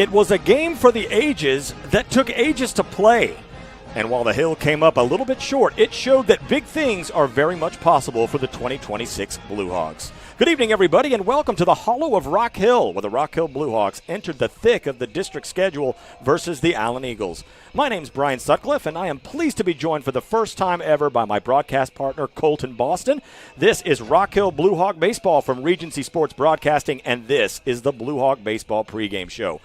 It was a game for the ages that took ages to play. And while the Hill came up a little bit short, it showed that big things are very much possible for the 2026 Blue Hawks. Good evening, everybody, and welcome to the Hollow of Rock Hill, where the Rock Hill Blue Hawks entered the thick of the district schedule versus the Allen Eagles. My name's Brian Sutcliffe, and I am pleased to be joined for the first time ever by my broadcast partner, Colton Boston. This is Rock Hill Blue Hawk Baseball from Regency Sports Broadcasting, and this is the Blue Hawk Baseball pregame show.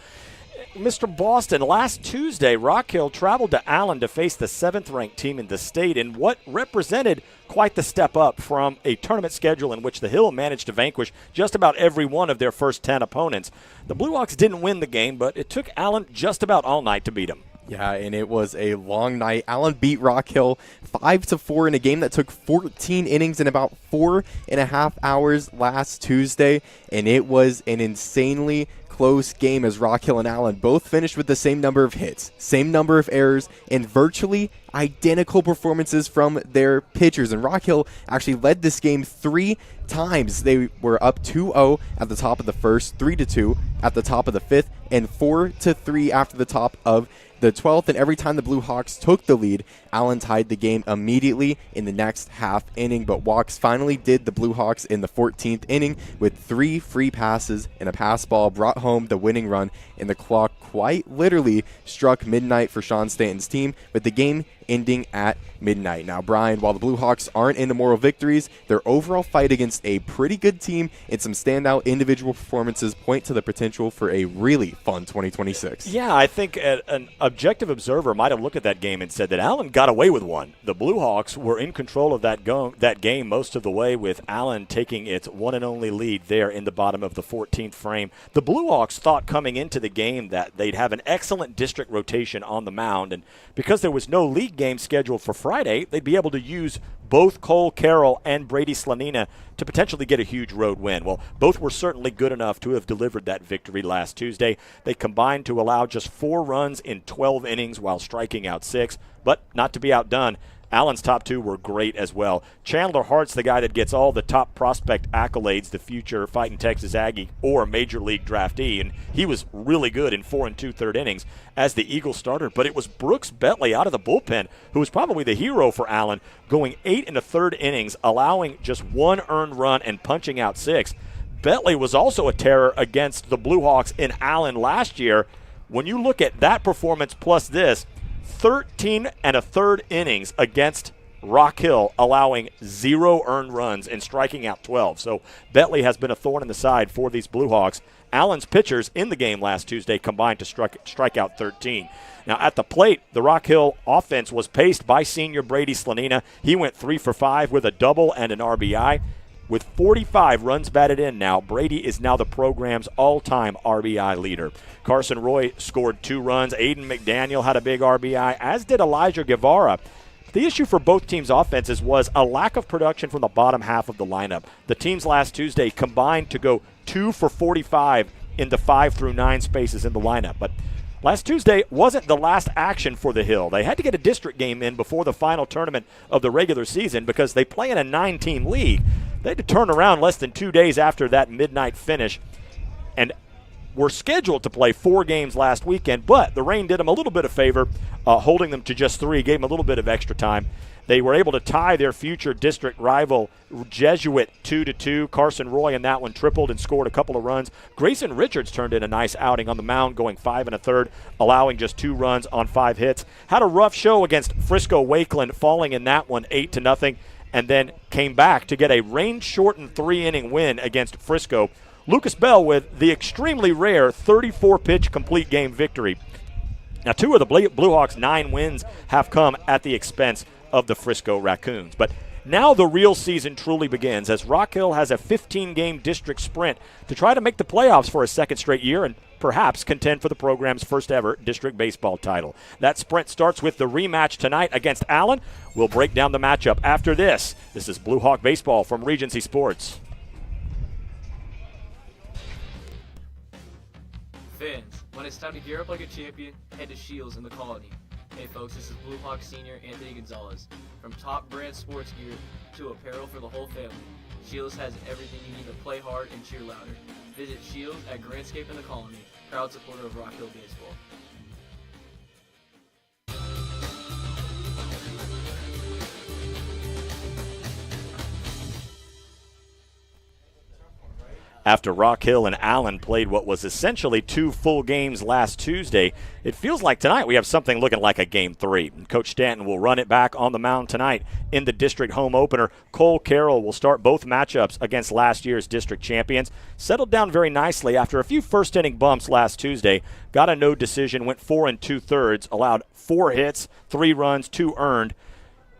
Mr. Boston, last Tuesday, Rock Hill traveled to Allen to face the 7th-ranked team in the state in what represented quite the step up from a tournament schedule in which the Hill managed to vanquish just about every one of their first 10 opponents. The Blue Hawks didn't win the game, but it took Allen just about all night to beat them. Yeah, and it was a long night. Allen beat Rock Hill 5-4 in a game that took 14 innings in about 4.5 hours last Tuesday, and it was an insanely close game as Rock Hill and Allen both finished with the same number of hits, same number of errors, and virtually identical performances from their pitchers. And Rock Hill actually led this game 3 times. They were up 2-0 at the top of the first, 3-2 at the top of the 5th, and 4-3 after the top of the 12th, and every time the Blue Hawks took the lead, Allen tied the game immediately in the next half inning, but Walks finally did the Blue Hawks in the 14th inning with 3 free passes and a pass ball brought home the winning run, and the clock quite literally struck midnight for Sean Stanton's team, with the game ending at midnight. Now, Brian, while the Blue Hawks aren't into moral victories, their overall fight against a pretty good team and some standout individual performances point to the potential for a really fun 2026. Yeah, I think an objective observer might have looked at that game and said that Allen got away with one. The Blue Hawks were in control of that game most of the way, with Allen taking its one and only lead there in the bottom of the 14th frame. The Blue Hawks thought coming into the game that they'd have an excellent district rotation on the mound, and because there was no league game scheduled for Friday, they'd be able to use both Cole Carroll and Brady Slanina to potentially get a huge road win. Well, both were certainly good enough to have delivered that victory last Tuesday. They combined to allow just 4 runs in 12 innings while striking out 6, but not to be outdone, Allen's top 2 were great as well. Chandler Hart's the guy that gets all the top prospect accolades, the future fighting Texas Aggie or Major League draftee, and he was really good in 4 2/3 innings as the Eagles starter. But it was Brooks Bentley out of the bullpen who was probably the hero for Allen, going 8 1/3 innings, allowing just 1 earned run and punching out 6. Bentley was also a terror against the Blue Hawks in Allen last year. When you look at that performance plus this, 13 1/3 innings against Rock Hill, allowing 0 earned runs and striking out 12. So Bentley has been a thorn in the side for these Blue Hawks. Allen's pitchers in the game last Tuesday combined to strike out 13. Now at the plate, the Rock Hill offense was paced by senior Brady Slanina. He went 3 for 5 with a double and an RBI. With 45 runs batted in now, Brady is now the program's all-time RBI leader. Carson Roy scored 2 runs. Aiden McDaniel had a big RBI, as did Elijah Guevara. The issue for both teams' offenses was a lack of production from the bottom half of the lineup. The teams last Tuesday combined to go 2 for 45 in the 5 through 9 spaces in the lineup. But last Tuesday wasn't the last action for the Hill. They had to get a district game in before the final tournament of the regular season because they play in a 9-team league. They had to turn around less than 2 days after that midnight finish and were scheduled to play 4 games last weekend, but the rain did them a little bit of favor, holding them to just 3, gave them a little bit of extra time. They were able to tie their future district rival Jesuit 2-2. Carson Roy in that one tripled and scored a couple of runs. Grayson Richards turned in a nice outing on the mound, going 5 1/3, allowing just 2 runs on 5 hits. Had a rough show against Frisco Wakeland, falling in that one 8-0, and then came back to get a rain-shortened 3-inning win against Frisco. Lucas Bell with the extremely rare 34-pitch complete game victory. Now, 2 of the Blue Hawks' 9 wins have come at the expense of the Frisco Raccoons. But now the real season truly begins, as Rock Hill has a 15-game district sprint to try to make the playoffs for a second straight year and perhaps contend for the program's first ever district baseball title. That sprint starts with the rematch tonight against Allen. We'll break down the matchup after this. This is Blue Hawk Baseball from Regency Sports. Fans, when it's time to gear up like a champion, head to Shields in the Colony. Hey folks, this is Blue Hawk senior Anthony Gonzalez. From top brand sports gear to apparel for the whole family, Shields has everything you need to play hard and cheer louder. Visit Shields at Grandscape in the Colony proud supporter of Rock Hill Baseball. After Rock Hill and Allen played what was essentially 2 full games last Tuesday, it feels like tonight we have something looking like a Game 3. Coach Stanton will run it back on the mound tonight in the district home opener. Cole Carroll will start both matchups against last year's district champions. Settled down very nicely after a few first-inning bumps last Tuesday. Got a no decision, went 4 2/3, allowed 4 hits, 3 runs, 2 earned.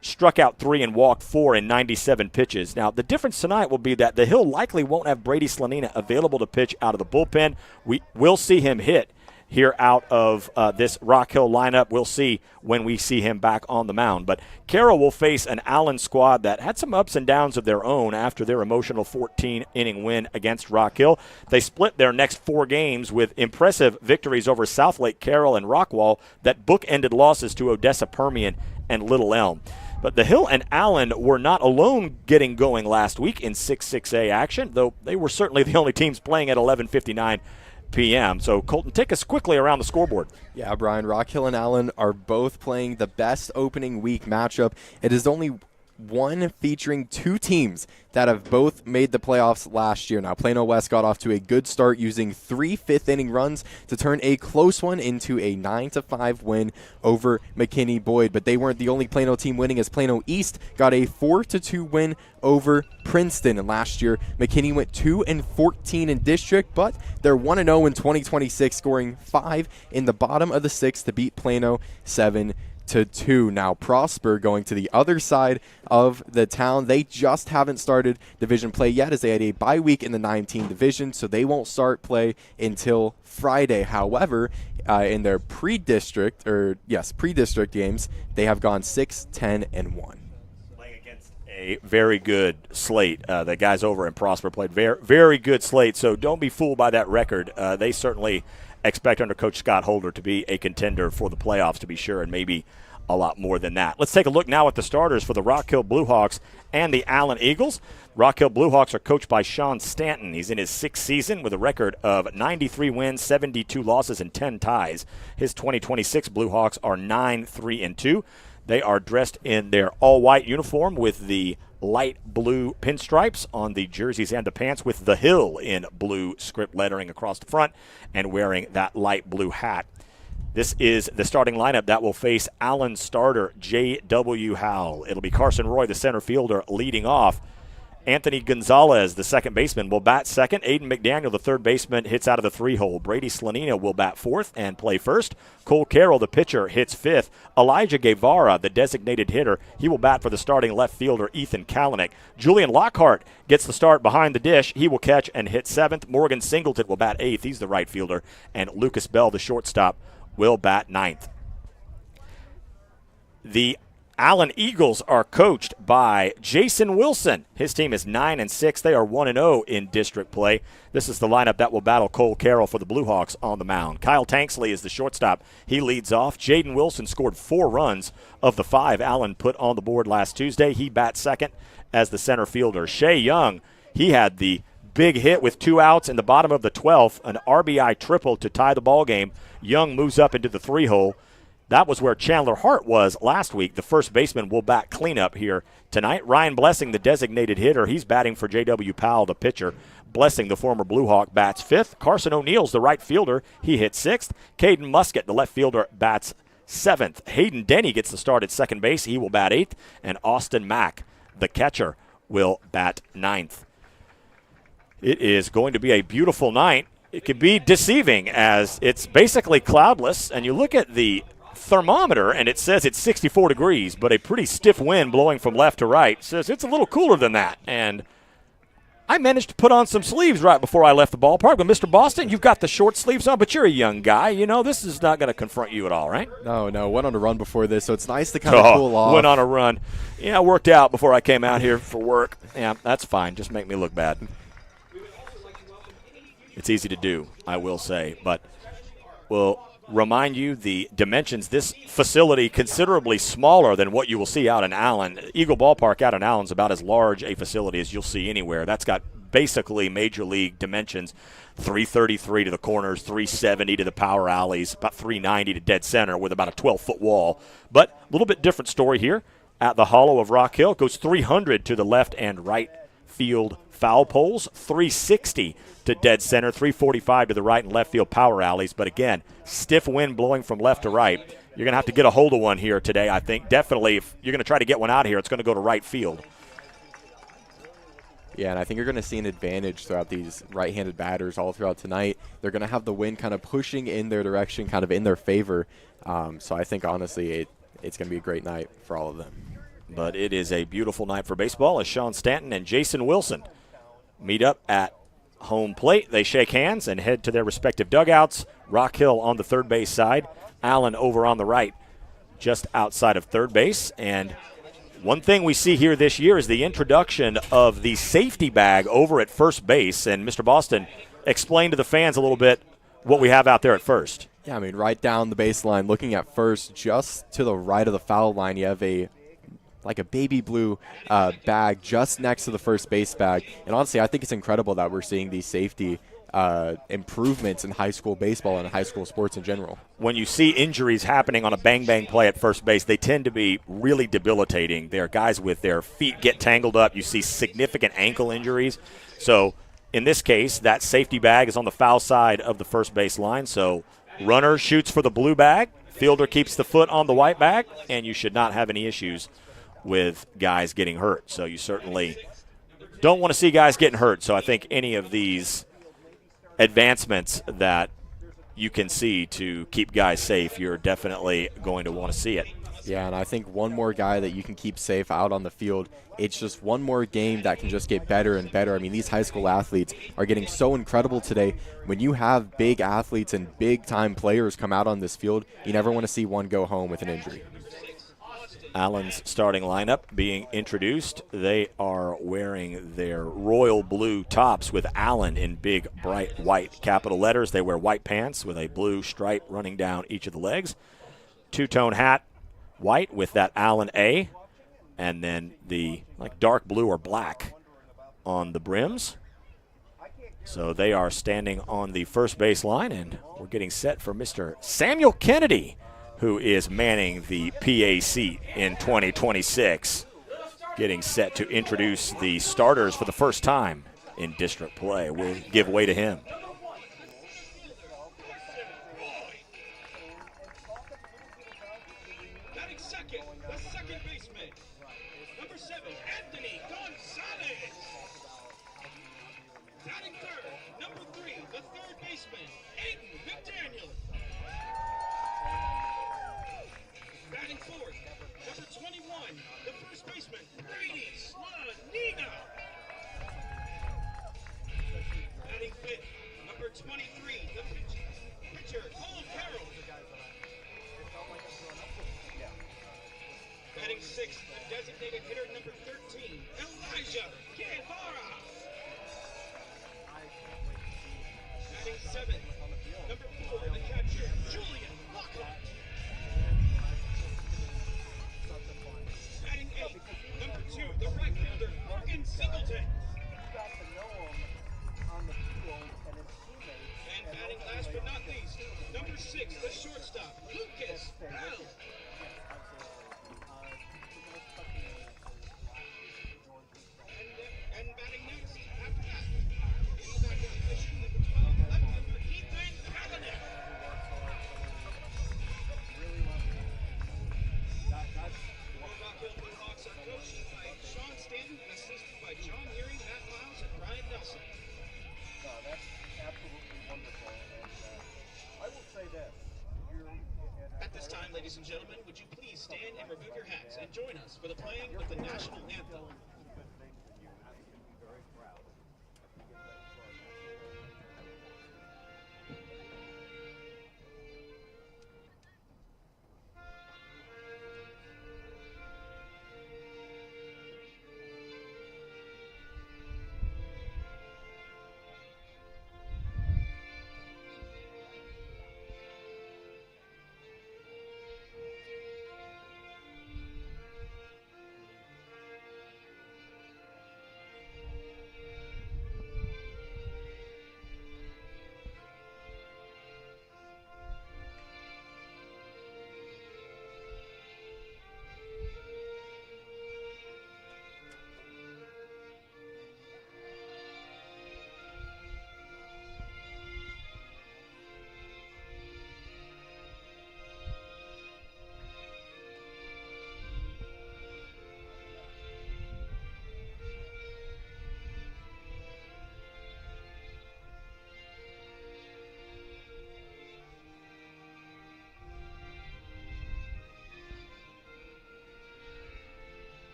Struck out 3 and walked 4 in 97 pitches. Now, the difference tonight will be that the Hill likely won't have Brady Slanina available to pitch out of the bullpen. We will see him hit here out of this Rock Hill lineup. We'll see when we see him back on the mound. But Carroll will face an Allen squad that had some ups and downs of their own after their emotional 14-inning win against Rock Hill. They split their next 4 games with impressive victories over Southlake, Carroll, and Rockwall that bookended losses to Odessa Permian and Little Elm. But the Hill and Allen were not alone getting going last week in 6-6A action, though they were certainly the only teams playing at 11:59 p.m. So, Colton, take us quickly around the scoreboard. Yeah, Brian, Rock Hill and Allen are both playing the best opening week matchup. It is only one featuring 2 teams that have both made the playoffs last year. Now, Plano West got off to a good start using 3 fifth-inning runs to turn a close one into a 9-5 win over McKinney Boyd. But they weren't the only Plano team winning, as Plano East got a 4-2 win over Princeton. And last year, McKinney went 2-14 in district, but they're 1-0 in 2026, scoring 5 in the bottom of the 6th to beat Plano 7-2. Now, Prosper going to the other side of the town. They just haven't started division play yet, as they had a bye week in the 19 division, so they won't start play until Friday. However, in their pre-district games, they have gone 6-10-1. Playing against a very good slate. The guys over in Prosper played very good slate, so don't be fooled by that record. They certainly expect under Coach Scott Holder to be a contender for the playoffs, to be sure, and maybe a lot more than that. Let's take a look now at the starters for the Rock Hill Bluehawks and the Allen Eagles. Rock Hill Bluehawks are coached by Sean Stanton. He's in his 6th season with a record of 93 wins, 72 losses, and 10 ties. His 2026 Bluehawks are 9-3-2. They are dressed in their all-white uniform with the light blue pinstripes on the jerseys and the pants, with the Hill in blue script lettering across the front, and wearing that light blue hat. This is the starting lineup that will face Allen starter J.W. Howell. It'll be Carson Roy, the center fielder, leading off. Anthony Gonzalez, the second baseman, will bat second. Aiden McDaniel, the third baseman, hits out of the 3-hole. Brady Slanina will bat fourth and play first. Cole Carroll, the pitcher, hits fifth. Elijah Guevara, the designated hitter, he will bat for the starting left fielder, Ethan Kalanick. Julian Lockhart gets the start behind the dish. He will catch and hit seventh. Morgan Singleton will bat eighth. He's the right fielder. And Lucas Bell, the shortstop, will bat ninth. The Allen Eagles are coached by Jason Wilson. His team is 9-6. They are 1-0 in district play. This is the lineup that will battle Cole Carroll for the Bluehawks on the mound. Kyle Tanksley is the shortstop. He leads off. Jaden Wilson scored 4 runs of the 5 Allen put on the board last Tuesday. He bats second as the center fielder. Shea Young, he had the big hit with 2 outs in the bottom of the 12th, an RBI triple to tie the ball game. Young moves up into the 3-hole. That was where Chandler Hart was last week. The first baseman will bat cleanup here tonight. Ryan Blessing, the designated hitter, he's batting for J.W. Powell, the pitcher. Blessing, the former Bluehawk, bats fifth. Carson O'Neill's the right fielder. He hits sixth. Caden Musket, the left fielder, bats seventh. Hayden Denny gets the start at second base. He will bat eighth. And Austin Mack, the catcher, will bat ninth. It is going to be a beautiful night. It could be deceiving as it's basically cloudless, and you look at the thermometer and it says it's 64 degrees, but a pretty stiff wind blowing from left to right says it's a little cooler than that. And I managed to put on some sleeves right before I left the ballpark. But Mr. Boston, you've got the short sleeves on, but you're a young guy. You know, this is not going to confront you at all, right? No, went on a run before this, so it's nice to kind of cool off. Went on a run. Yeah, worked out before I came out here for work. Yeah, that's fine. Just make me look bad. It's easy to do, I will say, but we'll remind you the dimensions. This facility considerably smaller than what you will see out in Allen. Eagle Ballpark out in Allen is about as large a facility as you'll see anywhere. That's got basically major league dimensions. 333 to the corners, 370 to the power alleys, about 390 to dead center with about a 12-foot wall. But a little bit different story here at the Hollow of Rock Hill. It goes 300 to the left and right field foul poles, 360 to dead center, 345 to the right and left field power alleys. But again, stiff wind blowing from left to right. You're going to have to get a hold of one here today, I think. Definitely, if you're going to try to get one out here, it's going to go to right field. Yeah, and I think you're going to see an advantage throughout these right-handed batters all throughout tonight. They're going to have the wind kind of pushing in their direction, kind of in their favor. So I think, honestly, it's going to be a great night for all of them. But it is a beautiful night for baseball as Sean Stanton and Jason Wilson meet up at home plate. They shake hands and head to their respective dugouts. Rock Hill on the third base side, Allen over on the right, just outside of third base. And one thing we see here this year is the introduction of the safety bag over at first base. And Mr. Boston, explain to the fans a little bit what we have out there at first. Yeah, I mean, right down the baseline, looking at first, just to the right of the foul line, you have a baby blue bag just next to the first base bag. And honestly, I think it's incredible that we're seeing these safety improvements in high school baseball and high school sports in general. When you see injuries happening on a bang-bang play at first base, they tend to be really debilitating. There are guys with their feet get tangled up. You see significant ankle injuries. So in this case, that safety bag is on the foul side of the first base line. So runner shoots for the blue bag, fielder keeps the foot on the white bag, and you should not have any issues with guys getting hurt. So you certainly don't want to see guys getting hurt. So I think any of these advancements that you can see to keep guys safe, you're definitely going to want to see it. Yeah, and I think one more guy that you can keep safe out on the field, it's just one more game that can just get better and better. I mean, these high school athletes are getting so incredible today. When you have big athletes and big-time players come out on this field, you never want to see one go home with an injury. Allen's starting lineup being introduced. They are wearing their royal blue tops with Allen in big, bright white capital letters. They wear white pants with a blue stripe running down each of the legs. Two-tone hat, white with that Allen A, and then the dark blue or black on the brims. So they are standing on the first base line, and we're getting set for Mr. Samuel Kennedy, who is manning the PA seat in 2026, getting set to introduce the starters for the first time in district play. We'll give way to him. Batting second, the second baseman, number 7, Anthony Gonzalez. Batting third, number 3, the third baseman, Aiden McDaniel. Batting fourth, number 21, the first baseman, Brady Slanina. Batting fifth, number 23, the pitcher, Cole Carroll. Batting sixth, the designated hitter, number 13, Elijah Guevara. Batting seventh, number 4, the catcher, Julian Lockhart. Batting eighth, number 2, the right fielder, Morgan Singleton. And batting last but not least, number 6, the shortstop, Lucas Bell. And batting next, after that, in the background position, number 12, left fielder, Ethan Kalanick. Our Rock Hill Blue Hawks are coached by Sean Stanton and assisted by John Neary, Matt Miles, and Brian Nelson. That's absolutely wonderful, and I will say this. At this time, ladies and gentlemen, would you please stand and remove your hats and join us for the playing of the national anthem.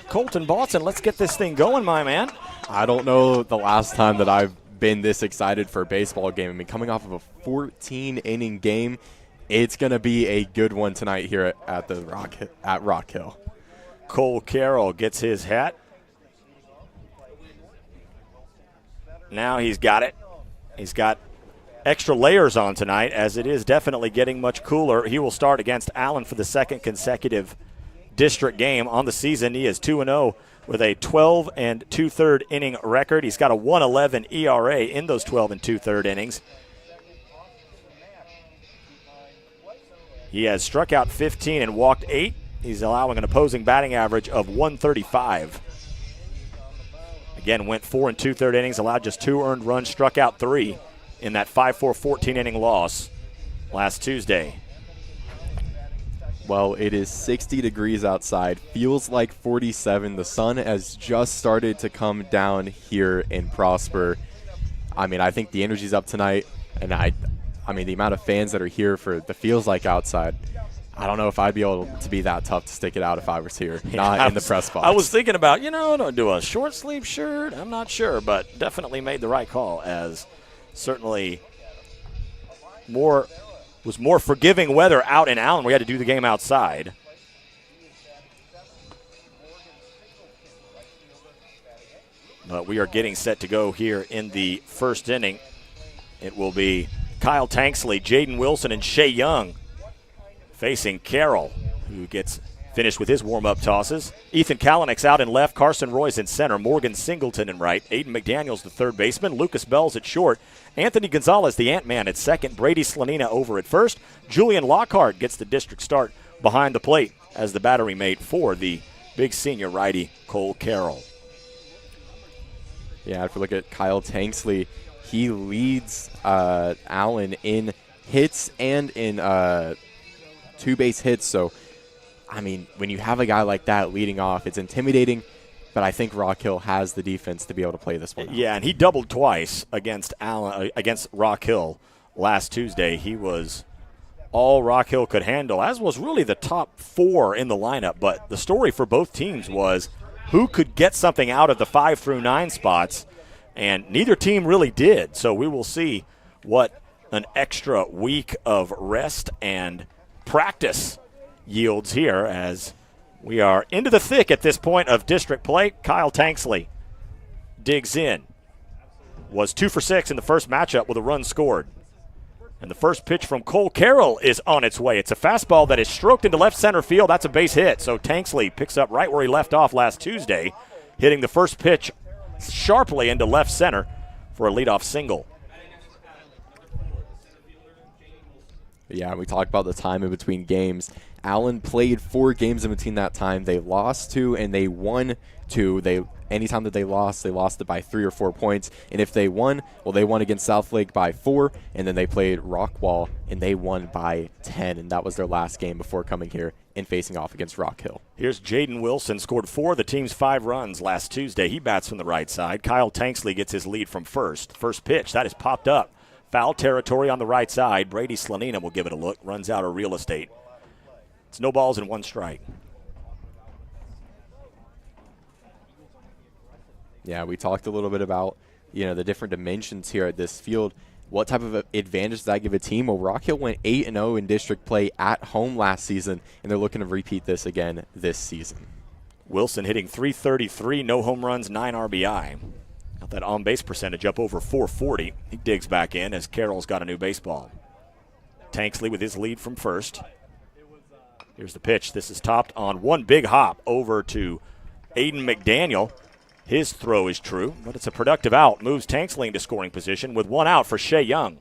Colton Boston, let's get this thing going, my man. I don't know the last time that I've been this excited for a baseball game. I mean, coming off of a 14-inning game, it's going to be a good one tonight here at Rock Hill. Cole Carroll gets his hat. Now he's got it. He's got extra layers on tonight, as it is definitely getting much cooler. He will start against Allen for the second consecutive district game on the season. He is 2-0 with a 12 and 2/3 inning record. He's got a 1.11 ERA in those 12 and 2/3 innings. He has struck out 15 and walked 8. He's allowing an opposing batting average of 135. Again, went 4 and 2/3 innings, allowed just 2 earned runs, struck out 3 in that 5-4 14-inning loss last Tuesday. Well, it is 60 degrees outside. Feels like 47. The sun has just started to come down here in Prosper. I mean, I think the energy's up tonight, and I mean, the amount of fans that are here for the feels like outside, I don't know if I'd be able to be that tough to stick it out if I was here, not in the press box. I was thinking about, do a short sleeve shirt. I'm not sure, but definitely made the right call, as certainly was more forgiving weather out in Allen. We had to do the game outside. But we are getting set to go here in the first inning. It will be Kyle Tanksley, Jaden Wilson, and Shea Young facing Carroll, who gets finished with his warm-up tosses. Ethan Kalanick's out in left, Carson Roy's in center, Morgan Singleton in right, Aiden McDaniel's the third baseman, Lucas Bell's at short, Anthony Gonzalez, the Ant-Man, at second, Brady Slanina over at first. Julian Lockhart gets the district start behind the plate as the battery mate for the big senior righty Cole Carroll. Yeah, if we look at Kyle Tanksley, he leads Allen in hits and in two-base hits. So, I mean, when you have a guy like that leading off, it's intimidating, but I think Rock Hill has the defense to be able to play this one out. Yeah, and he doubled twice against Rock Hill last Tuesday. He was all Rock Hill could handle, as was really the top 4 in the lineup. But the story for both teams was who could get something out of the 5 through 9 spots, and neither team really did. So we will see what an extra week of rest and practice yields here, as we are into the thick at this point of district play. Kyle Tanksley digs in. Was 2 for 6 in the first matchup with a run scored. And the first pitch from Cole Carroll is on its way. It's a fastball that is stroked into left center field. That's a base hit. So Tanksley picks up right where he left off last Tuesday, hitting the first pitch sharply into left center for a leadoff single. Yeah, we talked about the time in between games. Allen played 4 games in between that time. They lost 2 and they won 2. Anytime that they lost it by 3 or 4 points. And if they won, well, they won against Southlake by 4, and then they played Rockwall, and they won by 10. And that was their last game before coming here and facing off against Rock Hill. Here's Jaden Wilson, scored 4 of the team's 5 runs last Tuesday. He bats from the right side. Kyle Tanksley gets his lead from first. First pitch, that is popped up. Foul territory on the right side. Brady Slanina will give it a look. Runs out of real estate. It's no balls and 1 strike. Yeah, we talked a little bit about, the different dimensions here at this field. What type of advantage does that give a team? Well, Rock Hill went 8-0 in district play at home last season, and they're looking to repeat this again this season. Wilson hitting .333, no home runs, 9 RBI. Got that on-base percentage up over .440. He digs back in as Carroll's got a new baseball. Tanksley with his lead from first. Here's the pitch. This is topped on one big hop over to Aiden McDaniel. His throw is true, but it's a productive out. Moves Tanksley into scoring position with 1 out for Shea Young.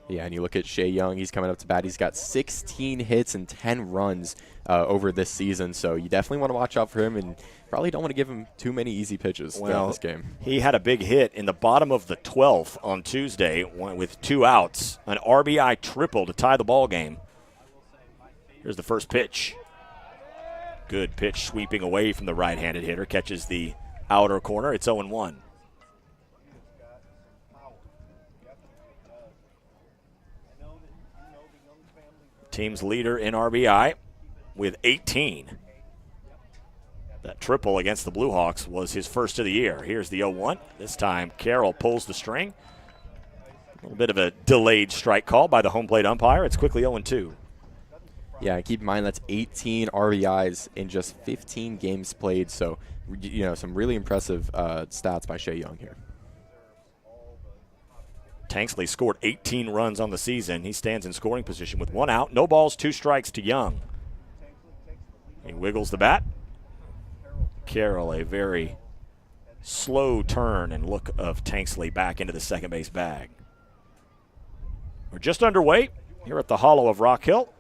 Yeah, and you look at Shea Young, he's coming up to bat. He's got 16 hits and 10 runs over this season, so you definitely want to watch out for him and probably don't want to give him too many easy pitches throughout this game. He had a big hit in the bottom of the 12th on Tuesday with 2 outs, an RBI triple to tie the ball game. Here's the first pitch. Good pitch sweeping away from the right-handed hitter, catches the outer corner. It's 0-1. Team's leader in RBI with 18. That triple against the Blue Hawks was his first of the year. Here's the 0-1. This time Carroll pulls the string. A little bit of a delayed strike call by the home plate umpire. It's quickly 0-2. Yeah, keep in mind that's 18 RBIs in just 15 games played. So, some really impressive stats by Shea Young here. Tanksley scored 18 runs on the season. He stands in scoring position with 1 out. No balls, 2 strikes to Young. He wiggles the bat. Carroll, a very slow turn and look of Tanksley back into the second base bag. We're just underway here at the hollow of Rock Hill.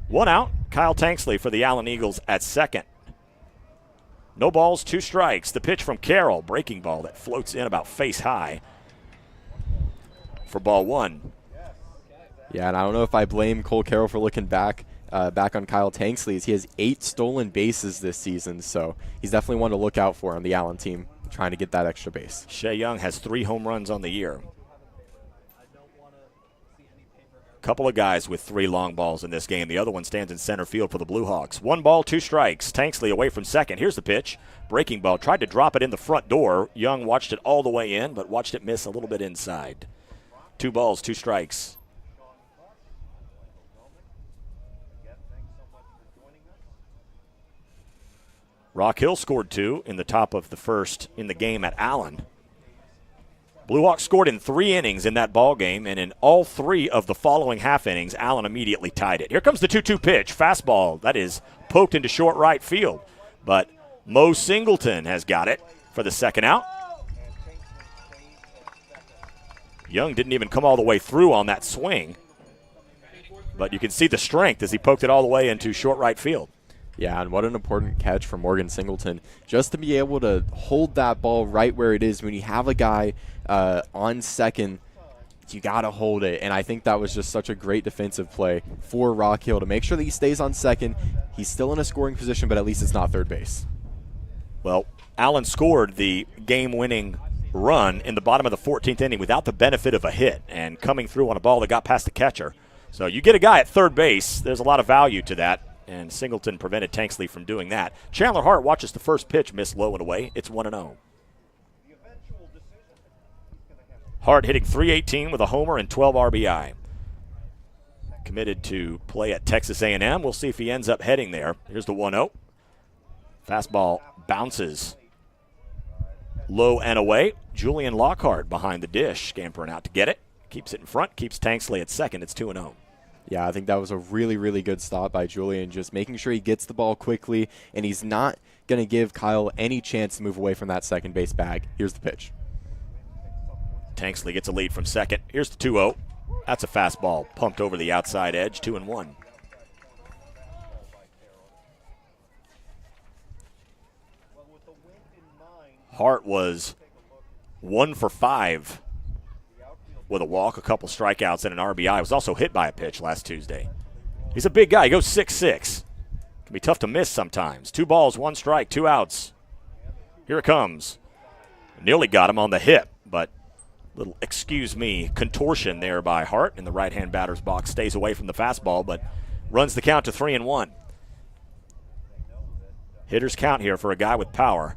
1 out. Kyle Tanksley for the Allen Eagles at second. No balls, 2 strikes. The pitch from Carroll, breaking ball that floats in about face high for ball 1. Yeah, and I don't know if I blame Cole Carroll for looking back on Kyle Tanksley, as he has 8 stolen bases this season, so he's definitely one to look out for on the Allen team, trying to get that extra base. Shea Young has 3 home runs on the year. Couple of guys with 3 long balls in this game. The other one stands in center field for the Blue Hawks. 1 ball, 2 strikes. Tanksley away from second. Here's the pitch. Breaking ball. Tried to drop it in the front door. Young watched it all the way in, but watched it miss a little bit inside. 2 balls, 2 strikes. Rock Hill scored 2 in the top of the first in the game at Allen. Blue Hawks scored in 3 innings in that ball game, and in all 3 of the following half innings, Allen immediately tied it. Here comes the 2-2 pitch. Fastball that is poked into short right field, but Mo Singleton has got it for the second out. Young didn't even come all the way through on that swing, but you can see the strength as he poked it all the way into short right field. Yeah, and what an important catch for Morgan Singleton. Just to be able to hold that ball right where it is when you have a guy on second, you got to hold it. And I think that was just such a great defensive play for Rock Hill to make sure that he stays on second. He's still in a scoring position, but at least it's not third base. Well, Allen scored the game-winning run in the bottom of the 14th inning without the benefit of a hit and coming through on a ball that got past the catcher. So you get a guy at third base, there's a lot of value to that. And Singleton prevented Tanksley from doing that. Chandler Hart watches the first pitch miss low and away. It's 1-0. Hart hitting .318 with a homer and 12 RBI. Committed to play at Texas A&M. We'll see if he ends up heading there. Here's the 1-0. Fastball bounces low and away. Julian Lockhart behind the dish, scampering out to get it. Keeps it in front, keeps Tanksley at second. It's 2-0. Yeah, I think that was a really, really good stop by Julian, just making sure he gets the ball quickly, and he's not going to give Kyle any chance to move away from that second base bag. Here's the pitch. Tanksley gets a lead from second. Here's the 2-0. That's a fastball pumped over the outside edge, 2-1. Hart was 1 for 5 with a walk, a couple strikeouts, and an RBI. Was also hit by a pitch last Tuesday. He's a big guy. He goes 6'6". Can be tough to miss sometimes. 2 balls, 1 strike, 2 outs. Here it comes. Nearly got him on the hip, but little, excuse me, contortion there by Hart in the right-hand batter's box. Stays away from the fastball, but runs the count to 3-1. Hitter's count here for a guy with power.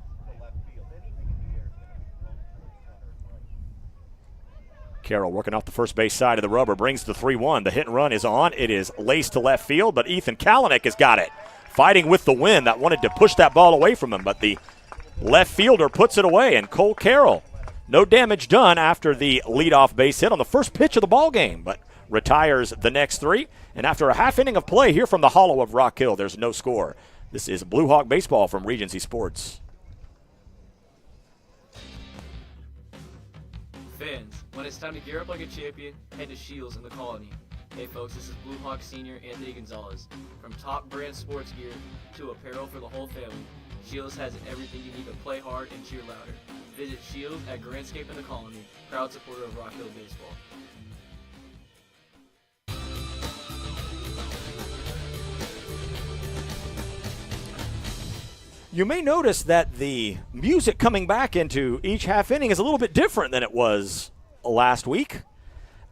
Carroll working off the first base side of the rubber, brings the 3-1. The hit and run is on. It is laced to left field, but Ethan Kalanick has got it. Fighting with the wind that wanted to push that ball away from him, but the left fielder puts it away, and Cole Carroll, no damage done after the leadoff base hit on the first pitch of the ball game, but retires the next 3. And after a half inning of play here from the hollow of Rock Hill, there's no score. This is Blue Hawk Baseball from Regency Sports. Fans, when it's time to gear up like a champion, head to Shields in the Colony. Hey folks, this is Blue Hawk Senior Anthony Gonzalez. From top brand sports gear to apparel for the whole family, Shields has everything you need to play hard and cheer louder. Visit Shields at Grandscape in the Colony, proud supporter of Rock Hill Baseball. You may notice that the music coming back into each half inning is a little bit different than it was last week.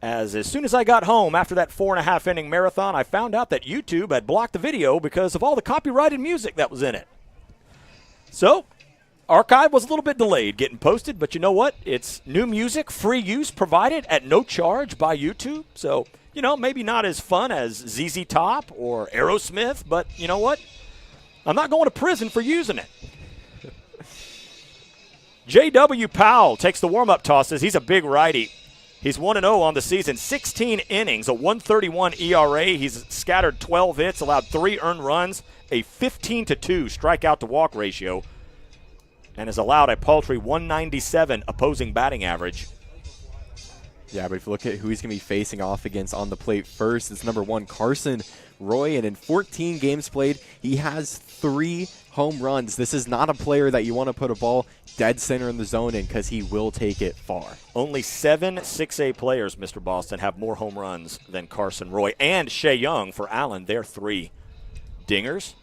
As soon as I got home after that 4.5 inning marathon, I found out that YouTube had blocked the video because of all the copyrighted music that was in it. So, archive was a little bit delayed getting posted, but you know what? It's new music, free use provided at no charge by YouTube. So, maybe not as fun as ZZ Top or Aerosmith, but you know what? I'm not going to prison for using it. J.W. Powell takes the warm-up tosses. He's a big righty. He's 1-0 on the season, 16 innings, a 1.31 ERA. He's scattered 12 hits, allowed 3 earned runs, a 15-2 strikeout-to-walk ratio, and has allowed a paltry 197 opposing batting average. Yeah, but if you look at who he's going to be facing off against on the plate first, it's number 1, Carson Roy, and in 14 games played, he has 3 home runs. This is not a player that you want to put a ball dead center in the zone in because he will take it far. Only 7 6A players, Mr. Boston, have more home runs than Carson Roy. And Shea Young for Allen, they're 3 dingers.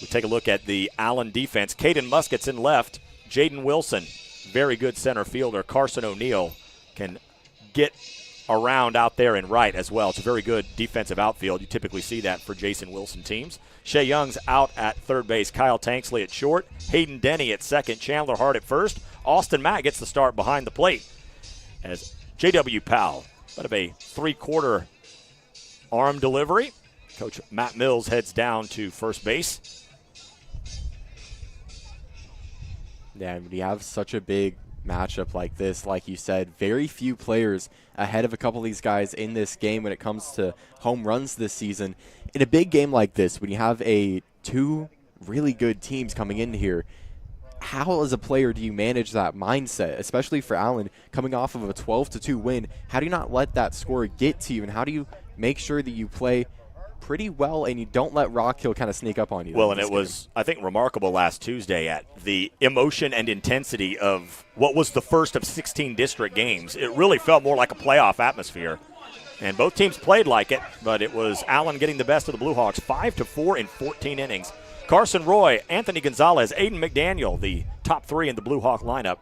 We take a look at the Allen defense. Caden Muskett's in left. Jaden Wilson, very good center fielder. Carson O'Neill can get around out there in right as well. It's a very good defensive outfield. You typically see that for Jason Wilson teams. Shea Young's out at third base. Kyle Tanksley at short. Hayden Denny at second. Chandler Hart at first. Austin Mack gets the start behind the plate as J.W. Powell, out of a 3-quarter arm delivery. Coach Matt Mills heads down to first base. Yeah, when you have such a big matchup like this, like you said, very few players ahead of a couple of these guys in this game when it comes to home runs this season. In a big game like this, when you have 2 really good teams coming in here, how as a player do you manage that mindset, especially for Allen coming off of a 12-2 win? How do you not let that score get to you, and how do you make sure that you play pretty well and you don't let Rock Hill kind of sneak up on you? Well, and it was, I think, remarkable last Tuesday at the emotion and intensity of what was the first of 16 district games. It really felt more like a playoff atmosphere. And both teams played like it, but it was Allen getting the best of the Blue Hawks, 5-4 in 14 innings. Carson Roy, Anthony Gonzalez, Aiden McDaniel, the top 3 in the Blue Hawk lineup.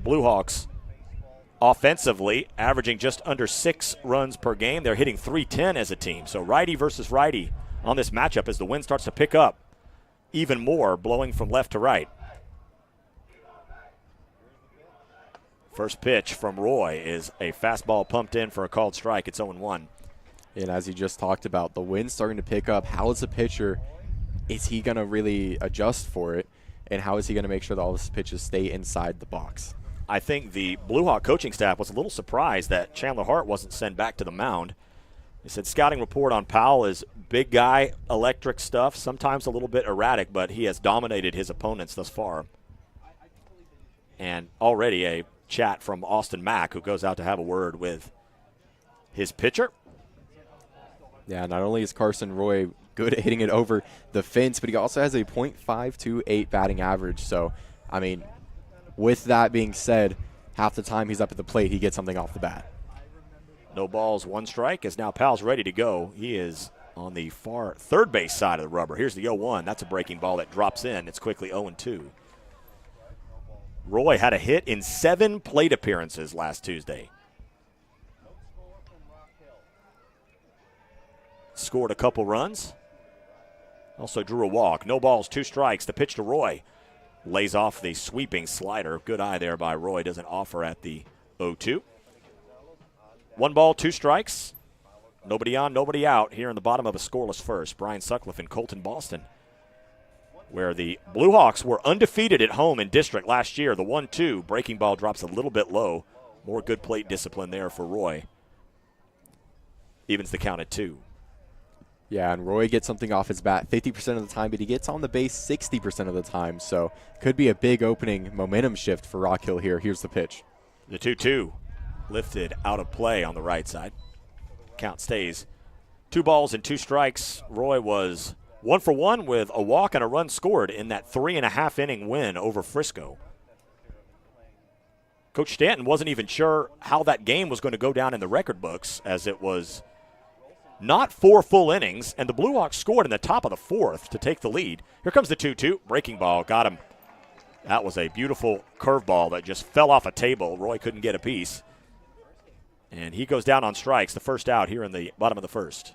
Blue Hawks offensively averaging just under 6 runs per game. They're hitting .310 as a team. So righty versus righty on this matchup as the wind starts to pick up even more, blowing from left to right. First pitch from Roy is a fastball pumped in for a called strike. It's 0-1. And as you just talked about, the wind's starting to pick up. How is a pitcher, is he going to really adjust for it? And how is he going to make sure that all his pitches stay inside the box? I think the Blue Hawk coaching staff was a little surprised that Chandler Hart wasn't sent back to the mound. They said scouting report on Powell is big guy, electric stuff, sometimes a little bit erratic, but he has dominated his opponents thus far. And already a chat from Austin Mack, who goes out to have a word with his pitcher. Yeah, not only is Carson Roy good at hitting it over the fence, but he also has a .528 batting average. So, I mean, with that being said, half the time he's up at the plate, he gets something off the bat. No balls, 1 strike, as now Powell's ready to go. He is on the far third base side of the rubber. Here's the 0-1. That's a breaking ball that drops in. It's quickly 0-2. Roy had a hit in 7 plate appearances last Tuesday. Scored a couple runs. Also drew a walk. No balls, 2 strikes. The pitch to Roy. Lays off the sweeping slider. Good eye there by Roy. Doesn't offer at the 0-2. 1 ball, 2 strikes. Nobody on, nobody out here in the bottom of a scoreless first. Brian Sutcliffe and Colton Boston, where the Blue Hawks were undefeated at home in district last year. The 1-2 breaking ball drops a little bit low. More good plate discipline there for Roy. Evens the count at 2. Yeah, and Roy gets something off his bat 50% of the time, but he gets on the base 60% of the time. So could be a big opening momentum shift for Rock Hill here. Here's the pitch. The 2-2 lifted out of play on the right side. Count stays 2 balls and 2 strikes. Roy was 1 for 1 with a walk and a run scored in that 3.5 inning win over Frisco. Coach Stanton wasn't even sure how that game was going to go down in the record books, as it was not 4 full innings, and the Blue Hawks scored in the top of the 4th to take the lead. Here comes the 2-2. Breaking ball. Got him. That was a beautiful curveball that just fell off a table. Roy couldn't get a piece. And he goes down on strikes, the first out here in the bottom of the first.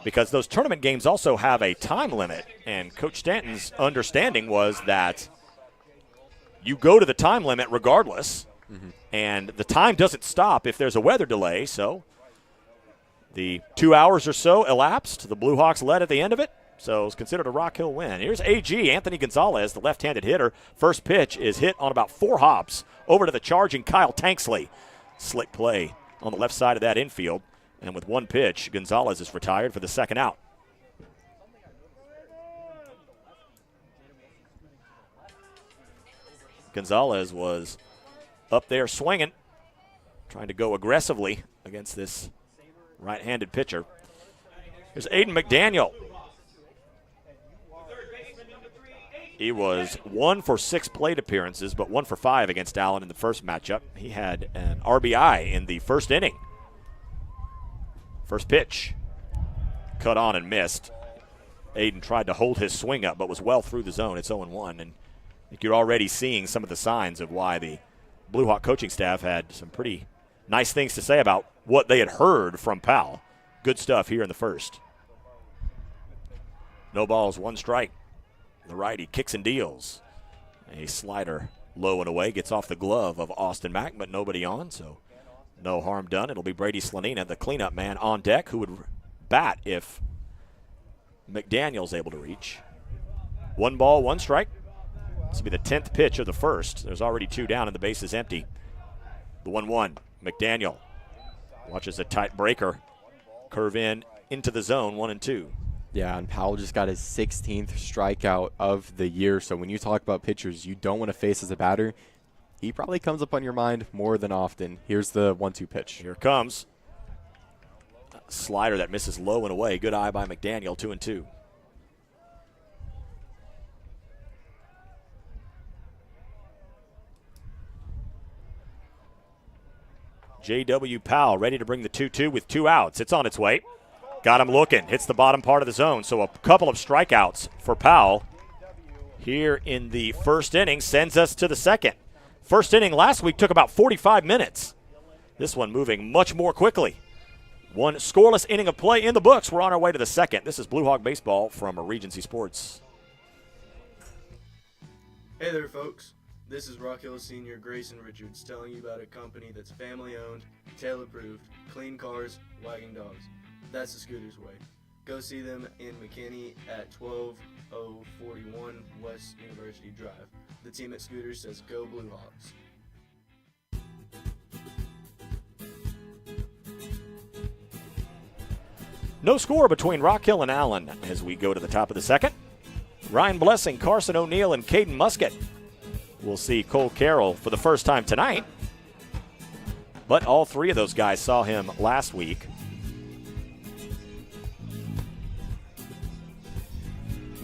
Because those tournament games also have a time limit, and Coach Stanton's understanding was that you go to the time limit regardless, and the time doesn't stop if there's a weather delay. So the 2 hours or so elapsed. The Blue Hawks led at the end of it, so it's considered a Rock Hill win. Here's AG, Anthony Gonzalez, the left-handed hitter. First pitch is hit on about 4 hops over to the charging Kyle Tanksley. Slick play on the left side of that infield. And with 1 pitch, Gonzalez is retired for the second out. Gonzalez was up there swinging, trying to go aggressively against this right-handed pitcher. Here's Aiden McDaniel. He was 1 for 6 plate appearances, but 1 for 5 against Allen in the first matchup. He had an RBI in the first inning. First pitch, cut on and missed. Aiden tried to hold his swing up, but was well through the zone. It's 0-1, and I think you're already seeing some of the signs of why the Blue Hawk coaching staff had some pretty nice things to say about what they had heard from Powell. Good stuff here in the first. No balls, 1 strike. The righty kicks and deals. A slider low and away, gets off the glove of Austin Mack, but nobody on, so no harm done. It'll be Brady Slanina, the cleanup man, on deck, who would bat if McDaniel's able to reach. 1 ball, 1 strike. This will be the 10th pitch of the first. There's already 2 down and the base is empty. The 1-1, McDaniel watches a tight breaker curve in into the zone, 1-2. Yeah, and Powell just got his 16th strikeout of the year. So when you talk about pitchers you don't want to face as a batter, he probably comes up on your mind more than often. Here's the 1-2 pitch. Here it comes. Slider that misses low and away. Good eye by McDaniel, 2-2. J.W. Powell ready to bring the 2-2 with 2 outs. It's on its way. Got him looking. Hits the bottom part of the zone. So a couple of strikeouts for Powell here in the first inning sends us to the second. First inning last week took about 45 minutes. This one moving much more quickly. 1 scoreless inning of play in the books. We're on our way to the second. This is Blue Hawk Baseball from Regency Sports. Hey there, folks. This is Rock Hill Senior Grayson Richards telling you about a company that's family-owned, tail-approved, clean cars, wagging dogs. That's the Scooters way. Go see them in McKinney at 12041 West University Drive. The team at Scooters says go Blue Hawks. No score between Rock Hill and Allen as we go to the top of the second. Ryan Blessing, Carson O'Neill, and Caden Musket. We'll see Cole Carroll for the first time tonight. But all 3 of those guys saw him last week.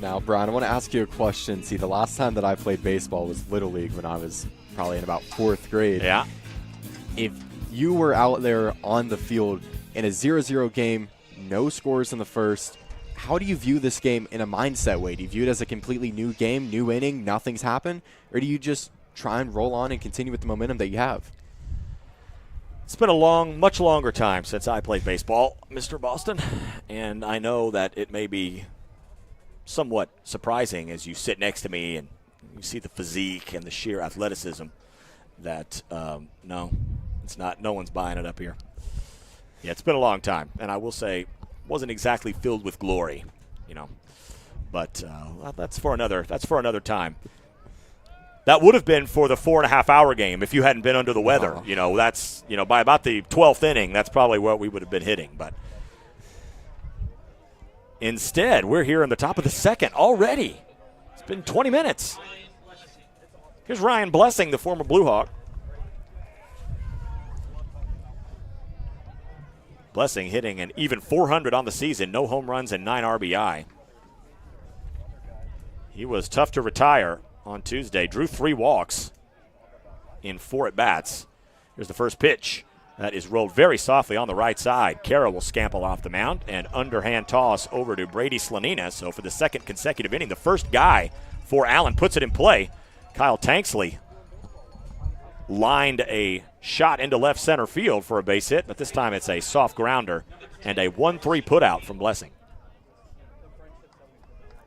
Now, Brian, I want to ask you a question. See, the last time that I played baseball was Little League when I was probably in about 4th grade. Yeah. If you were out there on the field in a 0-0 game, no scores in the first, how do you view this game in a mindset way? Do you view it as a completely new game, new inning, nothing's happened? Or do you just try and roll on and continue with the momentum that you have? It's been a much longer time since I played baseball, Mr. Boston. And I know that it may be somewhat surprising as you sit next to me and you see the physique and the sheer athleticism that, no, it's not. No one's buying it up here. Yeah, it's been a long time. And I will say, wasn't exactly filled with glory, but that's for another time. That would have been for the 4.5-hour game if you hadn't been under the weather. That's by about the 12th inning, that's probably what we would have been hitting. But instead, we're here in the top of the second already. It's been 20 minutes. Here's Ryan Blessing, the former Blue Hawk. Blessing hitting an even 400 on the season, no home runs and 9 RBI. He was tough to retire on Tuesday. Drew 3 walks in 4 at-bats. Here's the first pitch. That is rolled very softly on the right side. Carroll will scamper off the mound. And underhand toss over to Brady Slanina. So for the second consecutive inning, the first guy for Allen puts it in play. Kyle Tanksley lined a shot into left center field for a base hit, but this time it's a soft grounder and a 1-3 putout from Blessing.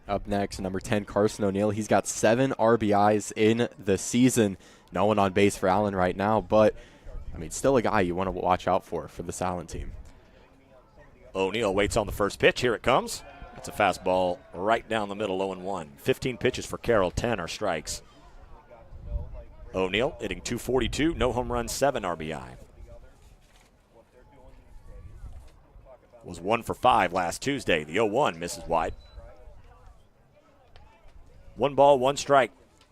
Up next, number 10, Carson O'Neill. He's got 7 RBIs in the season. No one on base for Allen right now, but, I mean, still a guy you want to watch out for this Allen team. O'Neill waits on the first pitch. Here it comes. It's a fastball right down the middle, 0-1. 15 pitches for Carroll, 10 are strikes. O'Neill hitting .242, no home runs, 7 RBI. Was 1 for 5 last Tuesday. The 0-1 misses wide. 1 ball, 1 strike,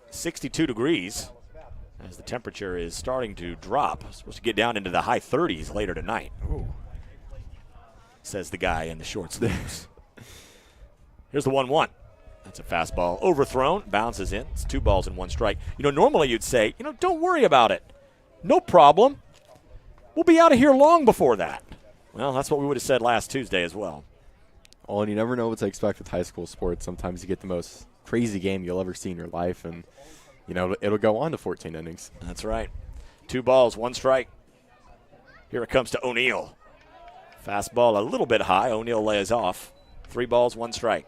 62 degrees as the temperature is starting to drop. Supposed to get down into the high 30s later tonight. Ooh. Says the guy in the short sleeves. Here's the 1-1. That's a fastball overthrown, bounces in. It's 2 balls and 1 strike. Normally you'd say, don't worry about it. No problem. We'll be out of here long before that. Well, that's what we would have said last Tuesday as well. Oh, and you never know what to expect with high school sports. Sometimes you get the most crazy game you'll ever see in your life, and, it'll go on to 14 innings. That's right. 2 balls, 1 strike. Here it comes to O'Neill. Fastball a little bit high. O'Neill lays off. 3 balls, 1 strike.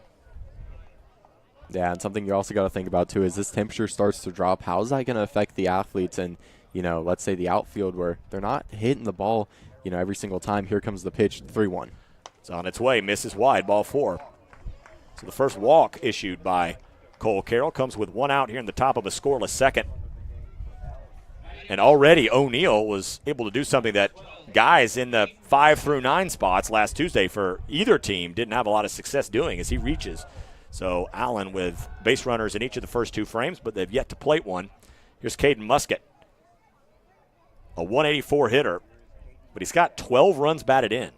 Yeah, and something you also got to think about, too, is this temperature starts to drop. How is that going to affect the athletes and, let's say the outfield where they're not hitting the ball, every single time. Here comes the pitch, 3-1. It's on its way, misses wide, ball 4. So the first walk issued by Cole Carroll comes with 1 out here in the top of a scoreless second. And already O'Neill was able to do something that guys in the 5 through 9 spots last Tuesday for either team didn't have a lot of success doing as he reaches. So Allen with base runners in each of the first 2 frames, but they've yet to plate one. Here's Caden Musket, a 184 hitter, but he's got 12 runs batted in.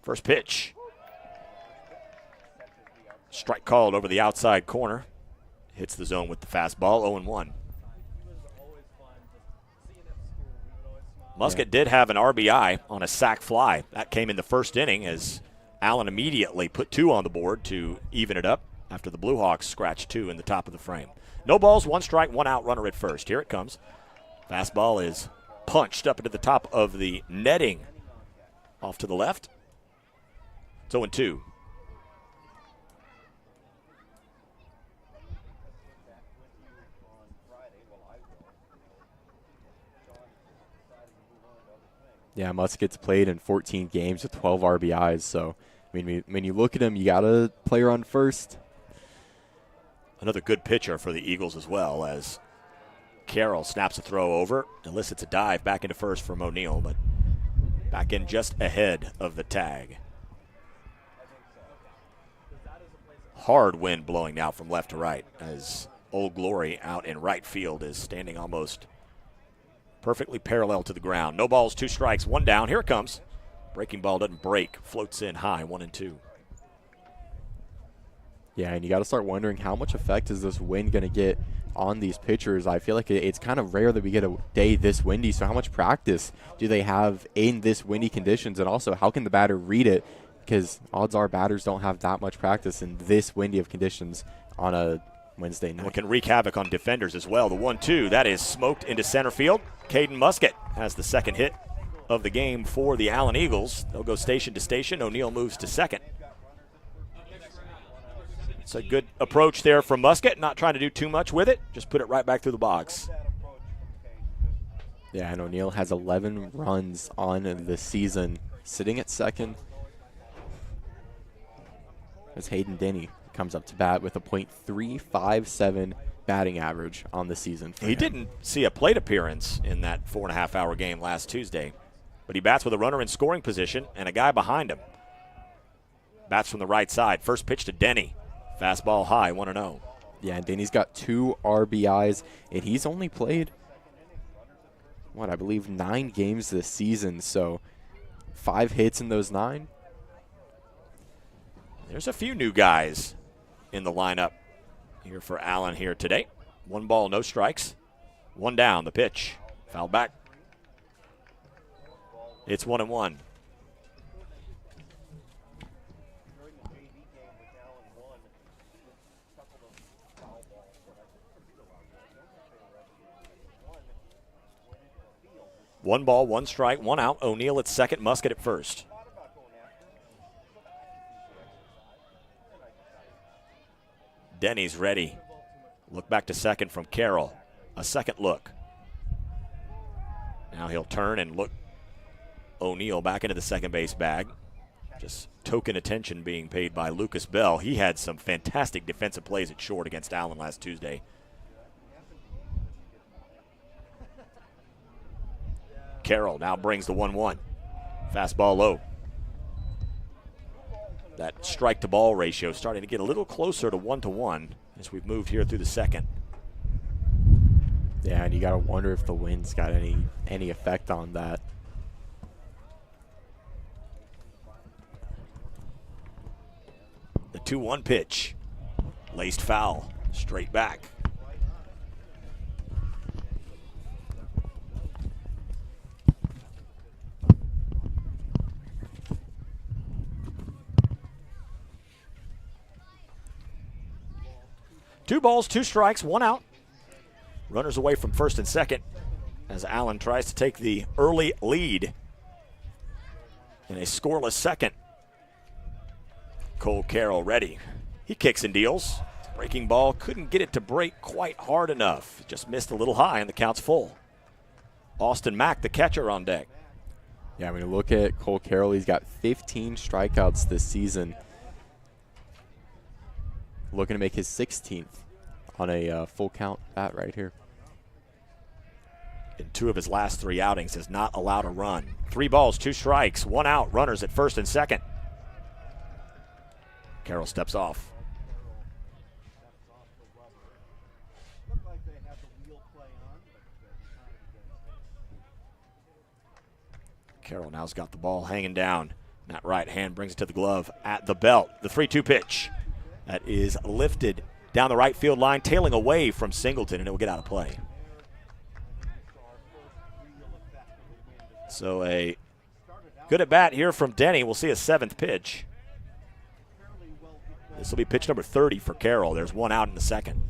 First pitch. Strike called over the outside corner. Hits the zone with the fastball, 0-1. Musket did have an RBI on a sac fly. That came in the first inning as Allen immediately put 2 on the board to even it up after the Blue Hawks scratched 2 in the top of the frame. No balls, 1 strike, 1 out, runner at first. Here it comes. Fastball is punched up into the top of the netting off to the left. It's 0-2. Yeah, Musket's played in 14 games with 12 RBIs. So, when you look at him, you got a player on first. Another good pitcher for the Eagles as well, as Carroll snaps a throw over, elicits a dive back into first from O'Neill, but back in just ahead of the tag. Hard wind blowing now from left to right as Old Glory out in right field is standing almost perfectly parallel to the ground. No balls, 2 strikes, 1 down. Here it comes. Breaking ball doesn't break. Floats in high, 1-2. Yeah, and you got to start wondering how much effect is this wind going to get on these pitchers. I feel like it's kind of rare that we get a day this windy, so how much practice do they have in this windy conditions? And also, how can the batter read it? Because odds are batters don't have that much practice in this windy of conditions on a Wednesday night. It can wreak havoc on defenders as well. The 1-2, that is smoked into center field. Caden Musket has the second hit of the game for the Allen Eagles. They'll go station to station. O'Neill moves to second. It's a good approach there from Musket, not trying to do too much with it. Just put it right back through the box. Yeah, and O'Neill has 11 runs on the season, sitting at second. As Hayden Denny comes up to bat with a .357 batting average on the season. He didn't see a plate appearance in that 4.5-hour game last Tuesday, but he bats with a runner in scoring position and a guy behind him. Bats from the right side. First pitch to Denny. Fastball high, 1-0. Yeah, and Denny's got 2 RBIs, and he's only played, I believe 9 games this season, so 5 hits in those 9. There's a few new guys in the lineup here for Allen here today. 1 ball, no strikes. 1 down, the pitch. Foul back. It's 1-1. 1 ball, 1 strike, 1 out. O'Neill at second, Musket at first. Denny's ready. Look back to second from Carroll. A second look. Now he'll turn and look O'Neill back into the second base bag. Just token attention being paid by Lucas Bell. He had some fantastic defensive plays at short against Allen last Tuesday. Carroll now brings the 1-1. Fastball low. That strike to ball ratio starting to get a little closer to 1-to-1 as we've moved here through the second. Yeah, and you got to wonder if the wind's got any effect on that. The 2-1 pitch. Laced foul. Straight back. Two balls, 2 strikes, 1 out. Runners away from first and second as Allen tries to take the early lead in a scoreless second. Cole Carroll ready. He kicks and deals. Breaking ball, couldn't get it to break quite hard enough. Just missed a little high and the count's full. Austin Mack, the catcher, on deck. Yeah, when you look at Cole Carroll, he's got 15 strikeouts this season. Looking to make his 16th on a full count bat right here. In 2 of his last 3 outings, has not allowed a run. 3 balls, 2 strikes, 1 out. Runners at first and second. Carroll steps off. Carroll now's got the ball hanging down. That right hand brings it to the glove at the belt. The 3-2 pitch. That is lifted down the right field line, tailing away from Singleton, and it will get out of play. So a good at bat here from Denny. We'll see a 7th pitch. This will be pitch number 30 for Carroll. There's 1 out in the second.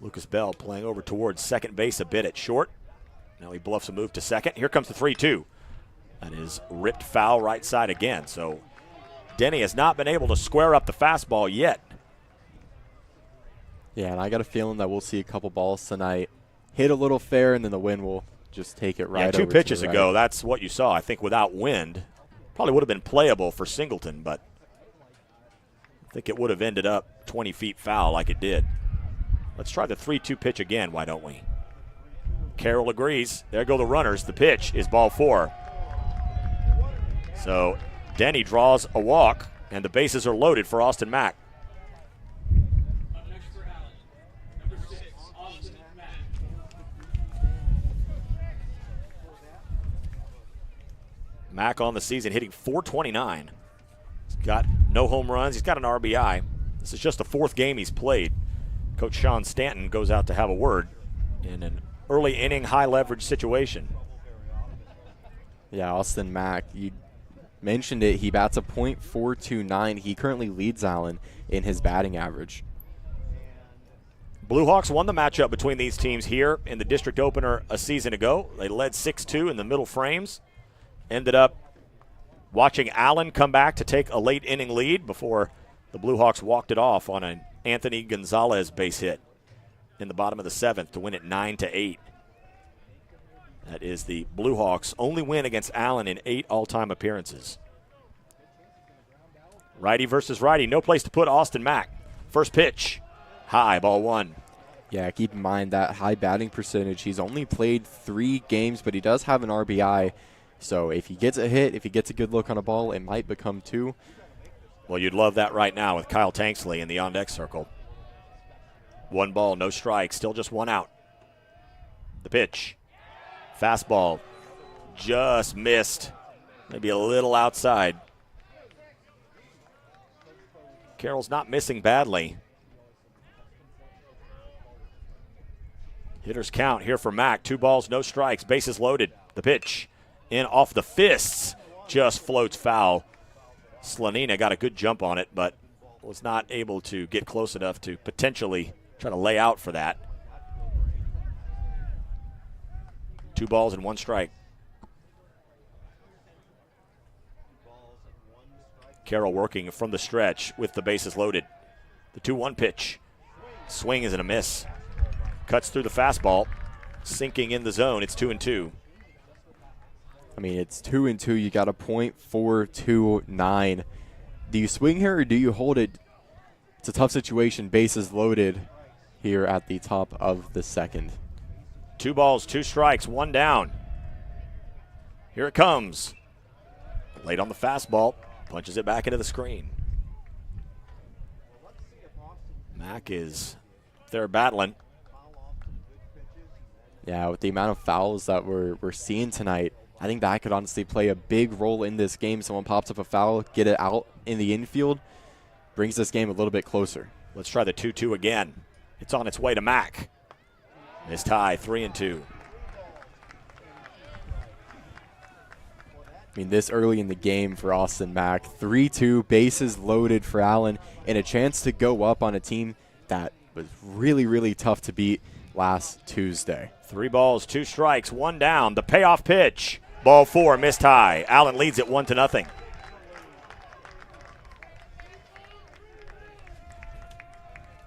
Lucas Bell playing over towards second base a bit at short. Now he bluffs a move to second. Here comes the 3-2. That is ripped foul right side again. So Denny has not been able to square up the fastball yet. Yeah, and I got a feeling that we'll see a couple balls tonight hit a little fair, and then the wind will just take it right over. Yeah, 2 pitches ago, that's what you saw. I think without wind, probably would have been playable for Singleton, but I think it would have ended up 20 feet foul like it did. Let's try the 3-2 pitch again, why don't we? Carroll agrees. There go the runners. The pitch is ball 4. So Denny draws a walk, and the bases are loaded for Austin Mack. Mack on the season hitting .429. He's got no home runs. He's got an RBI. This is just the 4th game he's played. Coach Sean Stanton goes out to have a word in an early inning, high leverage situation. Yeah, Austin Mack, you mentioned it. He bats a .429. He currently leads Allen in his batting average. Blue Hawks won the matchup between these teams here in the district opener a season ago. They led 6-2 in the middle frames. Ended up watching Allen come back to take a late inning lead before the Blue Hawks walked it off on an Anthony Gonzalez base hit in the bottom of the 7th to win it 9-8. That is the Blue Hawks' only win against Allen in 8 all-time appearances. Righty versus righty. No place to put Austin Mack. First pitch. High, ball 1. Yeah, keep in mind that high batting percentage. He's only played 3 games, but he does have an RBI. So if he gets a hit, if he gets a good look on a ball, it might become 2. Well, you'd love that right now with Kyle Tanksley in the on-deck circle. 1 ball, no strikes, still just 1 out. The pitch. Fastball. Just missed. Maybe a little outside. Carroll's not missing badly. Hitters count here for Mack. 2 balls, no strikes, bases loaded. The pitch. In off the fists. Just floats foul. Slanina got a good jump on it, but was not able to get close enough to potentially try to lay out for that. 2 balls and 1 strike. Carroll working from the stretch with the bases loaded. The 2-1 pitch. Swing is a miss. Cuts through the fastball. Sinking in the zone. It's 2-2. I mean, it's 2-2. You got a .429. Do you swing here or do you hold it? It's a tough situation. Bases loaded here at the top of the second. 2 balls, 2 strikes, 1 down. Here it comes. Late on the fastball. Punches it back into the screen. Mack is there battling. Yeah, with the amount of fouls that we're seeing tonight, I think that could honestly play a big role in this game. Someone pops up a foul, get it out in the infield, brings this game a little bit closer. Let's try the 2-2 again. It's on its way to Mack. Missed high, 3-2. I mean, this early in the game for Austin Mack, 3-2, bases loaded for Allen, and a chance to go up on a team that was really, really tough to beat last Tuesday. 3 balls, 2 strikes, 1 down. The payoff pitch. Ball 4, missed high. Allen leads it 1-0.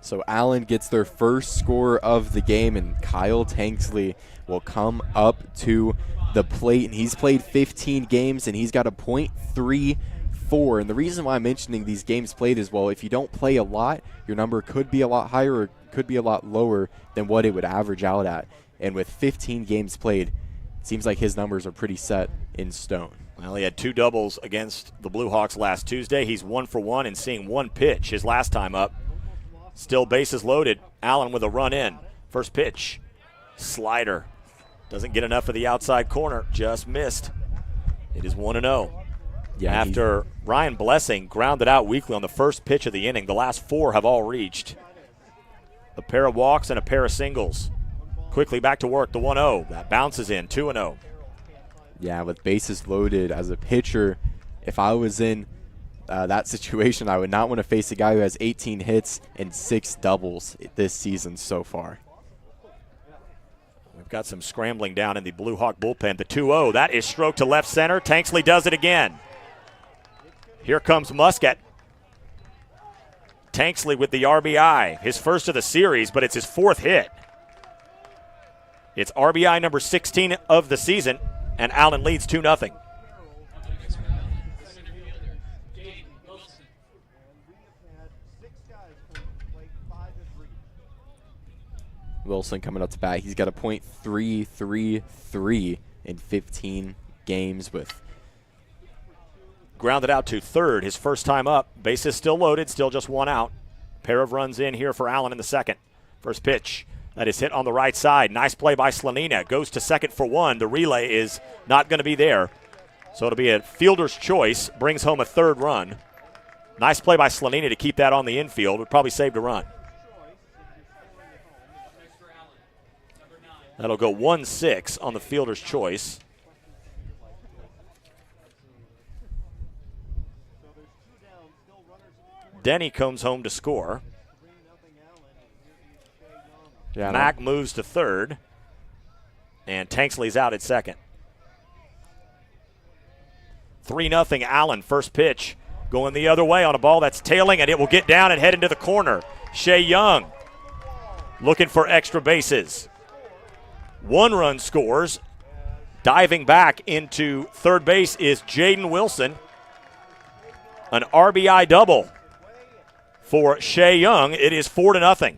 So Allen gets their first score of the game, and Kyle Tanksley will come up to the plate, and he's played 15 games, and he's got a .34. And the reason why I'm mentioning these games played is, well, if you don't play a lot, your number could be a lot higher or could be a lot lower than what it would average out at. And with 15 games played, it seems like his numbers are pretty set in stone. Well, he had 2 doubles against the Blue Hawks last Tuesday. He's 1 for 1 and seeing 1 pitch his last time up. Still bases loaded. Allen with a run in. First pitch. Slider. Doesn't get enough of the outside corner. Just missed. It is 1-0. Yeah, after Ryan Blessing grounded out weakly on the first pitch of the inning, the last 4 have all reached. A pair of walks and a pair of singles. Quickly back to work, the 1-0. That bounces in, 2-0. Yeah, with bases loaded as a pitcher, if I was in that situation, I would not want to face a guy who has 18 hits and 6 doubles this season so far. We've got some scrambling down in the Blue Hawk bullpen. The 2-0, that is stroked to left center. Tanksley does it again. Here comes Muscat. Tanksley with the RBI, his first of the series, but it's his 4th hit. It's RBI number 16 of the season, and Allen leads 2-0. Wilson coming up to bat. He's got a .333 in 15 games with. Grounded out to third, his first time up. Bases still loaded, still just 1 out. Pair of runs in here for Allen in the second. First pitch, that is hit on the right side. Nice play by Slanina. Goes to second for 1. The relay is not going to be there. So it'll be a fielder's choice. Brings home a 3rd run. Nice play by Slanina to keep that on the infield. Would probably saved a run. That'll go 1-6 on the fielder's choice. Denny comes home to score. Yeah, Mack moves to third. And Tanksley's out at second. 3-0 Allen, first pitch. Going the other way on a ball that's tailing, and it will get down and head into the corner. Shea Young looking for extra bases. 1 run scores. Diving back into third base is Jaden Wilson. An RBI double for Shea Young. It is 4-0.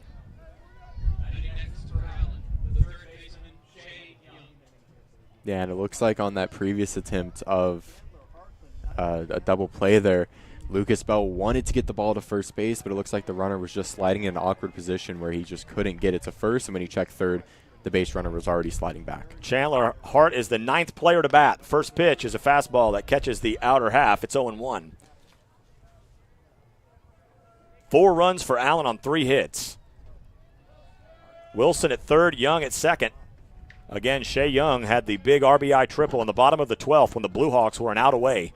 Yeah, and it looks like on that previous attempt of a double play there, Lucas Bell wanted to get the ball to first base, but it looks like the runner was just sliding in an awkward position where he just couldn't get it to first, and when he checked third, the base runner was already sliding back. Chandler Hart is the 9th player to bat. First pitch is a fastball that catches the outer half. It's 0-1. 4 runs for Allen on 3 hits. Wilson at third, Young at second. Again, Shea Young had the big RBI triple in the bottom of the 12th when the Blue Hawks were an out away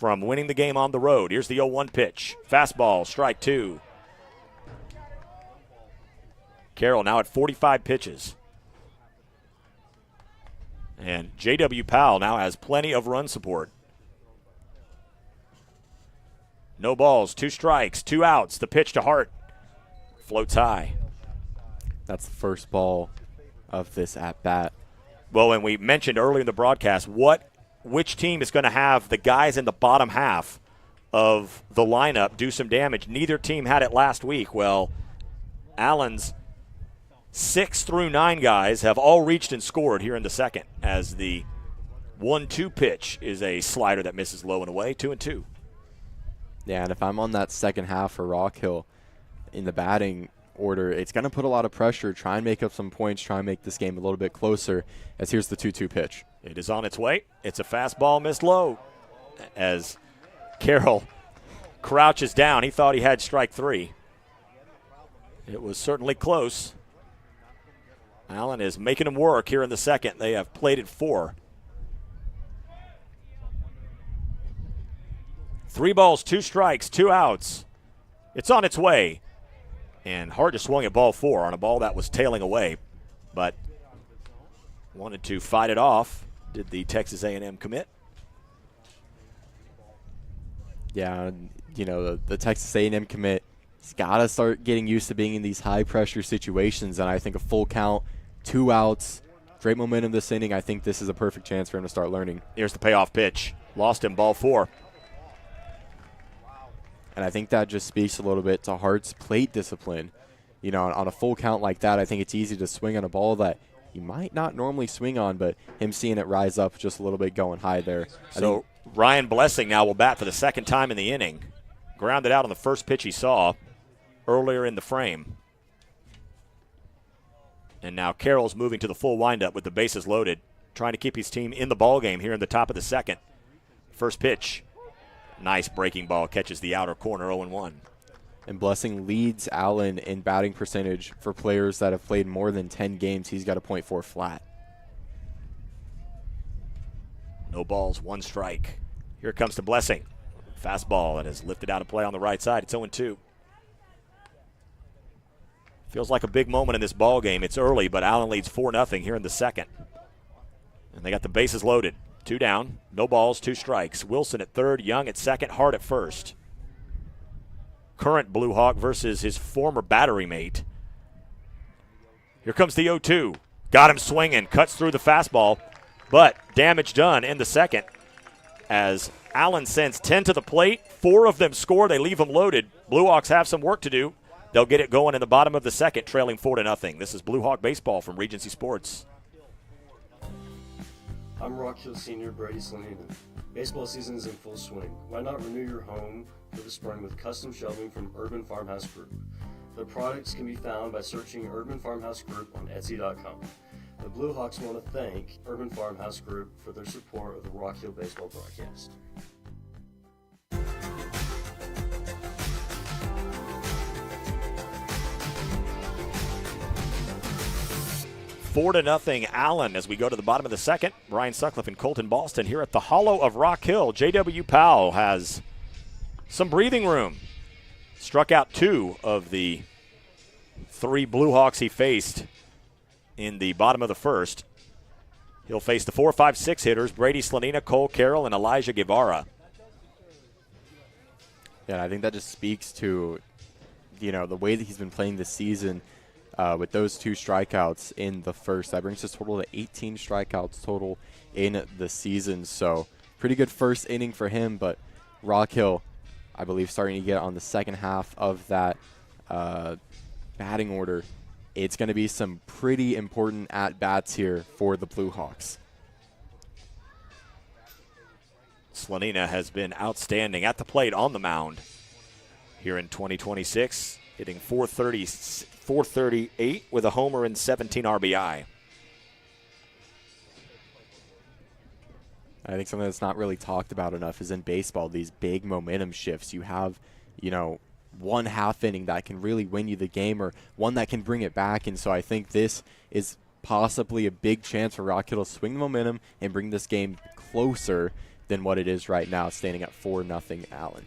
from winning the game on the road. Here's the 0-1 pitch. Fastball, strike 2. Carroll now at 45 pitches. And J.W. Powell now has plenty of run support. No balls, 2 strikes, 2 outs. The pitch to Hart floats high. That's the first ball of this at-bat. Well, and we mentioned earlier in the broadcast which team is going to have the guys in the bottom half of the lineup do some damage. Neither team had it last week. Well, Allen's 6 through 9 guys have all reached and scored here in the second, as the 1-2 pitch is a slider that misses low and away, 2-2. Yeah, and if I'm on that second half for Rock Hill in the batting order, it's going to put a lot of pressure, try and make up some points, try and make this game a little bit closer, as here's the 2-2 pitch. It is on its way. It's a fastball missed low as Carroll crouches down. He thought he had strike 3. It was certainly close. Allen is making him work here in the second. They have played it 4. 3 balls, 2 strikes, 2 outs. It's on its way. And Hart just swung at ball 4 on a ball that was tailing away, but wanted to fight it off. Did the Texas A&M commit? Yeah, you know, the Texas A&M commit, he's got to start getting used to being in these high-pressure situations, and I think a full count, 2 outs, great momentum this inning. I think this is a perfect chance for him to start learning. Here's the payoff pitch. Lost him, ball 4. And I think that just speaks a little bit to Hart's plate discipline. You know, on a full count like that, I think it's easy to swing on a ball that you might not normally swing on, but him seeing it rise up just a little bit going high there. So Ryan Blessing now will bat for the second time in the inning. Grounded out on the first pitch he saw earlier in the frame. And now Carroll's moving to the full windup with the bases loaded, trying to keep his team in the ballgame here in the top of the second. First pitch. Nice breaking ball, catches the outer corner, 0-1. And Blessing leads Allen in batting percentage for players that have played more than 10 games. He's got a .4 flat. No balls, 1 strike. Here comes the Blessing. Fastball that is lifted out of play on the right side. It's 0-2. Feels like a big moment in this ball game. It's early, but Allen leads 4-0 here in the second. And they got the bases loaded. 2 down, no balls, 2 strikes. Wilson at third, Young at second, Hart at first. Current Blue Hawk versus his former battery mate. Here comes the 0-2. Got him swinging, cuts through the fastball, but damage done in the second as Allen sends 10 to the plate. 4 of them score. They leave them loaded. Blue Hawks have some work to do. They'll get it going in the bottom of the second, trailing 4-0. This is Blue Hawk Baseball from Regency Sports. I'm Rock Hill senior Brady Slanina. Baseball season is in full swing. Why not renew your home for the spring with custom shelving from Urban Farmhouse Group? The products can be found by searching Urban Farmhouse Group on Etsy.com. The Blue Hawks want to thank Urban Farmhouse Group for their support of the Rock Hill Baseball broadcast. 4-0 Allen as we go to the bottom of the second. Brian Sutcliffe and Colton Boston here at the Hollow of Rock Hill. J.W. Powell has some breathing room. Struck out 2 of the 3 Blue Hawks he faced in the bottom of the first. He'll face the 4, 5, 6 hitters, Brady Slanina, Cole Carroll, and Elijah Guevara. Yeah, I think that just speaks to, you know, the way that he's been playing this season. With those 2 strikeouts in the first, that brings his total to 18 strikeouts total in the season. So pretty good first inning for him, but Rock Hill, I believe, starting to get on the second half of that batting order. It's going to be some pretty important at-bats here for the Blue Hawks. Slanina has been outstanding at the plate on the mound here in 2026, hitting .438 with a homer and 17 RBI. I think something that's not really talked about enough is in baseball, these big momentum shifts. You have, you know, 1 half inning that can really win you the game or one that can bring it back. And so I think this is possibly a big chance for Rock Hill to swing the momentum and bring this game closer than what it is right now, standing at 4-0 Allen.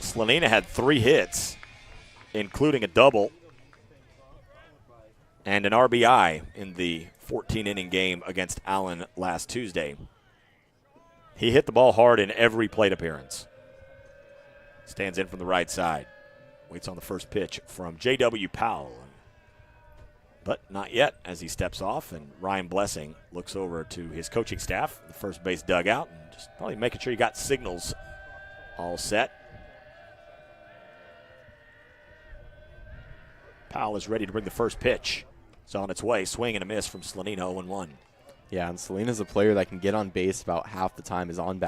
Slanina had 3 hits, including a double and an RBI in the 14-inning game against Allen last Tuesday. He hit the ball hard in every plate appearance. Stands in from the right side. Waits on the first pitch from J.W. Powell. But not yet as he steps off, and Ryan Blessing looks over to his coaching staff, the first base dugout, and just probably making sure you got signals all set. Powell is ready to bring the first pitch. It's on its way. Swing and a miss from Slanina, 0-1. Yeah, and Salina's a player that can get on base about half the time. His on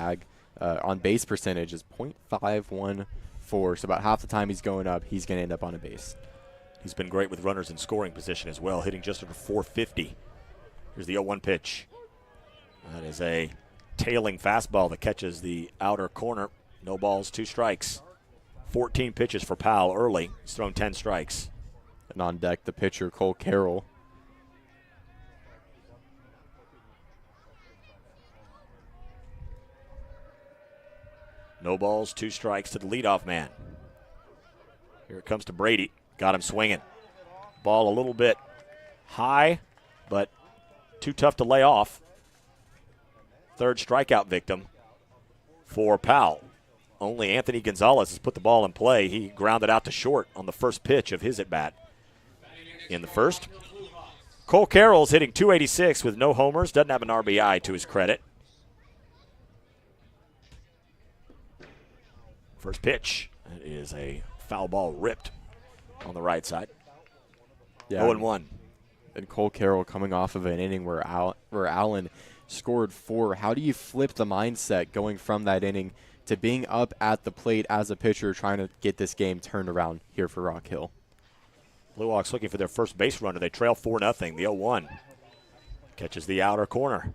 base percentage is .514, so about half the time he's going up, he's going to end up on a base. He's been great with runners in scoring position as well, hitting just over .450. Here's the 0-1 pitch. That is a tailing fastball that catches the outer corner. No balls, 2 strikes. 14 pitches for Powell early. He's thrown 10 strikes. And on deck, the pitcher, Cole Carroll. No balls, 2 strikes to the leadoff man. Here it comes to Brady. Got him swinging. Ball a little bit high, but too tough to lay off. 3rd strikeout victim for Powell. Only Anthony Gonzalez has put the ball in play. He grounded out to short on the first pitch of his at-bat. In the first, Cole Carroll's hitting .286 with no homers. Doesn't have an RBI to his credit. First pitch is a foul ball ripped on the right side. Yeah. 0-1. And Cole Carroll coming off of an inning where Allen scored 4. How do you flip the mindset going from that inning to being up at the plate as a pitcher trying to get this game turned around here for Rock Hill? Blue Hawks looking for their first base runner. They trail 4-0. The 0-1 catches the outer corner.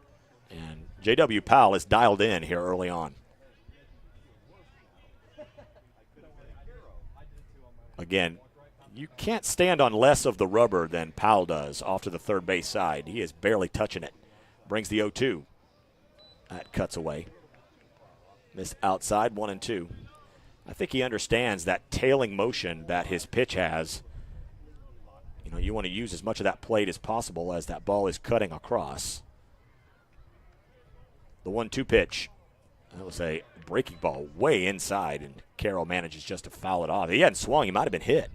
And J.W. Powell is dialed in here early on. Again, you can't stand on less of the rubber than Powell does off to the third base side. He is barely touching it. Brings the 0-2. That cuts away. Miss outside, 1-2. I think he understands that tailing motion that his pitch has. You know, you want to use as much of that plate as possible as that ball is cutting across. The 1-2 pitch. That was a breaking ball way inside, and Carroll manages just to foul it off. If he hadn't swung, he might have been hit.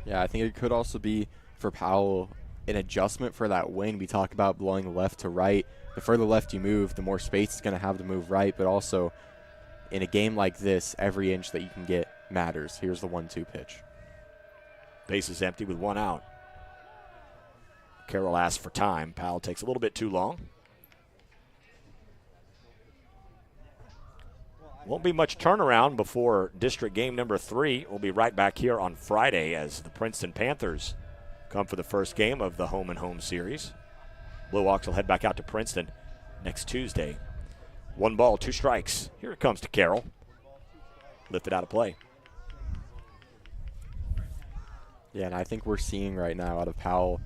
Yeah, I think it could also be for Powell an adjustment for that wing. We talk about blowing left to right. The further left you move, the more space it's going to have to move right, but also in a game like this, every inch that you can get matters. Here's the 1-2 pitch. Base is empty with 1 out. Carroll asks for time. Powell takes a little bit too long. Won't be much turnaround before district game number 3. We'll be right back here on Friday as the Princeton Panthers come for the first game of the home and home series. Blue Hawks will head back out to Princeton next Tuesday. 1 ball, 2 strikes. Here it comes to Carroll. Lifted out of play. Yeah, and I think we're seeing right now out of Powell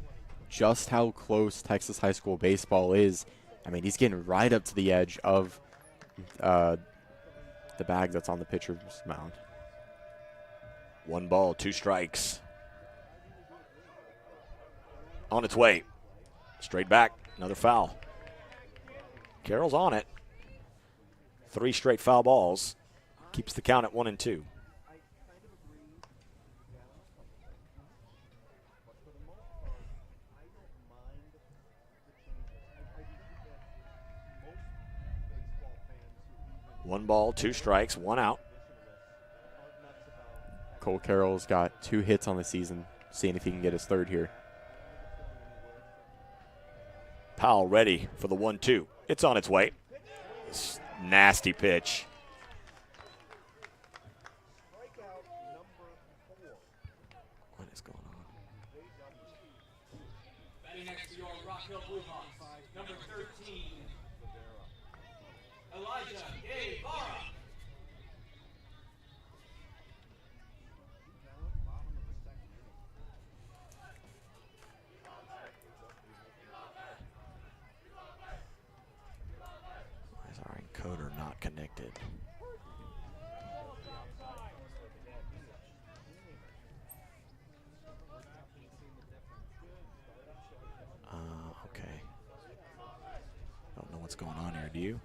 just how close Texas high school baseball is. I mean, he's getting right up to the edge of the bag that's on the pitcher's mound. 1 ball, 2 strikes. On its way. Straight back. Another foul. Carroll's on it. 3 straight foul balls. Keeps the count at 1-2. One ball, 2 strikes, 1 out. Cole Carroll's got 2 hits on the season, seeing if he can get his 3rd here. Powell ready for the 1-2. It's on its way. Nasty pitch. What is going on? Batting next to your Rock Hill Blue Hawks, number 13, Elijah Guevara. connected. Okay. Don't know what's going on here. Do you?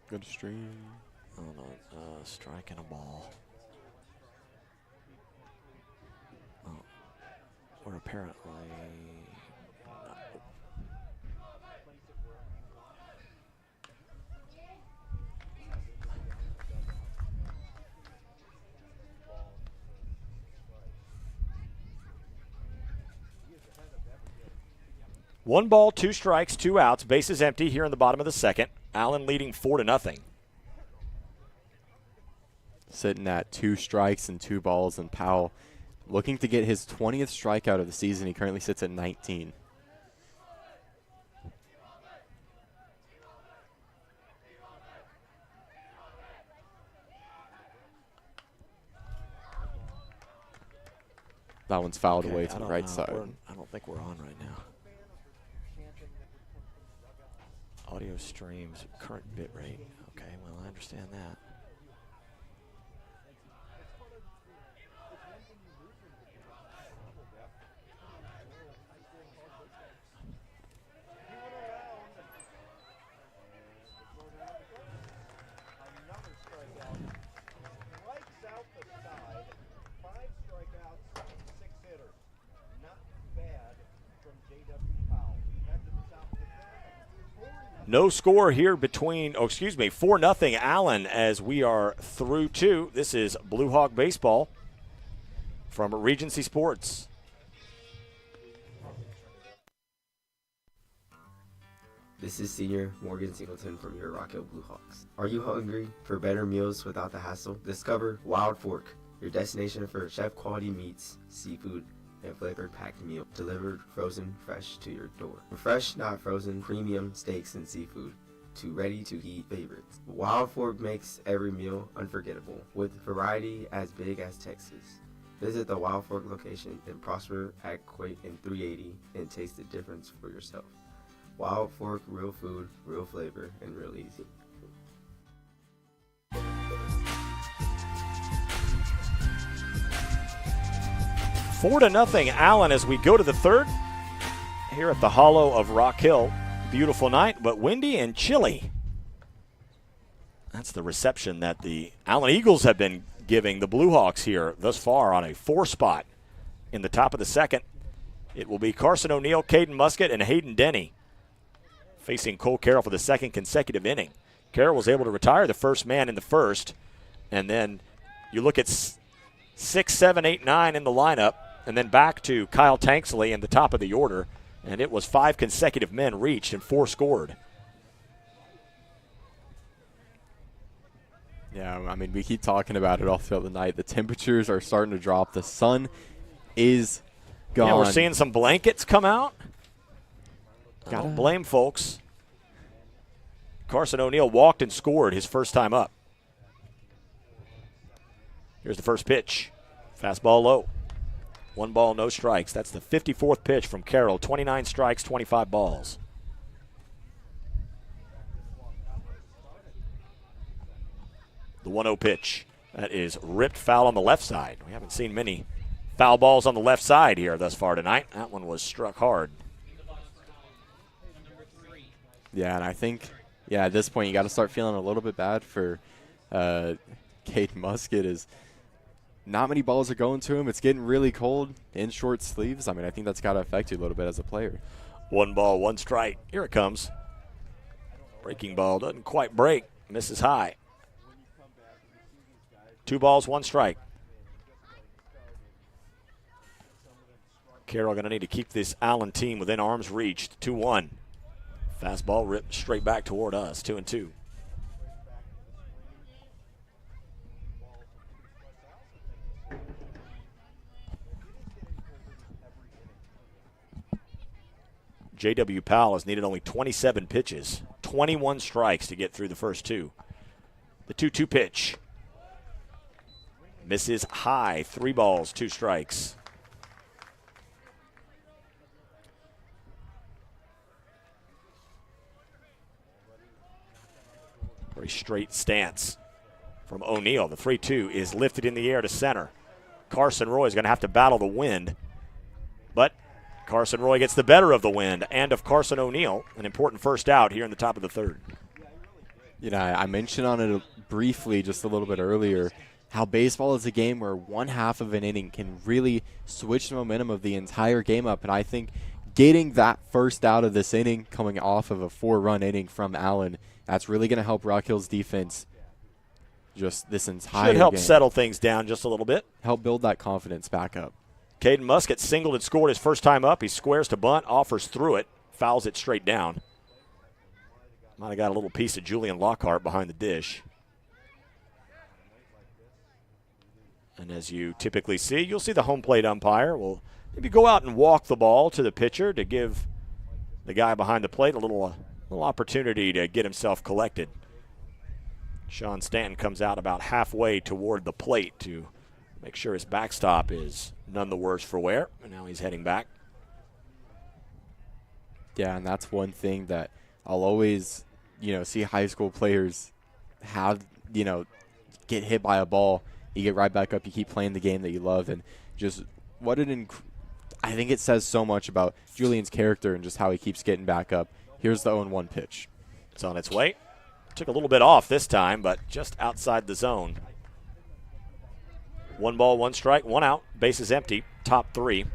Good stream. Hold on. Striking a ball. Oh. We're apparently. One ball, 2 strikes, 2 outs. Bases empty here in the bottom of the second. Allen leading 4-0. Sitting at 2 strikes and 2 balls, and Powell looking to get his 20th strikeout of the season. He currently sits at 19. That one's fouled away to the right side. I don't think we're on right now. Audio streams current bit rate. Okay, well, I understand that. Another strikeout. Strikes out the side. 5 strikeouts, 6 hitters. Not bad from J.W. Powell. We head to the top of the fifth. No score here between, 4-0 Allen as we are through 2. This is Blue Hawk Baseball from Regency Sports. This is senior Morgan Singleton from your Rock Hill Blue Hawks. Are you hungry for better meals without the hassle? Discover Wild Fork, your destination for chef-quality meats, seafood, and flavored packed meal delivered frozen fresh to your door. From fresh, not frozen, premium steaks and seafood to ready-to-eat favorites. Wild Fork makes every meal unforgettable with variety as big as Texas. Visit the Wild Fork location in Prosper, Aquate, and 380 and taste the difference for yourself. Wild Fork, real food, real flavor, and real easy. 4-0 Allen as we go to the third here at the Hollow of Rock Hill. Beautiful night, but windy and chilly. That's the reception that the Allen Eagles have been giving the Blue Hawks here thus far on a 4 spot in the top of the second. It will be Carson O'Neill, Caden Musket, and Hayden Denny facing Cole Carroll for the second consecutive inning. Carroll was able to retire the first man in the first, and then you look at 6, 7, 8, 9 in the lineup, and then back to Kyle Tanksley in the top of the order, and it was 5 consecutive men reached and 4 scored. Yeah, I mean, we keep talking about it all throughout the night. The temperatures are starting to drop. The sun is gone. Yeah, we're seeing some blankets come out. I Gotta don't blame folks. Carson O'Neill walked and scored his first time up. Here's the first pitch. Fastball low. 1 ball, no strikes. That's the 54th pitch from Carroll. 29 strikes, 25 balls. The 1-0 pitch. That is ripped foul on the left side. We haven't seen many foul balls on the left side here thus far tonight. That one was struck hard. Yeah, and I think, at this point you got to start feeling a little bit bad for Cade Musket. Is not many balls are going to him. It's getting really cold in short sleeves. I mean, I think that's got to affect you a little bit as a player. 1 ball, 1 strike. Here it comes. Breaking ball doesn't quite break. Misses high. 2 balls, 1 strike. Carroll going to need to keep this Allen team within arm's reach. 2-1. Fastball ripped straight back toward us. 2-2. J.W. Powell has needed only 27 pitches, 21 strikes to get through the first 2. The 2-2 pitch. Misses high. 3 balls, 2 strikes. Very straight stance from O'Neal. The 3-2 is lifted in the air to center. Carson Roy is going to have to battle the wind, but Carson Roy gets the better of the wind and of Carson O'Neal. An important first out here in the top of the third. You know, I mentioned on it briefly just a little bit earlier how baseball is a game where one half of an inning can really switch the momentum of the entire game up. And I think getting that first out of this inning, coming off of a 4-run inning from Allen, that's really going to help Rock Hill's defense just this entire Should help game. settle things down just a little bit. Help build that confidence back up. Caden Musket singled and scored his first time up. He squares to bunt, offers through it, fouls it straight down. Might have got a little piece of Julian Lockhart behind the dish. And as you typically see, you'll see the home plate umpire will maybe go out and walk the ball to the pitcher to give the guy behind the plate a little opportunity to get himself collected. Sean Stanton comes out about halfway toward the plate to make sure his backstop is none the worse for wear. And now he's heading back. Yeah, and that's one thing that I'll always, see high school players have, get hit by a ball. You get right back up. You keep playing the game that you love. And just I think it says so much about Julian's character and just how he keeps getting back up. Here's the 0-1 pitch. It's on its way. Took a little bit off this time, but just outside the zone. 1 ball, 1 strike, 1 out. Bases empty. Top 3.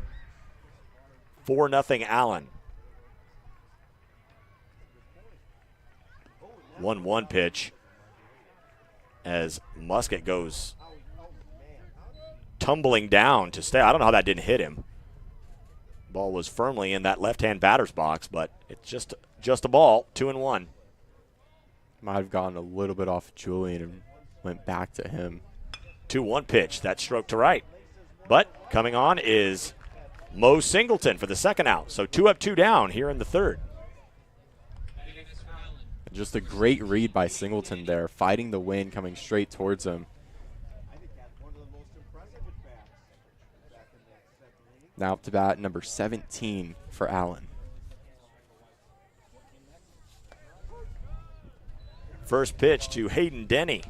4-0 Allen. 1-1 pitch as Musket goes tumbling down to stay. I don't know how that didn't hit him. Ball was firmly in that left-hand batter's box, but it's just a ball. 2-1. Might have gone a little bit off Julian and went back to him. 2-1 pitch. That stroke to right. But coming on is Mo Singleton for the second out. So 2 up, 2 down here in the third. Just a great read by Singleton there, fighting the wind, coming straight towards him. Now up to bat, number 17 for Allen. First pitch to Hayden Denny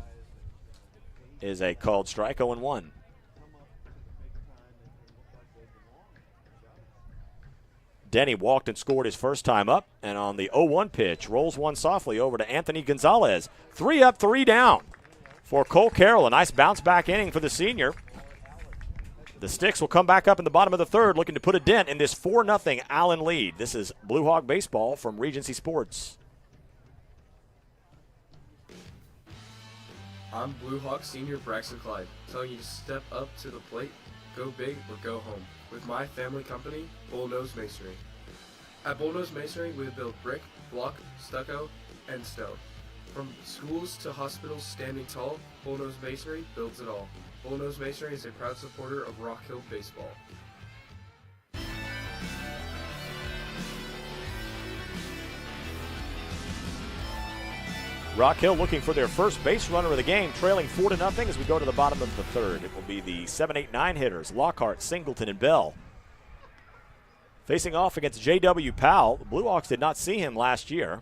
is a called strike, 0-1. Denny walked and scored his first time up, and on the 0-1 pitch, rolls one softly over to Anthony Gonzalez. 3 up, 3 down for Cole Carroll. A nice bounce-back inning for the senior. The Sticks will come back up in the bottom of the third, looking to put a dent in this 4-0 Allen lead. This is Blue Hawk Baseball from Regency Sports. I'm Blue Hawk senior Braxton Clyde, telling you to step up to the plate, go big, or go home with my family company, Bullnose Masonry. At Bullnose Masonry, we build brick, block, stucco, and stone. From schools to hospitals standing tall, Bullnose Masonry builds it all. Bullnose Masonry is a proud supporter of Rock Hill Baseball. Rock Hill looking for their first base runner of the game, trailing 4-0 as we go to the bottom of the third. It will be the 7, 8, 9 hitters, Lockhart, Singleton, and Bell. Facing off against J.W. Powell. The Blue Hawks did not see him last year.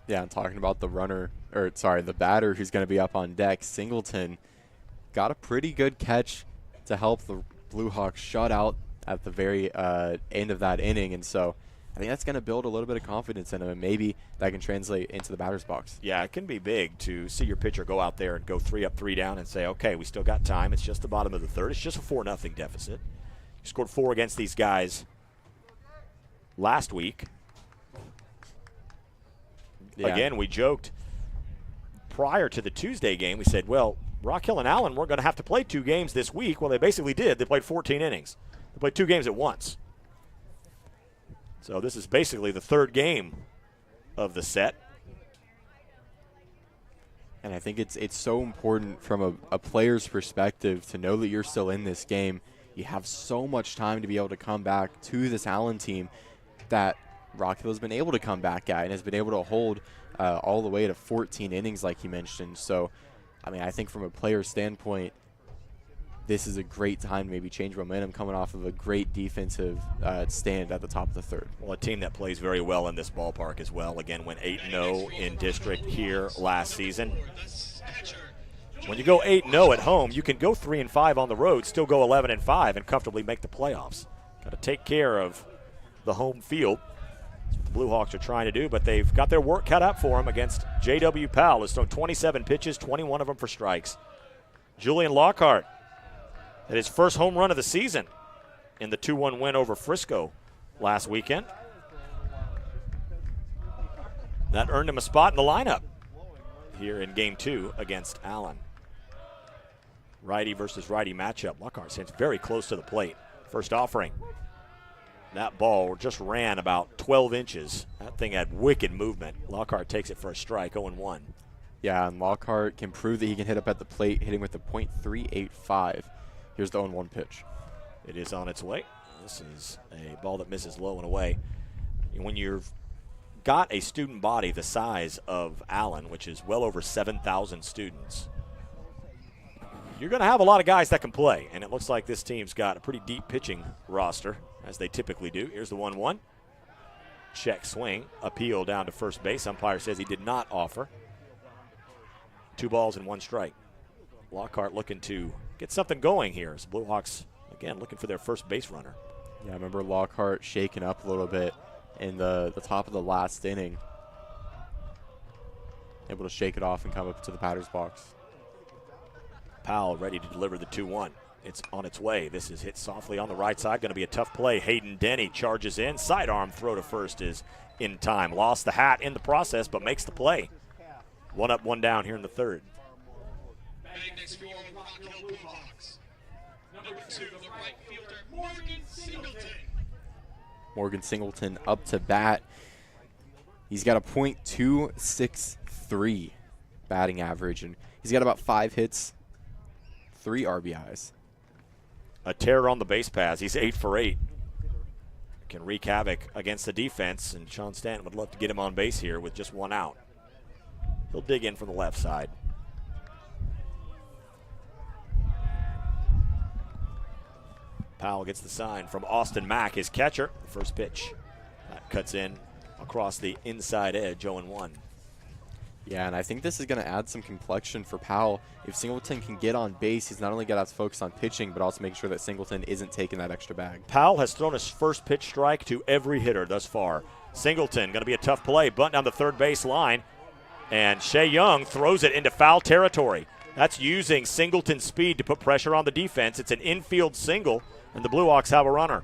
Yeah, I'm talking about the batter who's going to be up on deck. Singleton got a pretty good catch to help the Blue Hawks shut out at the very end of that inning, and so I think that's going to build a little bit of confidence in him, and maybe that can translate into the batter's box. Yeah, it can be big to see your pitcher go out there and go 3 up, 3 down and say, okay, we still got time. It's just the bottom of the third. It's just a 4-0 deficit. You scored 4 against these guys last week. Yeah. Again, we joked prior to the Tuesday game. We said, well, Rock Hill and Allen weren't going to have to play 2 games this week. Well, they basically did. They played 14 innings. They played 2 games at once. So this is basically the third game of the set. And I think it's so important from a player's perspective to know that you're still in this game. You have so much time to be able to come back to this Allen team that Rock Hill has been able to come back at and has been able to hold all the way to 14 innings like you mentioned. So, I mean, I think from a player's standpoint, this is a great time to maybe change momentum coming off of a great defensive stand at the top of the third. Well, a team that plays very well in this ballpark as well. Again, went 8-0 in district here last season. When you go 8-0 at home, you can go 3-5 on the road, still go 11-5, and comfortably make the playoffs. Got to take care of the home field. That's what the Blue Hawks are trying to do, but they've got their work cut out for them against J.W. Powell, who's thrown 27 pitches, 21 of them for strikes. Julian Lockhart had his first home run of the season in the 2-1 win over Frisco last weekend. That earned him a spot in the lineup here in Game 2 against Allen. Righty versus righty matchup. Lockhart stands very close to the plate. First offering. That ball just ran about 12 inches. That thing had wicked movement. Lockhart takes it for a strike, 0-1. Yeah, and Lockhart can prove that he can hit up at the plate, hitting with a .385. Here's the 0-1 pitch. It is on its way. This is a ball that misses low and away. When you've got a student body the size of Allen, which is well over 7,000 students, you're going to have a lot of guys that can play. And it looks like this team's got a pretty deep pitching roster, as they typically do. Here's the 1-1. Check swing. Appeal down to first base. Umpire says he did not offer. 2 balls and 1 strike. Lockhart looking to get something going here. As Blue Hawks, again, looking for their first base runner. Yeah, I remember Lockhart shaking up a little bit in the top of the last inning. Able to shake it off and come up to the batter's box. Powell ready to deliver the 2-1. It's on its way. This is hit softly on the right side. Going to be a tough play. Hayden Denny charges in. Sidearm throw to first is in time. Lost the hat in the process, but makes the play. 1 up, 1 down here in the third. Batting next for Rock Hill Blue Hawks. Number 2, the right fielder, Morgan Singleton. Morgan Singleton up to bat. He's got a .263 batting average, and he's got about 5 hits, 3 RBIs. A terror on the base paths. He's 8 for 8. Can wreak havoc against the defense, and Sean Stanton would love to get him on base here with just 1 out. He'll dig in from the left side. Powell gets the sign from Austin Mack, his catcher. The first pitch. That cuts in across the inside edge, 0-1. Yeah, and I think this is going to add some complexion for Powell. If Singleton can get on base, he's not only got to focus on pitching, but also make sure that Singleton isn't taking that extra bag. Powell has thrown his first pitch strike to every hitter thus far. Singleton going to be a tough play. Bunt down the third base line. And Shea Young throws it into foul territory. That's using Singleton's speed to put pressure on the defense. It's an infield single, and the Blue Hawks have a runner.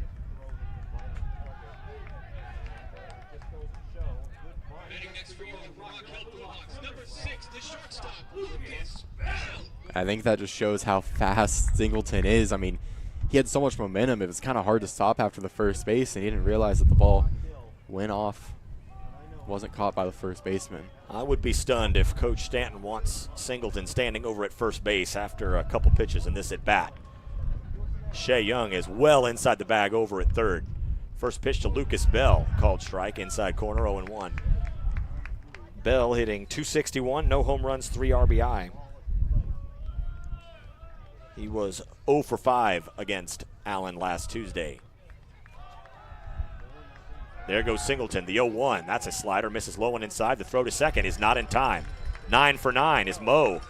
I think that just shows how fast Singleton is. I mean, he had so much momentum, it was kind of hard to stop after the first base, and he didn't realize that the ball went off, wasn't caught by the first baseman. I would be stunned if Coach Stanton wants Singleton standing over at first base after a couple pitches in this at-bat. Shea Young is well inside the bag over at third. First pitch to Lucas Bell, called strike, inside corner, 0-1. Bell hitting .261, no home runs, 3 RBI. He was 0 for 5 against Allen last Tuesday. There goes Singleton, the 0-1. That's a slider, misses low and inside. The throw to second is not in time. 9 for 9 is Moe.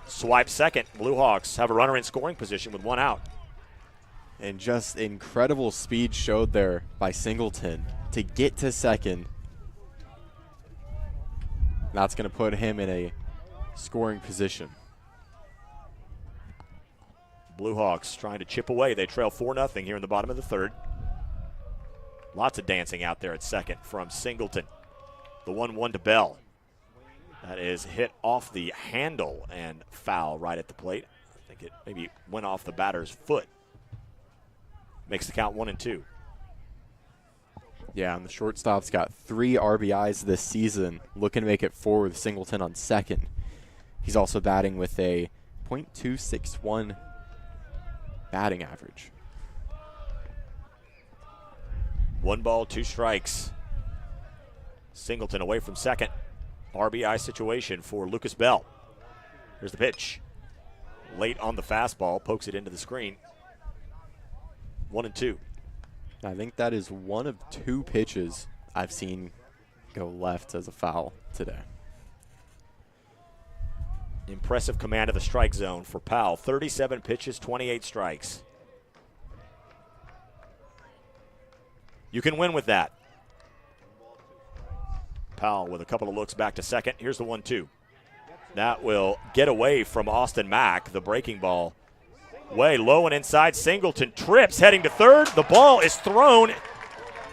Swipe second. Blue Hawks have a runner in scoring position with 1 out. And just incredible speed showed there by Singleton to get to second. That's going to put him in a scoring position. Blue Hawks trying to chip away. They trail 4-0 here in the bottom of the third. Lots of dancing out there at second from Singleton. The 1-1 to Bell. That is hit off the handle and foul right at the plate. I think it maybe went off the batter's foot. Makes the count 1-2. Yeah, and the shortstop's got 3 RBIs this season, looking to make it 4 with Singleton on second. He's also batting with a .261 batting average. 1 ball, 2 strikes. Singleton away from second. RBI situation for Lucas Bell. Here's the pitch. late on the fastball, pokes it into the screen. 1-2. I think that is one of 2 pitches I've seen go left as a foul today. Impressive command of the strike zone for Powell. 37 pitches, 28 strikes. You can win with that. Powell with a couple of looks back to second. Here's the 1-2. That will get away from Austin Mack. The breaking ball way low and inside. Singleton trips heading to third. The ball is thrown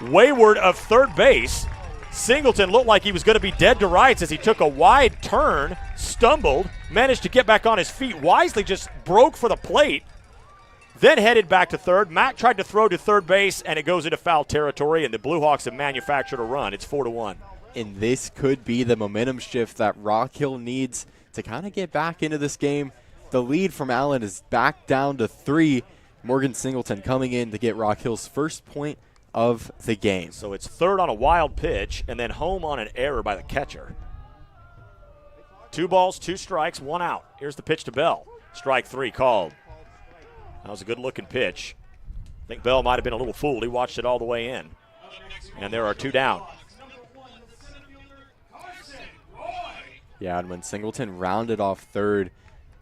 wayward of third base. Singleton looked like he was going to be dead to rights as he took a wide turn, stumbled, managed to get back on his feet. Wisely just broke for the plate, then headed back to third. Mack tried to throw to third base, and it goes into foul territory, and the Blue Hawks have manufactured a run. It's 4-1. And this could be the momentum shift that Rock Hill needs to kind of get back into this game. The lead from Allen is back down to 3. Morgan Singleton coming in to get Rock Hill's first point of the game. So it's third on a wild pitch and then home on an error by the catcher. 2 balls, 2 strikes, 1 out. Here's the pitch to Bell. Strike 3 called. That was a good-looking pitch. I think Bell might have been a little fooled. He watched it all the way in. And there are 2 down. Yeah, and when Singleton rounded off third,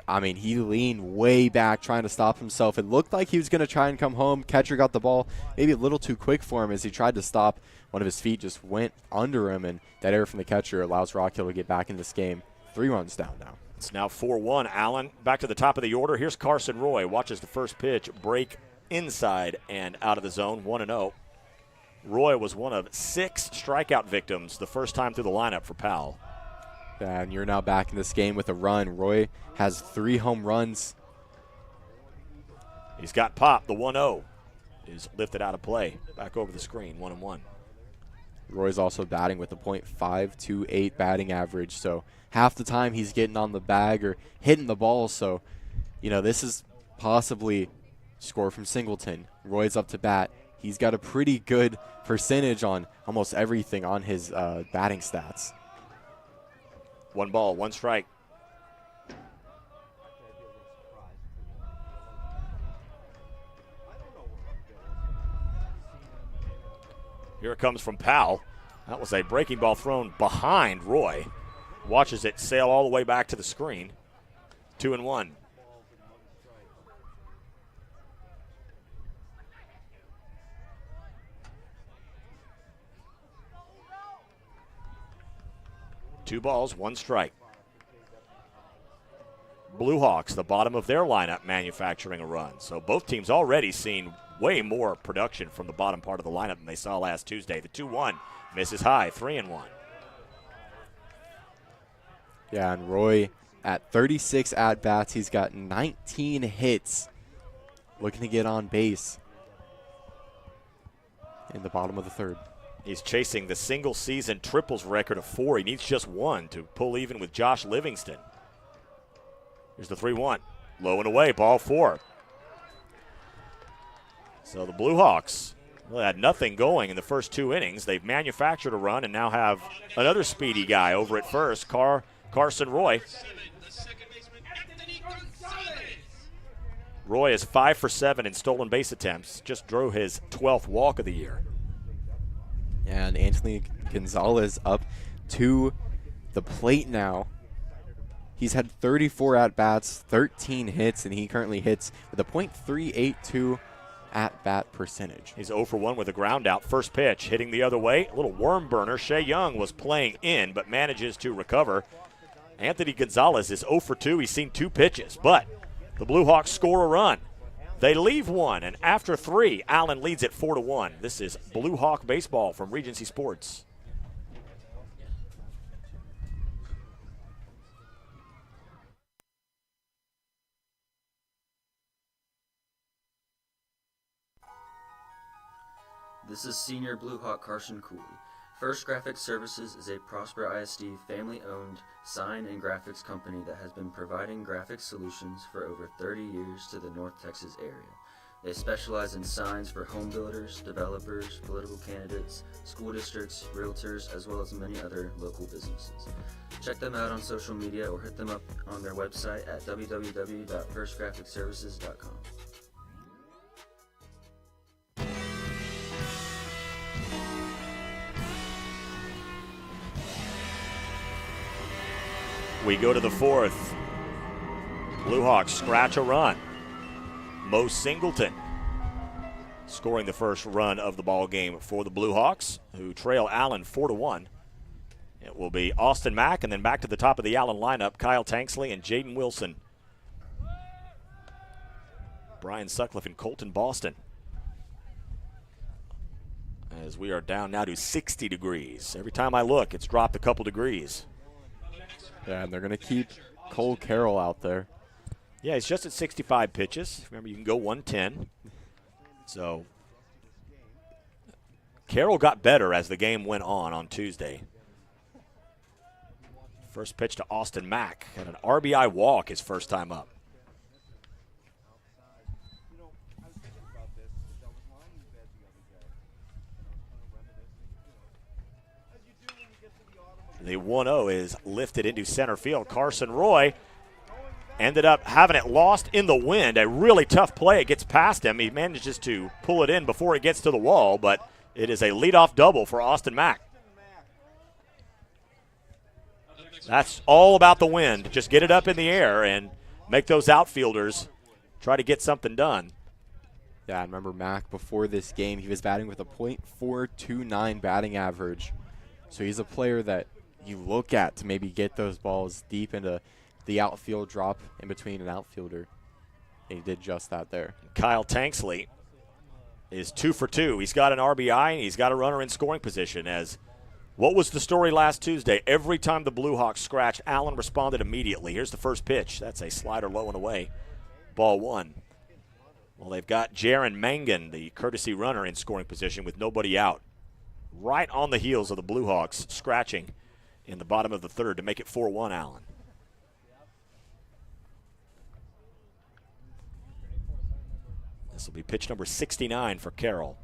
I mean, he leaned way back trying to stop himself. It looked like he was going to try and come home. Catcher got the ball maybe a little too quick for him as he tried to stop. One of his feet just went under him, and that error from the catcher allows Rock Hill to get back in this game. 3 runs down now. It's now 4-1. Allen back to the top of the order. Here's Carson Roy. Watches the first pitch break inside and out of the zone, 1-0. Roy was one of 6 strikeout victims the first time through the lineup for Powell. And you're now back in this game with a run. Roy has 3 home runs. He's got pop. The 1-0 is lifted out of play. Back over the screen, 1-1. Roy's also batting with a .528 batting average. So half the time he's getting on the bag or hitting the ball. So, you know, this is possibly score from Singleton. Roy's up to bat. He's got a pretty good percentage on almost everything on his batting stats. 1 ball, 1 strike. Here it comes from Powell. That was a breaking ball thrown behind Roy. Watches it sail all the way back to the screen. 2-1. Two balls, 1 strike. Blue Hawks, the bottom of their lineup, manufacturing a run. So both teams already seen way more production from the bottom part of the lineup than they saw last Tuesday. The 2-1 misses high, 3-1. Yeah, and Roy at 36 at-bats. He's got 19 hits. Looking to get on base in the bottom of the 3rd. He's chasing the single-season triples record of 4. He needs just 1 to pull even with Josh Livingston. Here's the 3-1. Low and away, ball 4. So the Blue Hawks really had nothing going in the first 2 innings. They've manufactured a run and now have another speedy guy over at first, Carson Roy. Roy is 5 for 7 in stolen base attempts. Just drew his 12th walk of the year. And Anthony Gonzalez up to the plate now. He's had 34 at-bats, 13 hits, and he currently hits with a .382 at-bat percentage. He's 0 for 1 with a ground out. First pitch hitting the other way. A little worm burner. Shea Young was playing in but manages to recover. Anthony Gonzalez is 0 for 2. He's seen 2 pitches, but the Blue Hawks score a run. They leave 1, and after 3, Allen leads it 4-1. This is Blue Hawk baseball from Regency Sports. This is Senior Blue Hawk Carson Cooley. First Graphics Services is a Prosper ISD family-owned sign and graphics company that has been providing graphic solutions for over 30 years to the North Texas area. They specialize in signs for home builders, developers, political candidates, school districts, realtors, as well as many other local businesses. Check them out on social media or hit them up on their website at www.firstgraphicservices.com. We go to the fourth. Blue Hawks scratch a run. Mo Singleton scoring the first run of the ball game for the Blue Hawks, who trail Allen 4-1. It will be Austin Mack, and then back to the top of the Allen lineup, Kyle Tanksley and Jaden Wilson. Brian Sutcliffe and Colton Boston. As we are down now to 60 degrees. Every time I look, it's dropped a couple degrees. Yeah, and they're going to keep Cole Carroll out there. Yeah, he's just at 65 pitches. Remember, you can go 110. So Carroll got better as the game went on Tuesday. First pitch to Austin Mack. Had an RBI walk his first time up. The 1-0 is lifted into center field. Carson Roy ended up having it lost in the wind. A really tough play. It gets past him. He manages to pull it in before it gets to the wall, but it is a leadoff double for Austin Mack. That's all about the wind. Just get it up in the air and make those outfielders try to get something done. Yeah, I remember Mack before this game, he was batting with a .429 batting average. So he's a player that you look at to maybe get those balls deep into the outfield, drop in between an outfielder. And he did just that there. Kyle Tanksley is 2 for 2. He's got an RBI and he's got a runner in scoring position. As what was the story last Tuesday? Every time the Blue Hawks scratched, Allen responded immediately. Here's the first pitch. That's a slider low and away. Ball 1. Well, they've got Jaron Mangan, the courtesy runner, in scoring position with nobody out. Right on the heels of the Blue Hawks scratching in the bottom of the third to make it 4-1 Allen. This will be pitch number 69 for Carroll.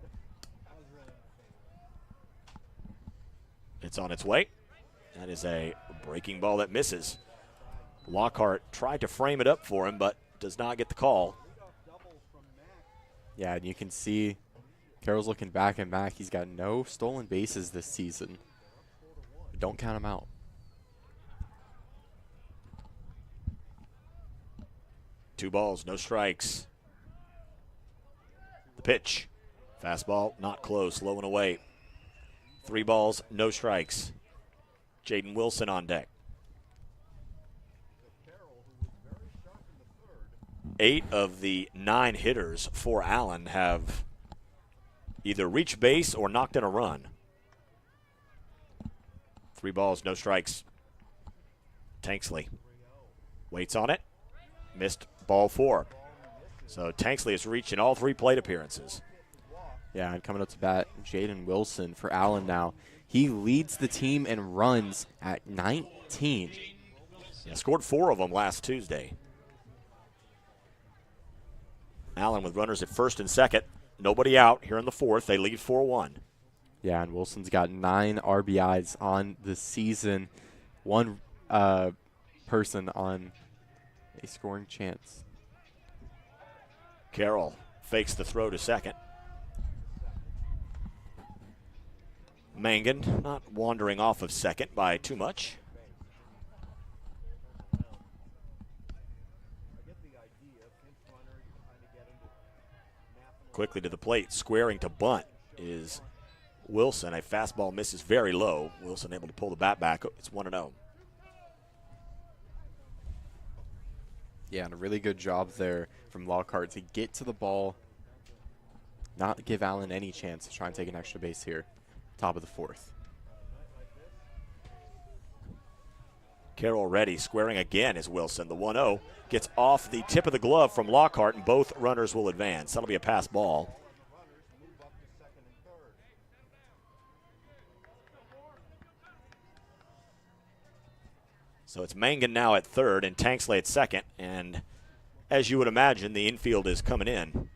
It's on its way. That is a breaking ball that misses. Lockhart tried to frame it up for him, but does not get the call. Yeah, and you can see Carroll's looking back at Mack. He's got no stolen bases this season. Don't count him out. Two balls, no strikes. The pitch. Fastball, not close, low and away. 3 balls, no strikes. Jaden Wilson on deck. 8 of the 9 hitters for Allen have either reached base or knocked in a run. 3 balls, no strikes. Tanksley waits on it. Missed ball 4. So Tanksley has reached in all 3 plate appearances. Yeah, and coming up to bat, Jaden Wilson for Allen now. He leads the team in runs at 19. Yeah, scored 4 of them last Tuesday. Allen with runners at first and second. Nobody out here in the fourth. They lead 4-1. Yeah, and Wilson's got 9 RBIs on the season. One person on a scoring chance. Carroll fakes the throw to second. Mangan not wandering off of second by too much. Quickly to the plate, squaring to bunt is Wilson. A fastball misses very low. Wilson able to pull the bat back. It's 1-0. Yeah, and a really good job there from Lockhart to get to the ball, not give Allen any chance to try and take an extra base here. Top of the fourth. Carroll ready, squaring again is Wilson. The 1-0 gets off the tip of the glove from Lockhart, and both runners will advance. That'll be a pass ball. So it's Mangan now at third and Tanksley at second. And as you would imagine, the infield is coming in.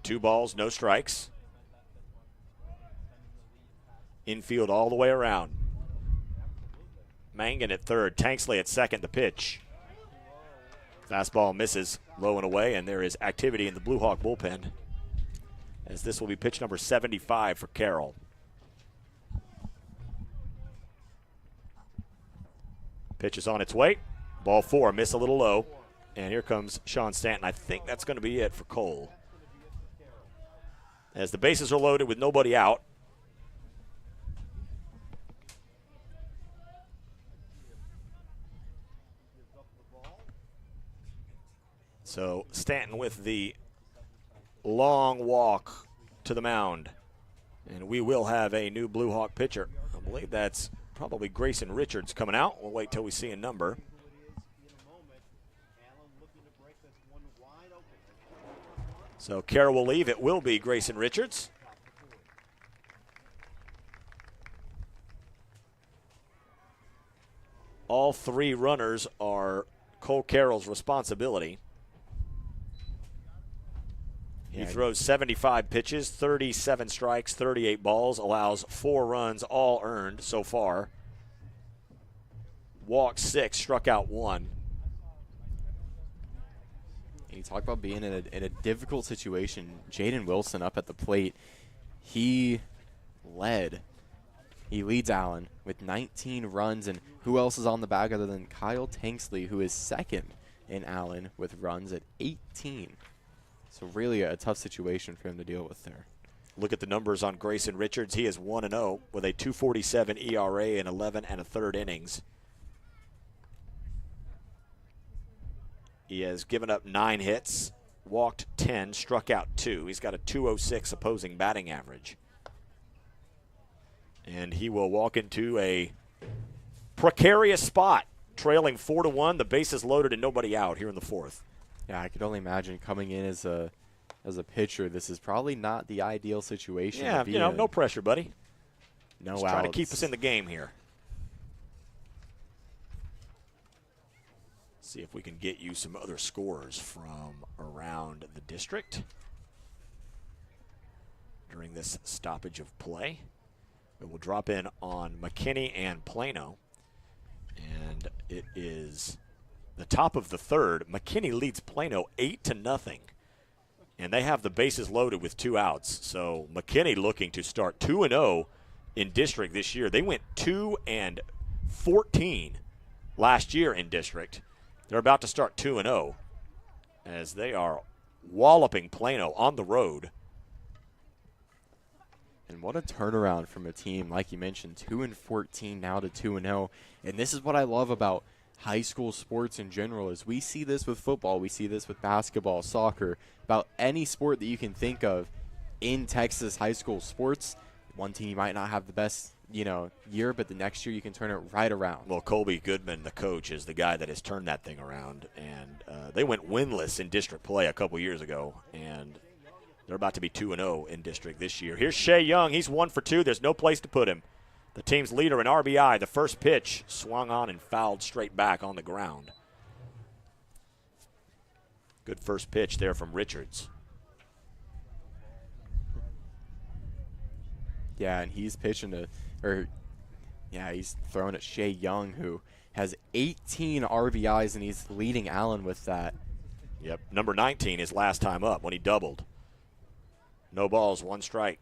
2 balls, no strikes. Infield all the way around. Mangan at third, Tanksley at second, the pitch. Fastball misses, low and away, and there is activity in the Blue Hawk bullpen, as this will be pitch number 75 for Carroll. Pitch is on its way. Ball 4, miss a little low. And here comes Sean Stanton. I think that's going to be it for Cole. As the bases are loaded with nobody out. So Stanton with the long walk to the mound. And we will have a new Blue Hawk pitcher. I believe that's probably Grayson Richards coming out. We'll wait till we see a number. So Carroll will leave. It will be Grayson Richards. All 3 runners are Cole Carroll's responsibility. He throws 75 pitches, 37 strikes, 38 balls, allows 4 runs, all earned so far. Walked 6, struck out 1. You talk about being in a difficult situation. Jaden Wilson up at the plate. He leads Allen with 19 runs, and who else is on the bag other than Kyle Tanksley, who is second in Allen with runs at 18. So really a tough situation for him to deal with there. Look at the numbers on Grayson Richards. He is 1-0 with a 2.47 ERA in 11 1/3 innings. He has given up 9 hits, walked 10, struck out 2. He's got a 2.06 opposing batting average. And he will walk into a precarious spot, trailing 4-1. The bases loaded and nobody out here in the 4th. Yeah, I could only imagine coming in as a pitcher. This is probably not the ideal situation. Yeah, to be in. no pressure, buddy. No Just outs. trying to keep us in the game here. See if we can get you some other scores from around the district during this stoppage of play. It will drop in on McKinney and Plano. And it is the top of the 3rd. McKinney leads Plano 8-0. And they have the bases loaded with 2 outs. So McKinney looking to start 2-0 in district this year. They went 2-14 last year in district. They're about to start 2-0 as they are walloping Plano on the road. And what a turnaround from a team, like you mentioned, 2-14 now to 2-0. And this is what I love about high school sports in general, is we see this with football, we see this with basketball, soccer, about any sport that you can think of in Texas high school sports. One team might not have the best year, but the next year you can turn it right around. Well, Colby Goodman, the coach, is the guy that has turned that thing around. And they went winless in district play a couple years ago, and they're about to be 2-0 in district this year. Here's Shea Young. He's 1 for 2. There's no place to put him. The team's leader in RBI. The first pitch swung on and fouled straight back on the ground. Good first pitch there from Richards. Yeah, and he's pitching he's throwing at Shea Young, who has 18 RBIs, and he's leading Allen with that. Yep, number 19 his last time up when he doubled. No balls, 1 strike.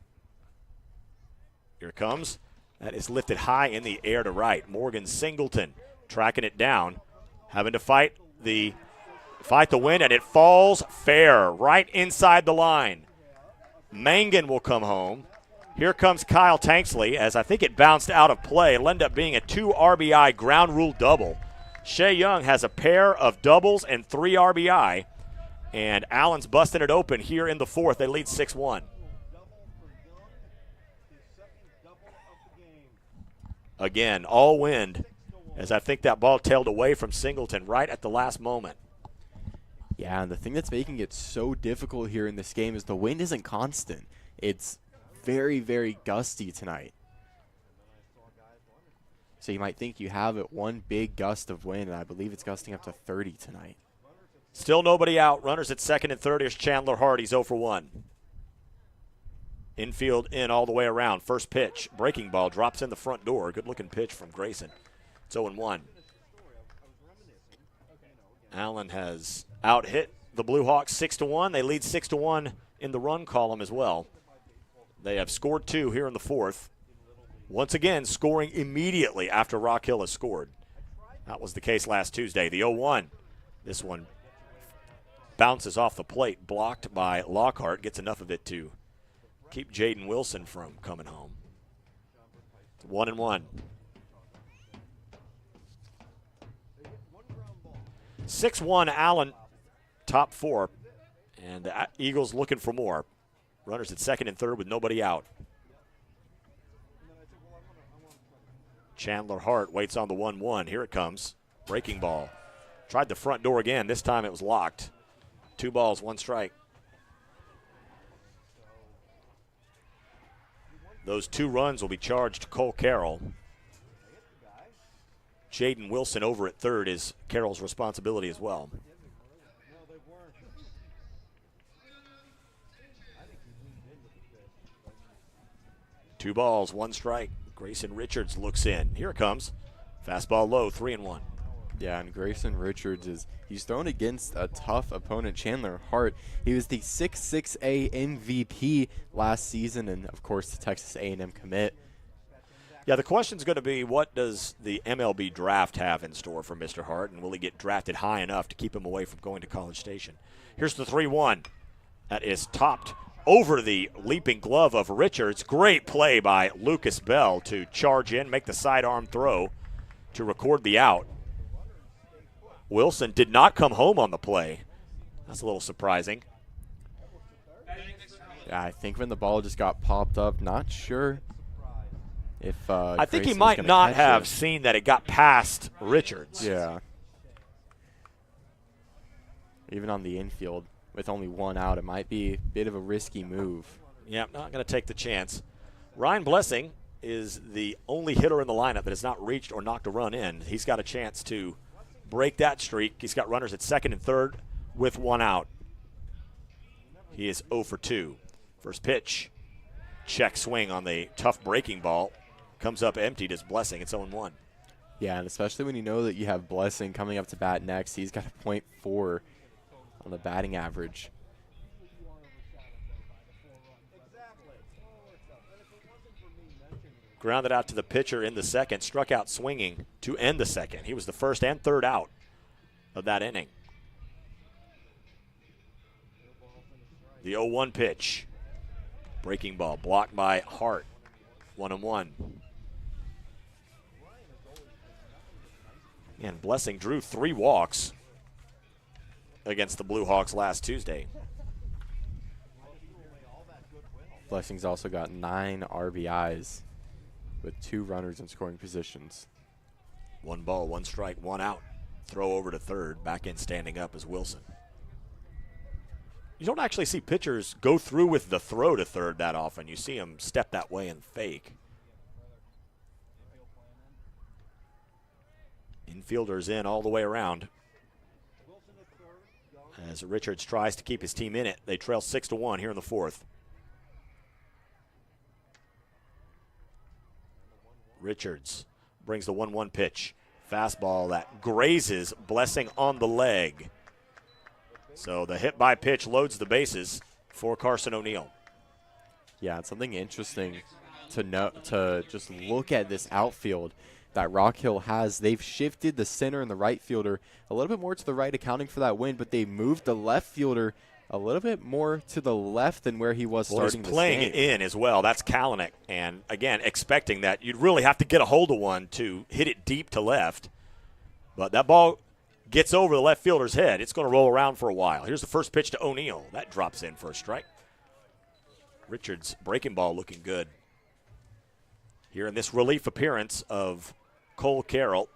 Here it comes. That is lifted high in the air to right. Morgan Singleton tracking it down, having to fight the win, and it falls fair right inside the line. Mangan will come home. Here comes Kyle Tanksley, as I think it bounced out of play. It'll end up being a 2 RBI ground rule double. Shea Young has a pair of doubles and 3 RBI, and Allen's busting it open here in the 4th. They lead 6-1. Again, all wind, as I think that ball tailed away from Singleton right at the last moment. Yeah, and the thing that's making it so difficult here in this game is the wind isn't constant. It's very, very gusty tonight. So you might think you have it one big gust of wind, and I believe it's gusting up to 30 tonight. Still nobody out. Runners at second and third. Here's Chandler Hart. He's 0 for 1. Infield in all the way around. First pitch, breaking ball, drops in the front door. Good-looking pitch from Grayson. It's 0-1. Allen has out-hit the Blue Hawks 6-1. They lead 6-1 in the run column as well. They have scored 2 here in the fourth. Once again, scoring immediately after Rock Hill has scored. That was the case last Tuesday. The 0-1. This one bounces off the plate, blocked by Lockhart. Gets enough of it to keep Jaden Wilson from coming home. It's 1-1. 6-1 Allen, top 4. And the Eagles looking for more. Runners at second and third with nobody out. Chandler Hart waits on the 1-1. Here it comes. Breaking ball. Tried the front door again. This time it was locked. 2 balls, 1 strike. Those 2 runs will be charged to Cole Carroll. Jaden Wilson over at third is Carroll's responsibility as well. 2 balls, 1 strike. Grayson Richards looks in. Here it comes. Fastball low, 3-1. Yeah, and Grayson Richards he's thrown against a tough opponent, Chandler Hart. He was the 6-6A MVP last season, and of course the Texas A&M commit. Yeah, the question's going to be, what does the MLB draft have in store for Mr. Hart, and will he get drafted high enough to keep him away from going to College Station? Here's the 3-1. That is topped over the leaping glove of Richards. Great play by Lucas Bell to charge in, make the sidearm throw to record the out. Wilson did not come home on the play. That's a little surprising. Yeah, I think when the ball just got popped up, not sure if I think he Grayson was might gonna not catch have it. seen that it got past Richards. Yeah. Even on the infield, with only 1 out, it might be a bit of a risky move. Yeah, not going to take the chance. Ryan Blessing is the only hitter in the lineup that has not reached or knocked a run in. He's got a chance to break that streak. He's got runners at second and third with 1 out. He is 0 for 2. First pitch, check swing on the tough breaking ball. Comes up emptied as Blessing. It's 0-1. Yeah, and especially when you know that you have Blessing coming up to bat next. He's got a .4 on the batting average. Grounded out to the pitcher in the second. Struck out swinging to end the second. He was the first and third out of that inning. The 0-1 pitch. Breaking ball blocked by Hart. 1-1. And Blessing drew 3 walks against the Blue Hawks last Tuesday. Blessing's also got 9 RBIs with 2 runners in scoring positions. 1 ball, 1 strike, 1 out. Throw over to third. Back in standing up is Wilson. You don't actually see pitchers go through with the throw to third that often. You see them step that way and fake. Infielders in all the way around. As Richards tries to keep his team in it, they trail 6-1 here in the fourth. Richards brings the 1-1 pitch. Fastball that grazes Blessing on the leg. So the hit by pitch loads the bases for Carson O'Neill. Yeah, it's something interesting to just look at this outfield that Rock Hill has. They've shifted the center and the right fielder a little bit more to the right, accounting for that win, but they moved the left fielder a little bit more to the left than where he was starting he's this playing game. it in as well. That's Kalanick. And, again, expecting that. You'd really have to get a hold of one to hit it deep to left. But that ball gets over the left fielder's head. It's going to roll around for a while. Here's the first pitch to O'Neill. That drops in for a strike. Richards' breaking ball looking good. Here in this relief appearance of Cole Carroll.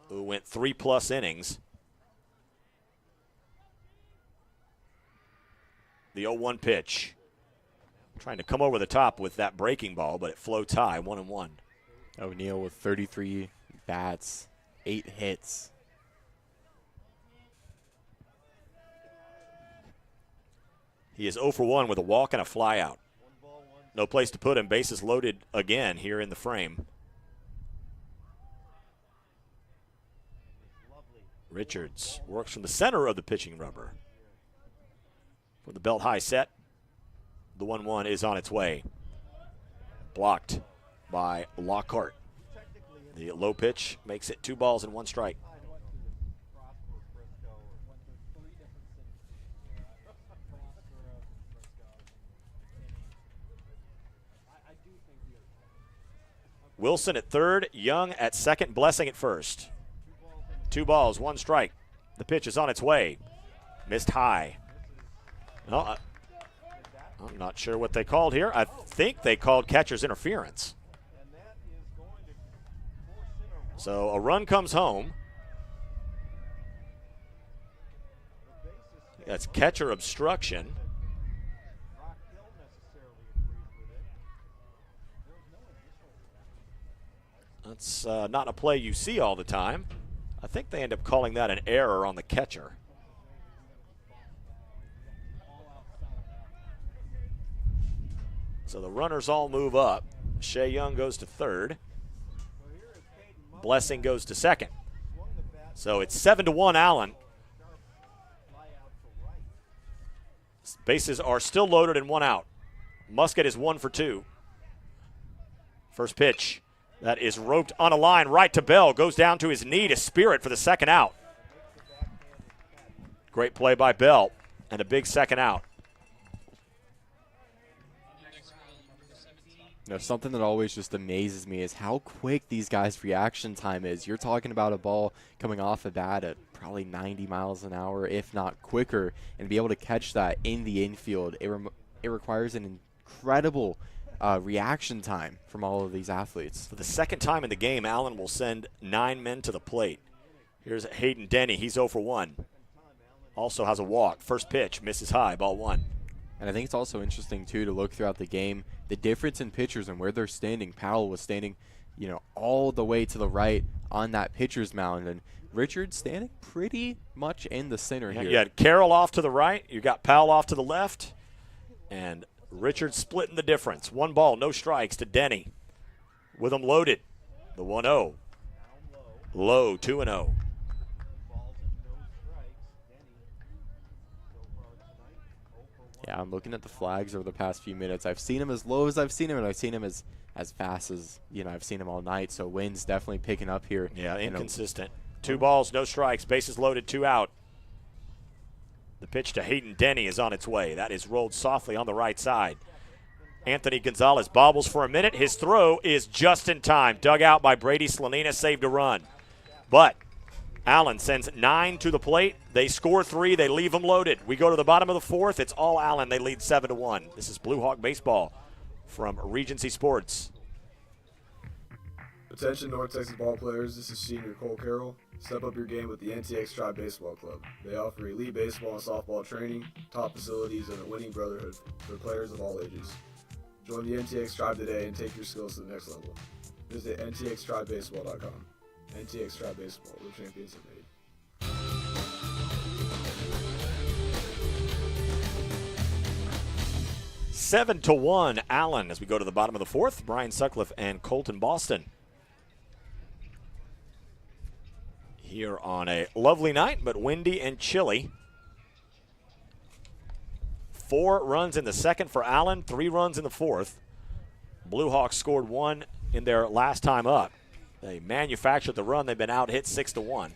Who went 3+ innings. The 0-1 pitch. Trying to come over the top with that breaking ball, but it floats high, 1-1. O'Neill with 33 bats, 8 hits. He is 0 for 1 with a walk and a fly out. No place to put him. Bases loaded again here in the frame. Richards works from the center of the pitching rubber. For the belt high set, the 1-1 is on its way. Blocked by Lockhart. The low pitch makes it 2 balls and 1 strike. Wilson at third, Young at second, Blessing at first. 2 balls, 1 strike. The pitch is on its way. Missed high. No, I'm not sure what they called here. I think they called catcher's interference. So a run comes home. That's catcher obstruction. That's not a play you see all the time. I think they end up calling that an error on the catcher. So the runners all move up. Shea Young goes to third. Blessing goes to second. So it's 7-1 Allen. Bases are still loaded and 1 out. Musket is 1 for 2. First pitch. That is roped on a line right to Bell. Goes down to his knee to Spirit for the second out. Great play by Bell and a big second out. You know, something that always just amazes me is how quick these guys' reaction time is. You're talking about a ball coming off a bat at probably 90 miles an hour, if not quicker, and be able to catch that in the infield. It requires an incredible reaction time from all of these athletes. For the second time in the game, Allen will send 9 men to the plate. Here's Hayden Denny. He's 0 for 1. Also has a walk. First pitch, misses high, ball 1. And I think it's also interesting, too, to look throughout the game, the difference in pitchers and where they're standing. Powell was standing, you know, all the way to the right on that pitcher's mound, and Richards standing pretty much in the center here. You had Carroll off to the right, you got Powell off to the left, and Richards splitting the difference. 1 ball, no strikes to Denny. With him loaded, the 1-0. Low, 2-0. Yeah, I'm looking at the flags over the past few minutes. I've seen him as low as I've seen him, and I've seen him as fast as, you know, I've seen him all night. So wind's definitely picking up here. Yeah, inconsistent. 2 balls, no strikes, bases loaded, 2 out. The pitch to Hayden Denny is on its way. That is rolled softly on the right side. Anthony Gonzalez bobbles for a minute. His throw is just in time. Dug out by Brady Slanina, saved a run. But Allen sends 9 to the plate. They score 3. They leave them loaded. We go to the bottom of the 4th. It's all Allen. They lead 7-1. This is Blue Hawk Baseball from Regency Sports. Attention North Texas ball players, this is senior Cole Carroll. Step up your game with the NTX Tribe Baseball Club. They offer elite baseball and softball training, top facilities, and a winning brotherhood for players of all ages. Join the NTX Tribe today and take your skills to the next level. Visit ntxtribebaseball.com. NTX Tribe Baseball, the champions have made. Seven to 1 Allen as we go to the bottom of the 4th. Brian Sutcliffe and Colton Boston here on a lovely night, but windy and chilly. 4 runs in the 2nd for Allen, 3 runs in the 4th. Blue Hawks scored 1 in their last time up. They manufactured the run. They've been out hit 6-1.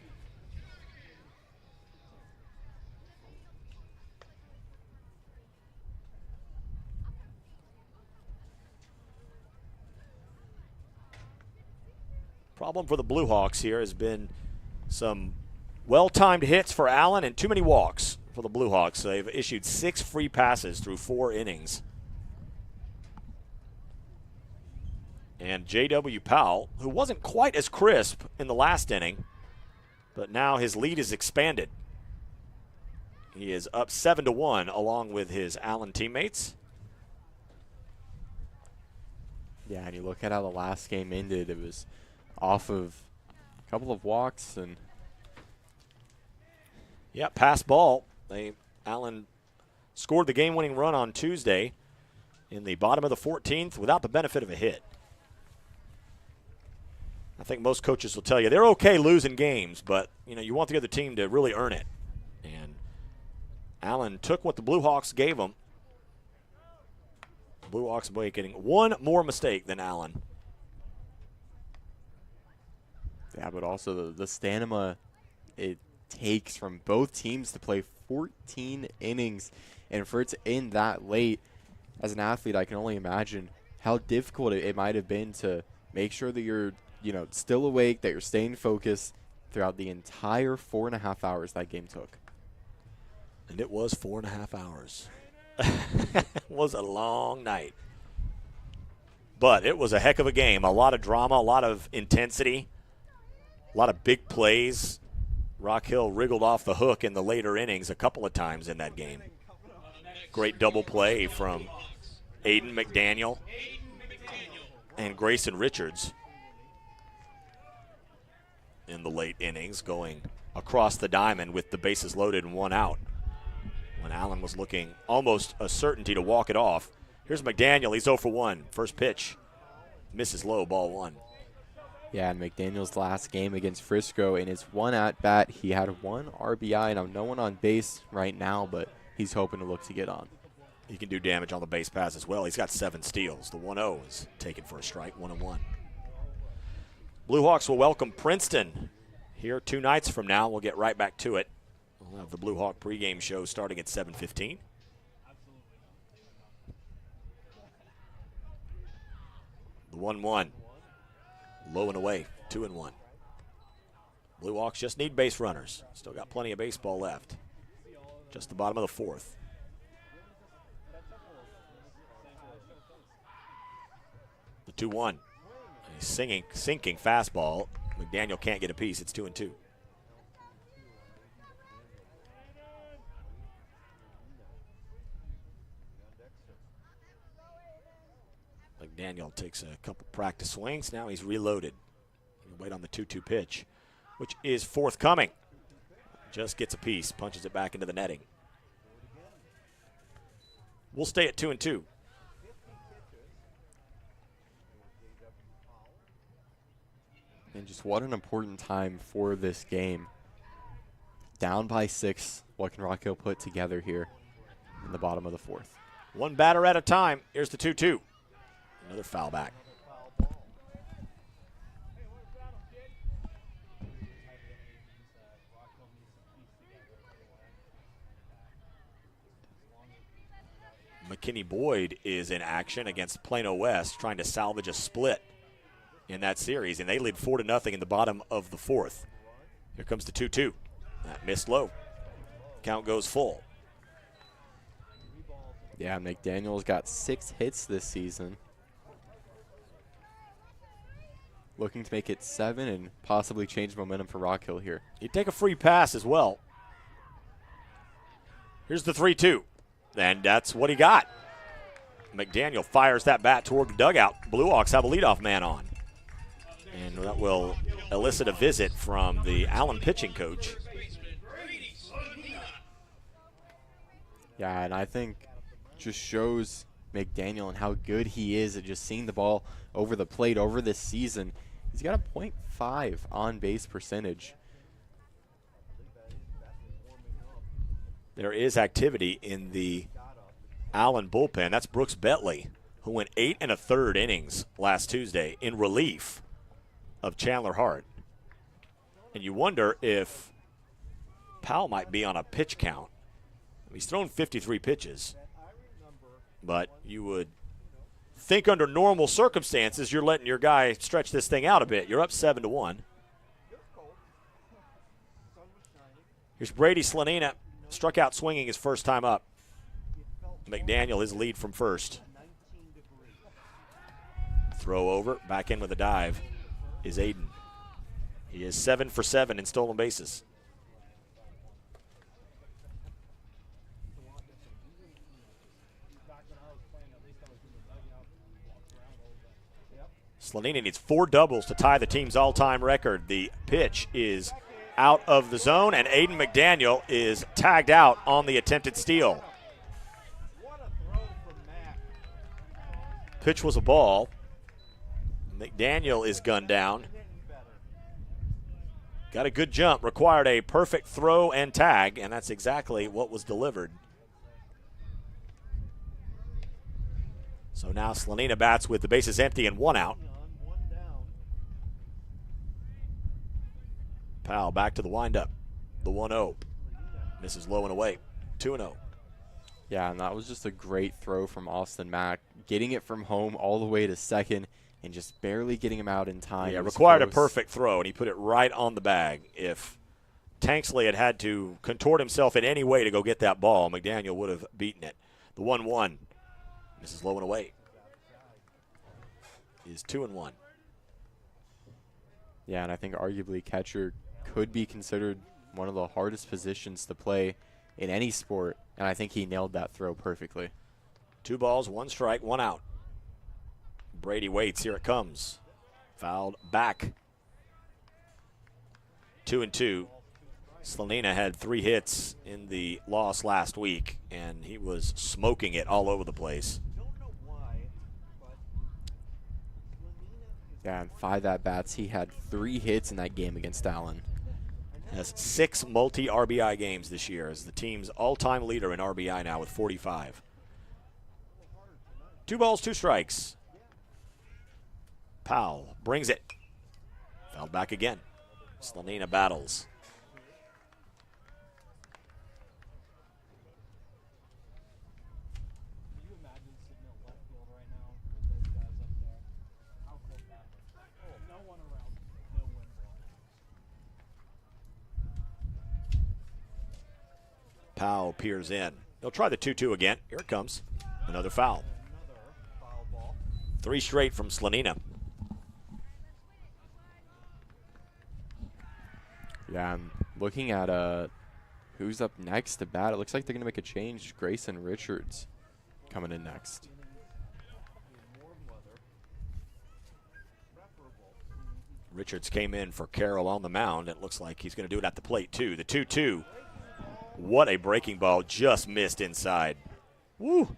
Problem for the Blue Hawks here has been some well-timed hits for Allen and too many walks for the Blue Hawks. They've issued 6 free passes through 4 innings. And J.W. Powell, who wasn't quite as crisp in the last inning, but now his lead is expanded. He is up 7-1 along with his Allen teammates. Yeah, and you look at how the last game ended. It was off of a couple of walks and pass ball. Allen scored the game-winning run on Tuesday in the bottom of the 14th without the benefit of a hit. I think most coaches will tell you they're okay losing games, but you want the other team to really earn it. And Allen took what the Blue Hawks gave him. Blue Hawks making one more mistake than Allen. Yeah, but also the stamina it takes from both teams to play 14 innings, and for it to end that late, as an athlete, I can only imagine how difficult it might have been to make sure that you're still awake, that you're staying focused throughout the entire 4.5 hours that game took. And it was 4.5 hours. It was a long night. But it was a heck of a game. A lot of drama, a lot of intensity, a lot of big plays. Rock Hill wriggled off the hook in the later innings a couple of times in that game. Great double play from Aiden McDaniel and Grayson Richards in the late innings, going across the diamond with the bases loaded and one out when Allen was looking almost a certainty to walk it off. Here's McDaniel. He's 0 for 1. First pitch misses low, ball 1. Yeah, and McDaniel's last game against Frisco, in his one at-bat, he had 1 RBI. Now, no one on base right now, but he's hoping to look to get on. He can do damage on the base pass as well. He's got 7 steals. The 1-0 is taken for a strike, 1-1. Blue Hawks will welcome Princeton here 2 nights from now. We'll get right back to it. We'll have the Blue Hawk pregame show starting at 7:15. The 1-1. Low and away, 2-1. Blue Hawks just need base runners. Still got plenty of baseball left. Just the bottom of the 4th. The 2-1. A sinking fastball. McDaniel can't get a piece. It's 2-2. McDaniel takes a couple practice swings. Now he's reloaded. He'll wait on the 2-2 pitch, which is forthcoming. Just gets a piece, punches it back into the netting. We'll stay at 2-2. And just what an important time for this game. Down by 6, what can Rock Hill put together here in the bottom of the 4th? One batter at a time. Here's the 2-2. Another foul back. McKinney Boyd is in action against Plano West, trying to salvage a split in that series, and they lead 4-0 in the bottom of the 4th. Here comes the 2-2. That missed low. Count goes full. Yeah, McDaniel's got 6 hits this season. Looking to make it 7 and possibly change momentum for Rock Hill here. He'd take a free pass as well. Here's the 3-2. And that's what he got. McDaniel fires that bat toward the dugout. Blue Hawks have a leadoff man on. And that will elicit a visit from the Allen pitching coach. Yeah, and I think just shows McDaniel and how good he is at just seeing the ball over the plate over this season. He's got a .5 on-base percentage. There is activity in the Allen bullpen. That's Brooks Bentley, who went 8 1/3 innings last Tuesday in relief of Chandler Hart. And you wonder if Powell might be on a pitch count. He's thrown 53 pitches, but you would think under normal circumstances you're letting your guy stretch this thing out a bit. You're up 7-1. Here's Brady Slanina, struck out swinging his first time up. McDaniel his lead from first. Throw over, back in with a dive is Aiden. He is 7 for 7 in stolen bases. Slanina needs 4 doubles to tie the team's all-time record. The pitch is out of the zone, and Aiden McDaniel is tagged out on the attempted steal. Pitch was a ball. McDaniel is gunned down. Got a good jump, required a perfect throw and tag, and that's exactly what was delivered. So now Slanina bats with the bases empty and 1 out. Powell back to the windup. The 1-0. Misses low and away. 2-0. Yeah, and that was just a great throw from Austin Mack. Getting it from home all the way to second and just barely getting him out in time. Yeah, required a perfect throw, and he put it right on the bag. If Tanksley had to contort himself in any way to go get that ball, McDaniel would have beaten it. The 1-1. Misses low and away. Is 2-1. Yeah, and I think arguably catcher could be considered one of the hardest positions to play in any sport, and I think he nailed that throw perfectly. 2 balls, 1 strike, 1 out. Brady waits. Here it comes. Fouled back. 2-2. Slanina had 3 hits in the loss last week, and he was smoking it all over the place. Yeah, and 5 at-bats. He had 3 hits in that game against Allen. Has 6 multi-RBI games this year as the team's all-time leader in RBI now with 45. 2 balls, 2 strikes. Powell brings it. Fouled back again. Slanina battles. Powell peers in. They'll try the 2-2 again. Here it comes. Another foul. 3 straight from Slanina. Yeah, I'm looking at who's up next to bat. It looks like they're going to make a change. Grayson Richards coming in next. Richards came in for Carroll on the mound. It looks like he's going to do it at the plate, too. The 2-2. What a breaking ball. Just missed inside. Woo.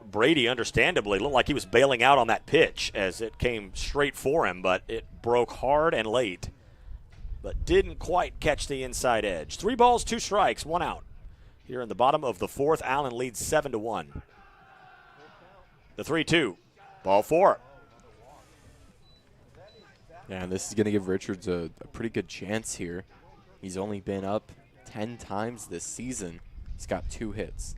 Brady, understandably, looked like he was bailing out on that pitch as it came straight for him, but it broke hard and late. But didn't quite catch the inside edge. 3 balls, 2 strikes, 1 out. Here in the bottom of the 4th, Allen leads 7-1. The 3-2. Ball 4. Yeah, and this is going to give Richards a pretty good chance here. He's only been up 10 times this season. He's got 2 hits.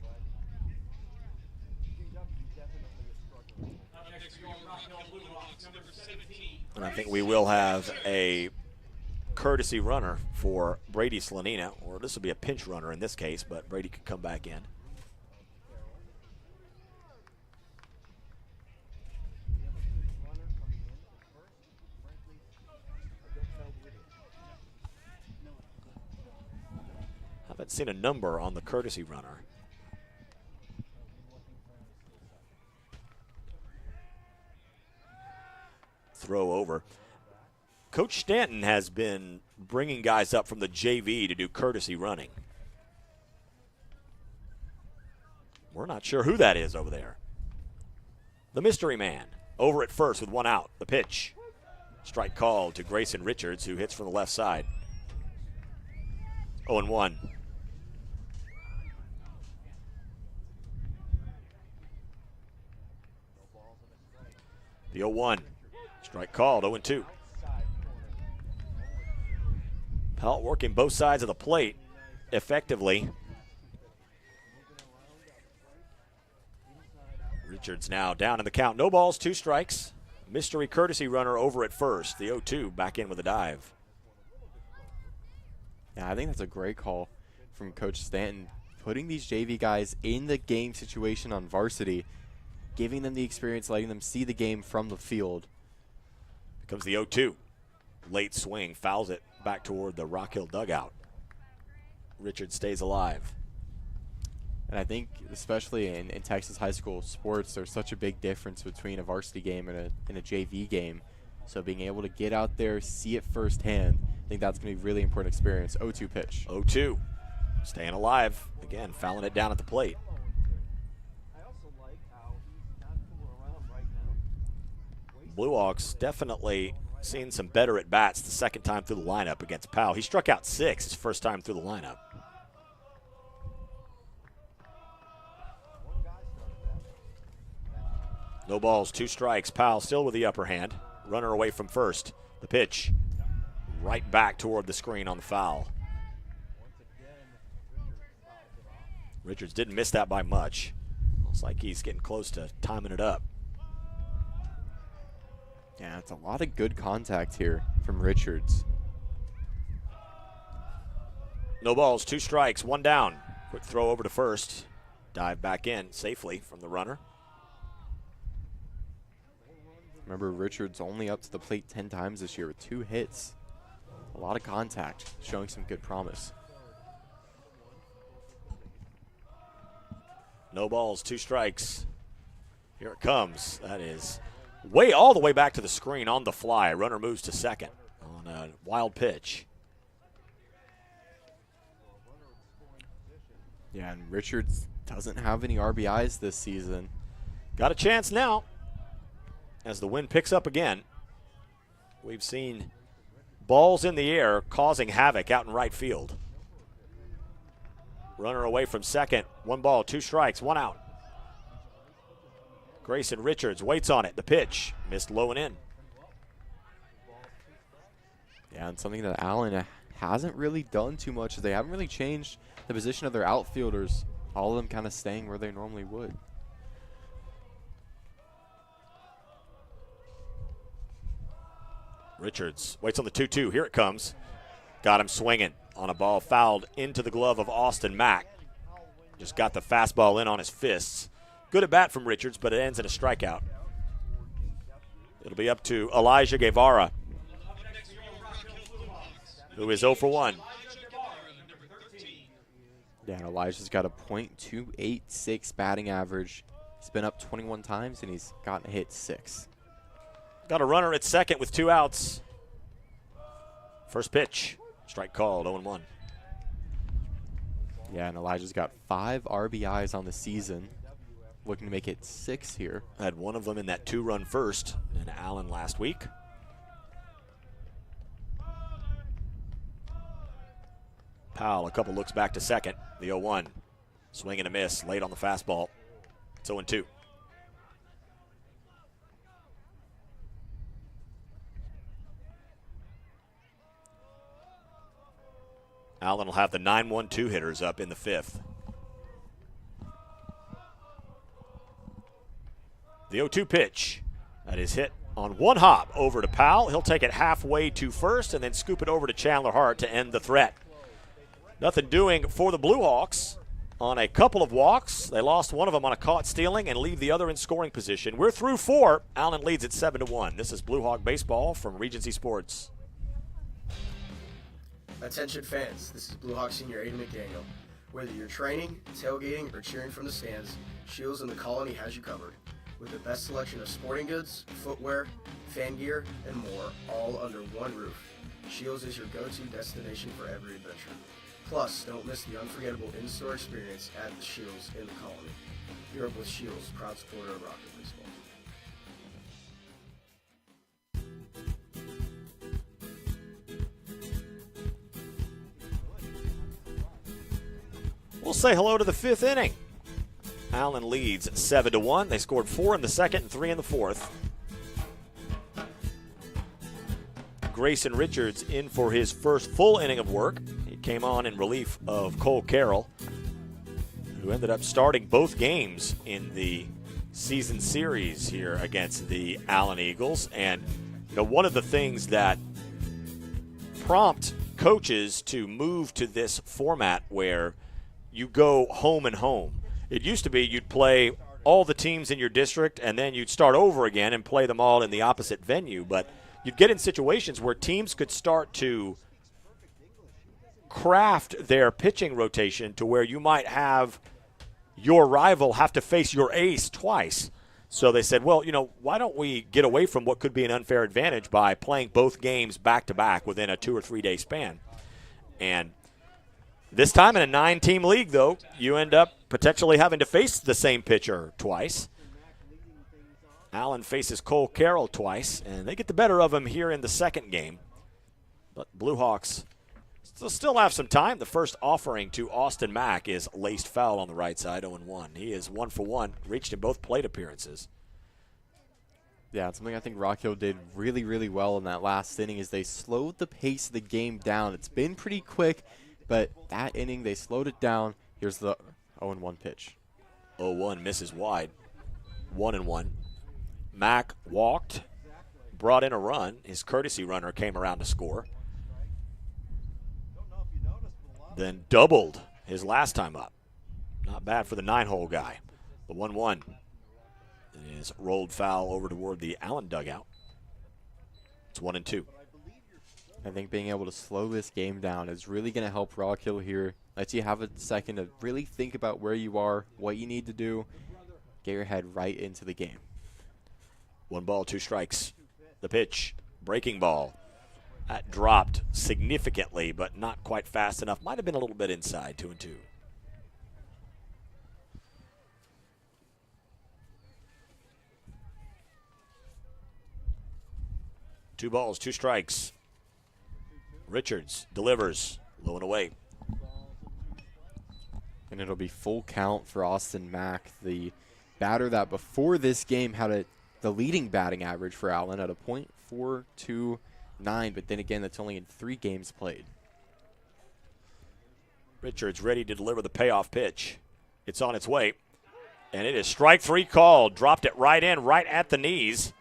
And I think we will have a courtesy runner for Brady Slanina, or this will be a pinch runner in this case, but Brady could come back in. Haven't seen a number on the courtesy runner. Throw over. Coach Stanton has been bringing guys up from the JV to do courtesy running. We're not sure who that is over there. The mystery man over at first with 1 out. The pitch. Strike called to Grayson Richards, who hits from the left side. 0-1. The 0-1. Strike called, 0-2. Pelt working both sides of the plate effectively. Richards now down in the count. No balls, 2 strikes. Mystery courtesy runner over at first. The 0-2 back in with a dive. Yeah, I think that's a great call from Coach Stanton. Putting these JV guys in the game situation on varsity, giving them the experience, letting them see the game from the field. Comes the 0-2. Late swing, fouls it back toward the Rock Hill dugout. Richard stays alive. And I think, especially in Texas high school sports, there's such a big difference between a varsity game and a JV game. So being able to get out there, see it firsthand, I think that's going to be a really important experience. 0-2 pitch. 0-2. Staying alive. Again, fouling it down at the plate. I also like how he's not fooling around right Blue Hawks definitely seen some better at bats the second time through the lineup against Powell. He struck out 6 his first time through the lineup. No balls, 2 strikes. Powell still with the upper hand. Runner away from first. The pitch right back toward the screen on the foul. Richards didn't miss that by much. Looks like he's getting close to timing it up. Yeah, it's a lot of good contact here from Richards. No balls, 2 strikes, 1 down. Quick throw over to first. Dive back in safely from the runner. Remember, Richards only up to the plate 10 times this year with 2 hits. A lot of contact, showing some good promise. No balls, 2 strikes. Here it comes. That is way all the way back to the screen on the fly. Runner moves to second on a wild pitch. Yeah, and Richards doesn't have any RBIs this season. Got a chance now as the wind picks up again. We've seen balls in the air causing havoc out in right field. Runner away from second. 1 ball, 2 strikes, 1 out. Grayson Richards waits on it. The pitch missed low and in. Yeah, and something that Allen hasn't really done too much is they haven't really changed the position of their outfielders. All of them kind of staying where they normally would. Richards waits on the 2-2. Here it comes. Got him swinging on a ball fouled into the glove of Austin Mack. Just got the fastball in on his fists. Good at bat from Richards, but it ends in a strikeout. It'll be up to Elijah Guevara, who is 0 for 1. Yeah, and Elijah's got a .286 batting average. He's been up 21 times, and he's gotten hit 6. Got a runner at second with 2 outs. First pitch. Strike called, 0-1. Yeah, and Elijah's got 5 RBIs on the season. Looking to make it 6 here. Had one of them in that 2-run first in Allen last week. Powell, a couple looks back to second. The 0-1. Swing and a miss late on the fastball. It's 0-2. Allen will have the 9-1-2 hitters up in the 5th. The 0-2 pitch. That is hit on 1 hop over to Powell. He'll take it halfway to first and then scoop it over to Chandler Hart to end the threat. Nothing doing for the Blue Hawks on a couple of walks. They lost one of them on a caught stealing and leave the other in scoring position. We're through 4. Allen leads at 7-1. This is Blue Hawk Baseball from Regency Sports. Attention fans, this is Blue Hawk Senior Aiden McDaniel. Whether you're training, tailgating, or cheering from the stands, Shields in the Colony has you covered. With the best selection of sporting goods, footwear, fan gear, and more, all under one roof. Shields is your go-to destination for every adventure. Plus, don't miss the unforgettable in-store experience at the Shields in the Colony. Europe with Shields, proud supporter of Rocket Baseball. We'll say hello to the 5th inning. Allen leads 7-1. They scored 4 in the second and 3 in the 4th. Grayson Richards in for his first full inning of work. He came on in relief of Cole Carroll, who ended up starting both games in the season series here against the Allen Eagles. And one of the things that prompt coaches to move to this format where you go home and home. It used to be you'd play all the teams in your district and then you'd start over again and play them all in the opposite venue. But you'd get in situations where teams could start to craft their pitching rotation to where you might have your rival have to face your ace twice. So they said, well, why don't we get away from what could be an unfair advantage by playing both games back-to-back within a 2 or 3 day span. And this time in a 9-team league, though, you end up potentially having to face the same pitcher twice. Allen faces Cole Carroll twice, and they get the better of him here in the second game. But Blue Hawks still have some time. The first offering to Austin Mack is laced foul on the right side, 0-1. He is 1 for 1, reached in both plate appearances. Yeah, it's something I think Rock Hill did really, really well in that last inning is they slowed the pace of the game down. It's been pretty quick, but that inning they slowed it down. Here's the 0-1 pitch. 0-1 misses wide. 1-1. Mack walked, brought in a run. His courtesy runner came around to score. Then doubled his last time up. Not bad for the 9-hole guy. The 1-1 is rolled foul over toward the Allen dugout. It's 1-2. I think being able to slow this game down is really going to help Rock Hill here. Lets you have a second to really think about where you are, what you need to do, get your head right into the game. 1 ball, 2 strikes. The pitch, breaking ball. That dropped significantly, but not quite fast enough. Might have been a little bit inside, 2-2. Two balls, 2 strikes. Richards delivers, low and away. And it'll be full count for Austin Mack, the batter that before this game had the leading batting average for Allen at a .429, but then again, that's only in 3 games played. Richards ready to deliver the payoff pitch. It's on its way, and it is strike 3 called. Dropped it right in, right at the knees.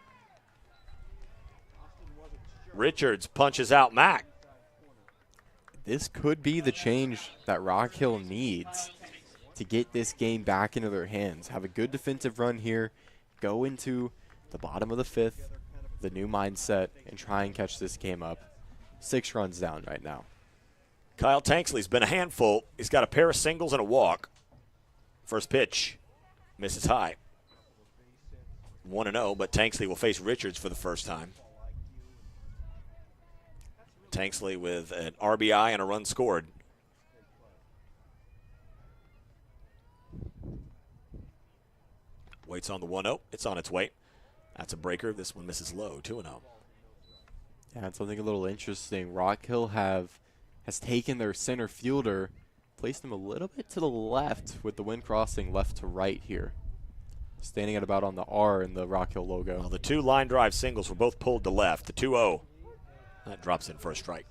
Richards punches out Mack. This could be the change that Rock Hill needs to get this game back into their hands. Have a good defensive run here, go into the bottom of the 5th, the new mindset, and try and catch this game up. 6 runs down right now. Kyle Tanksley's been a handful. He's got a pair of singles and a walk. First pitch, misses high. 1-0, but Tanksley will face Richards for the first time. Tanksley with an RBI and a run scored. Waits on the 1-0. It's on its way. That's a breaker. This one misses low, 2-0. Yeah, and something a little interesting. Rock Hill has taken their center fielder, placed him a little bit to the left with the wind crossing left to right here. Standing at about on the R in the Rock Hill logo. Well, the 2 line drive singles were both pulled to left. The 2-0. That drops in for a strike.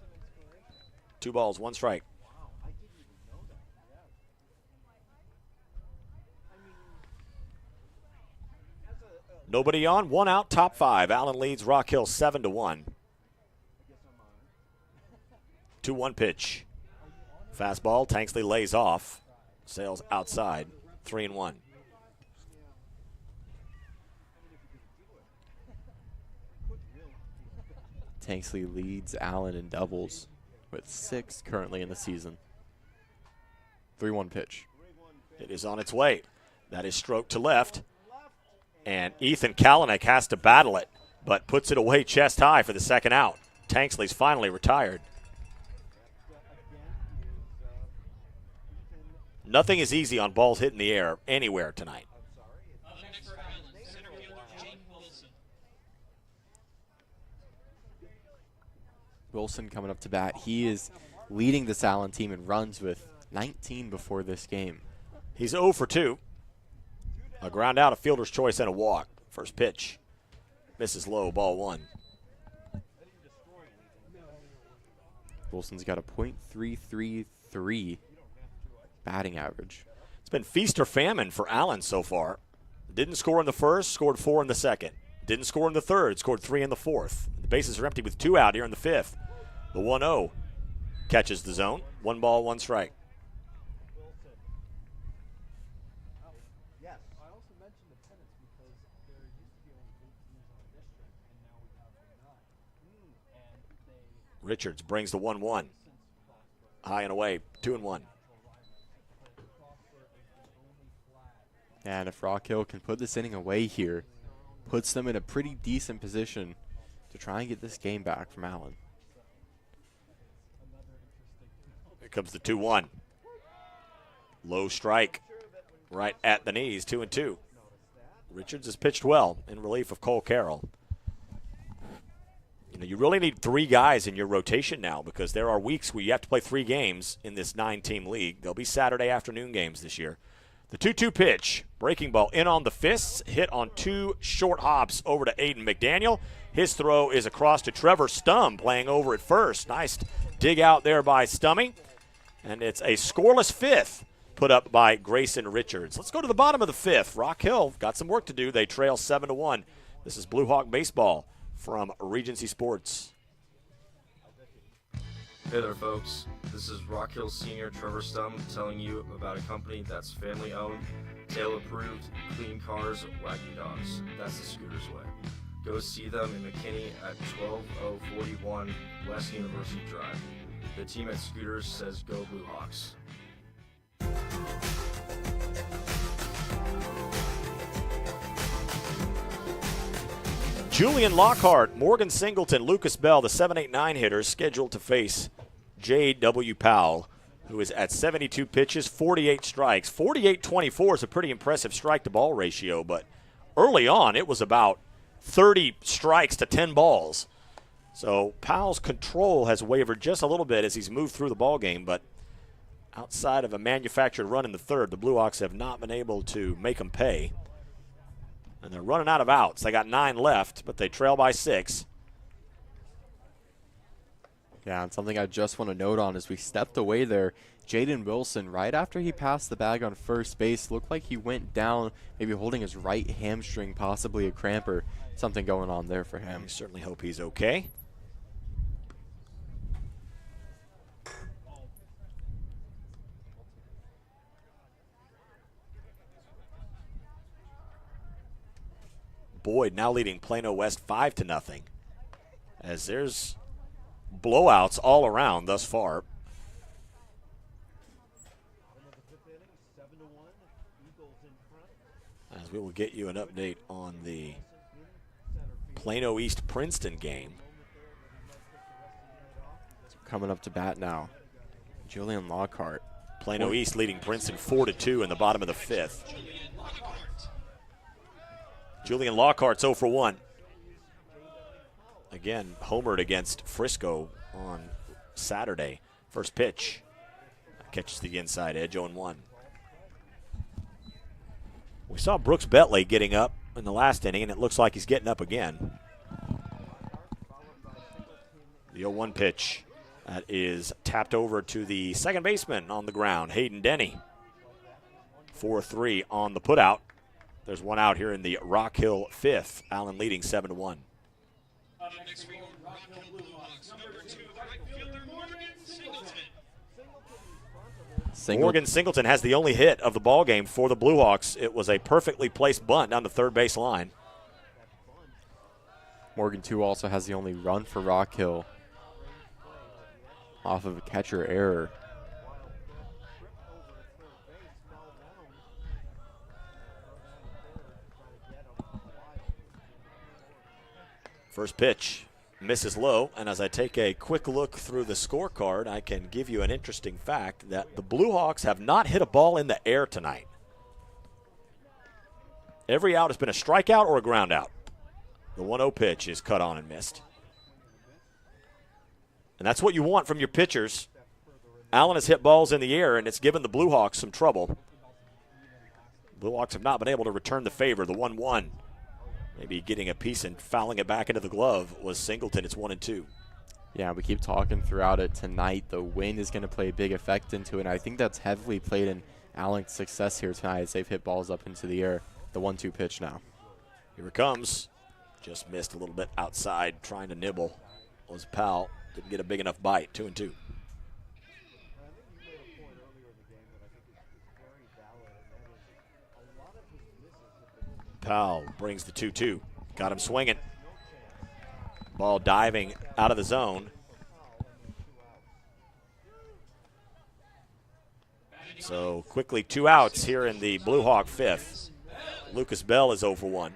2 balls, 1 strike. Nobody on, 1 out, top 5. Allen leads Rock Hill 7-1. 2-1 pitch. Fastball, Tanksley lays off. Sails outside, 3-1. Tanksley leads Allen in doubles with 6 currently in the season. 3-1 pitch. It is on its way. That is stroked to left. And Ethan Kalanick has to battle it, but puts it away chest high for the second out. Tanksley's finally retired. Nothing is easy on balls hit in the air anywhere tonight. Wilson coming up to bat. He is leading this Allen team in runs with 19 before this game. He's 0 for 2. A ground out, a fielder's choice, and a walk. First pitch. Misses low, ball 1. Wilson's got a .333 batting average. It's been feast or famine for Allen so far. Didn't score in the first, scored 4 in the second. Didn't score in the third, scored 3 in the fourth. The bases are empty with 2 out here in the 5th. The 1-0 catches the zone. 1 ball, 1 strike. Richards brings the 1-1. High and away, 2-1. And if Rock Hill can put this inning away here, puts them in a pretty decent position to try and get this game back from Allen. Here comes the 2-1. Low strike right at the knees, 2-2. Richards has pitched well in relief of Cole Carroll. You know, you really need 3 guys in your rotation now because there are weeks where you have to play 3 games in this 9-team league. There'll be Saturday afternoon games this year. The 2-2 pitch, breaking ball in on the fists, hit on 2 short hops over to Aiden McDaniel. His throw is across to Trevor Stum playing over at first. Nice dig out there by Stummy. And it's a scoreless 5th put up by Grayson Richards. Let's go to the bottom of the 5th. Rock Hill got some work to do. They trail 7-1. This is Blue Hawk Baseball from Regency Sports. Hey there, folks. This is Rock Hill Senior Trevor Stum telling you about a company that's family-owned, tail-approved, clean cars, wacky dogs. That's the Scooters way. Go see them in McKinney at 12041 West University Drive. The team at Scooters says go Blue Hawks. Julian Lockhart, Morgan Singleton, Lucas Bell, the 7-8-9 hitters scheduled to face J.W. Powell, who is at 72 pitches, 48 strikes. 48-24 is a pretty impressive strike-to-ball ratio, but early on it was about 30 strikes to 10 balls. So Powell's control has wavered just a little bit as he's moved through the ball game, but outside of a manufactured run in the 3rd, the Blue Hawks have not been able to make them pay. And they're running out of outs. They got 9 left, but they trail by 6. Yeah, and something I just want to note on is we stepped away there. Jaden Wilson, right after he passed the bag on first base, looked like he went down, maybe holding his right hamstring, possibly a cramp or something going on there for him. We certainly hope he's okay. Boyd now leading Plano West 5-0, as there's blowouts all around thus far. As we will get you an update on the Plano East Princeton game. Coming up to bat now, Julian Lockhart. Plano East leading Princeton 4-2 in the bottom of the 5th. Julian Lockhart's 0 for 1. Again, homered against Frisco on Saturday. First pitch. Catches the inside edge, 0-1. We saw Brooks Betley getting up in the last inning, and it looks like he's getting up again. The 0-1 pitch. That is tapped over to the second baseman on the ground, Hayden Denny. 4-3 on the putout. There's one out here in the Rock Hill 5th. Allen leading 7-1. Morgan Singleton has the only hit of the ball game for the Blue Hawks. It was a perfectly placed bunt down the third base line. Morgan, too, also has the only run for Rock Hill off of a catcher error. First pitch misses low, and as I take a quick look through the scorecard, I can give you an interesting fact that the Blue Hawks have not hit a ball in the air tonight. Every out has been a strikeout or a ground out. The 1-0 pitch is cut on and missed. And that's what you want from your pitchers. Allen has hit balls in the air, and it's given the Blue Hawks some trouble. Blue Hawks have not been able to return the favor. The 1-1. Maybe getting a piece and fouling it back into the glove was Singleton. It's 1-2. Yeah, we keep talking throughout it tonight. The wind is going to play a big effect into it, and I think that's heavily played in Allen's success here tonight as they've hit balls up into the air. The 1-2 pitch now. Here it comes. Just missed a little bit outside, trying to nibble. Was Powell. Didn't get a big enough bite. 2-2. Powell brings the 2-2. Got him swinging. Ball diving out of the zone. So quickly 2 outs here in the Blue Hawk 5th. Lucas Bell is 0 for 1.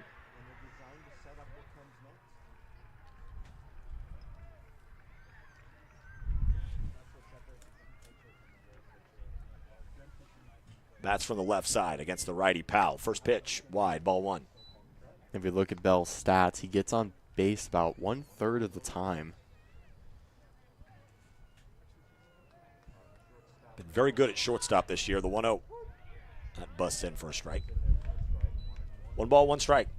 Bats from the left side against the righty Powell. First pitch, wide, ball 1. If you look at Bell's stats, he gets on base about 1/3 of the time. Been very good at shortstop this year. The 1-0. That busts in for a strike. 1 ball, 1 strike.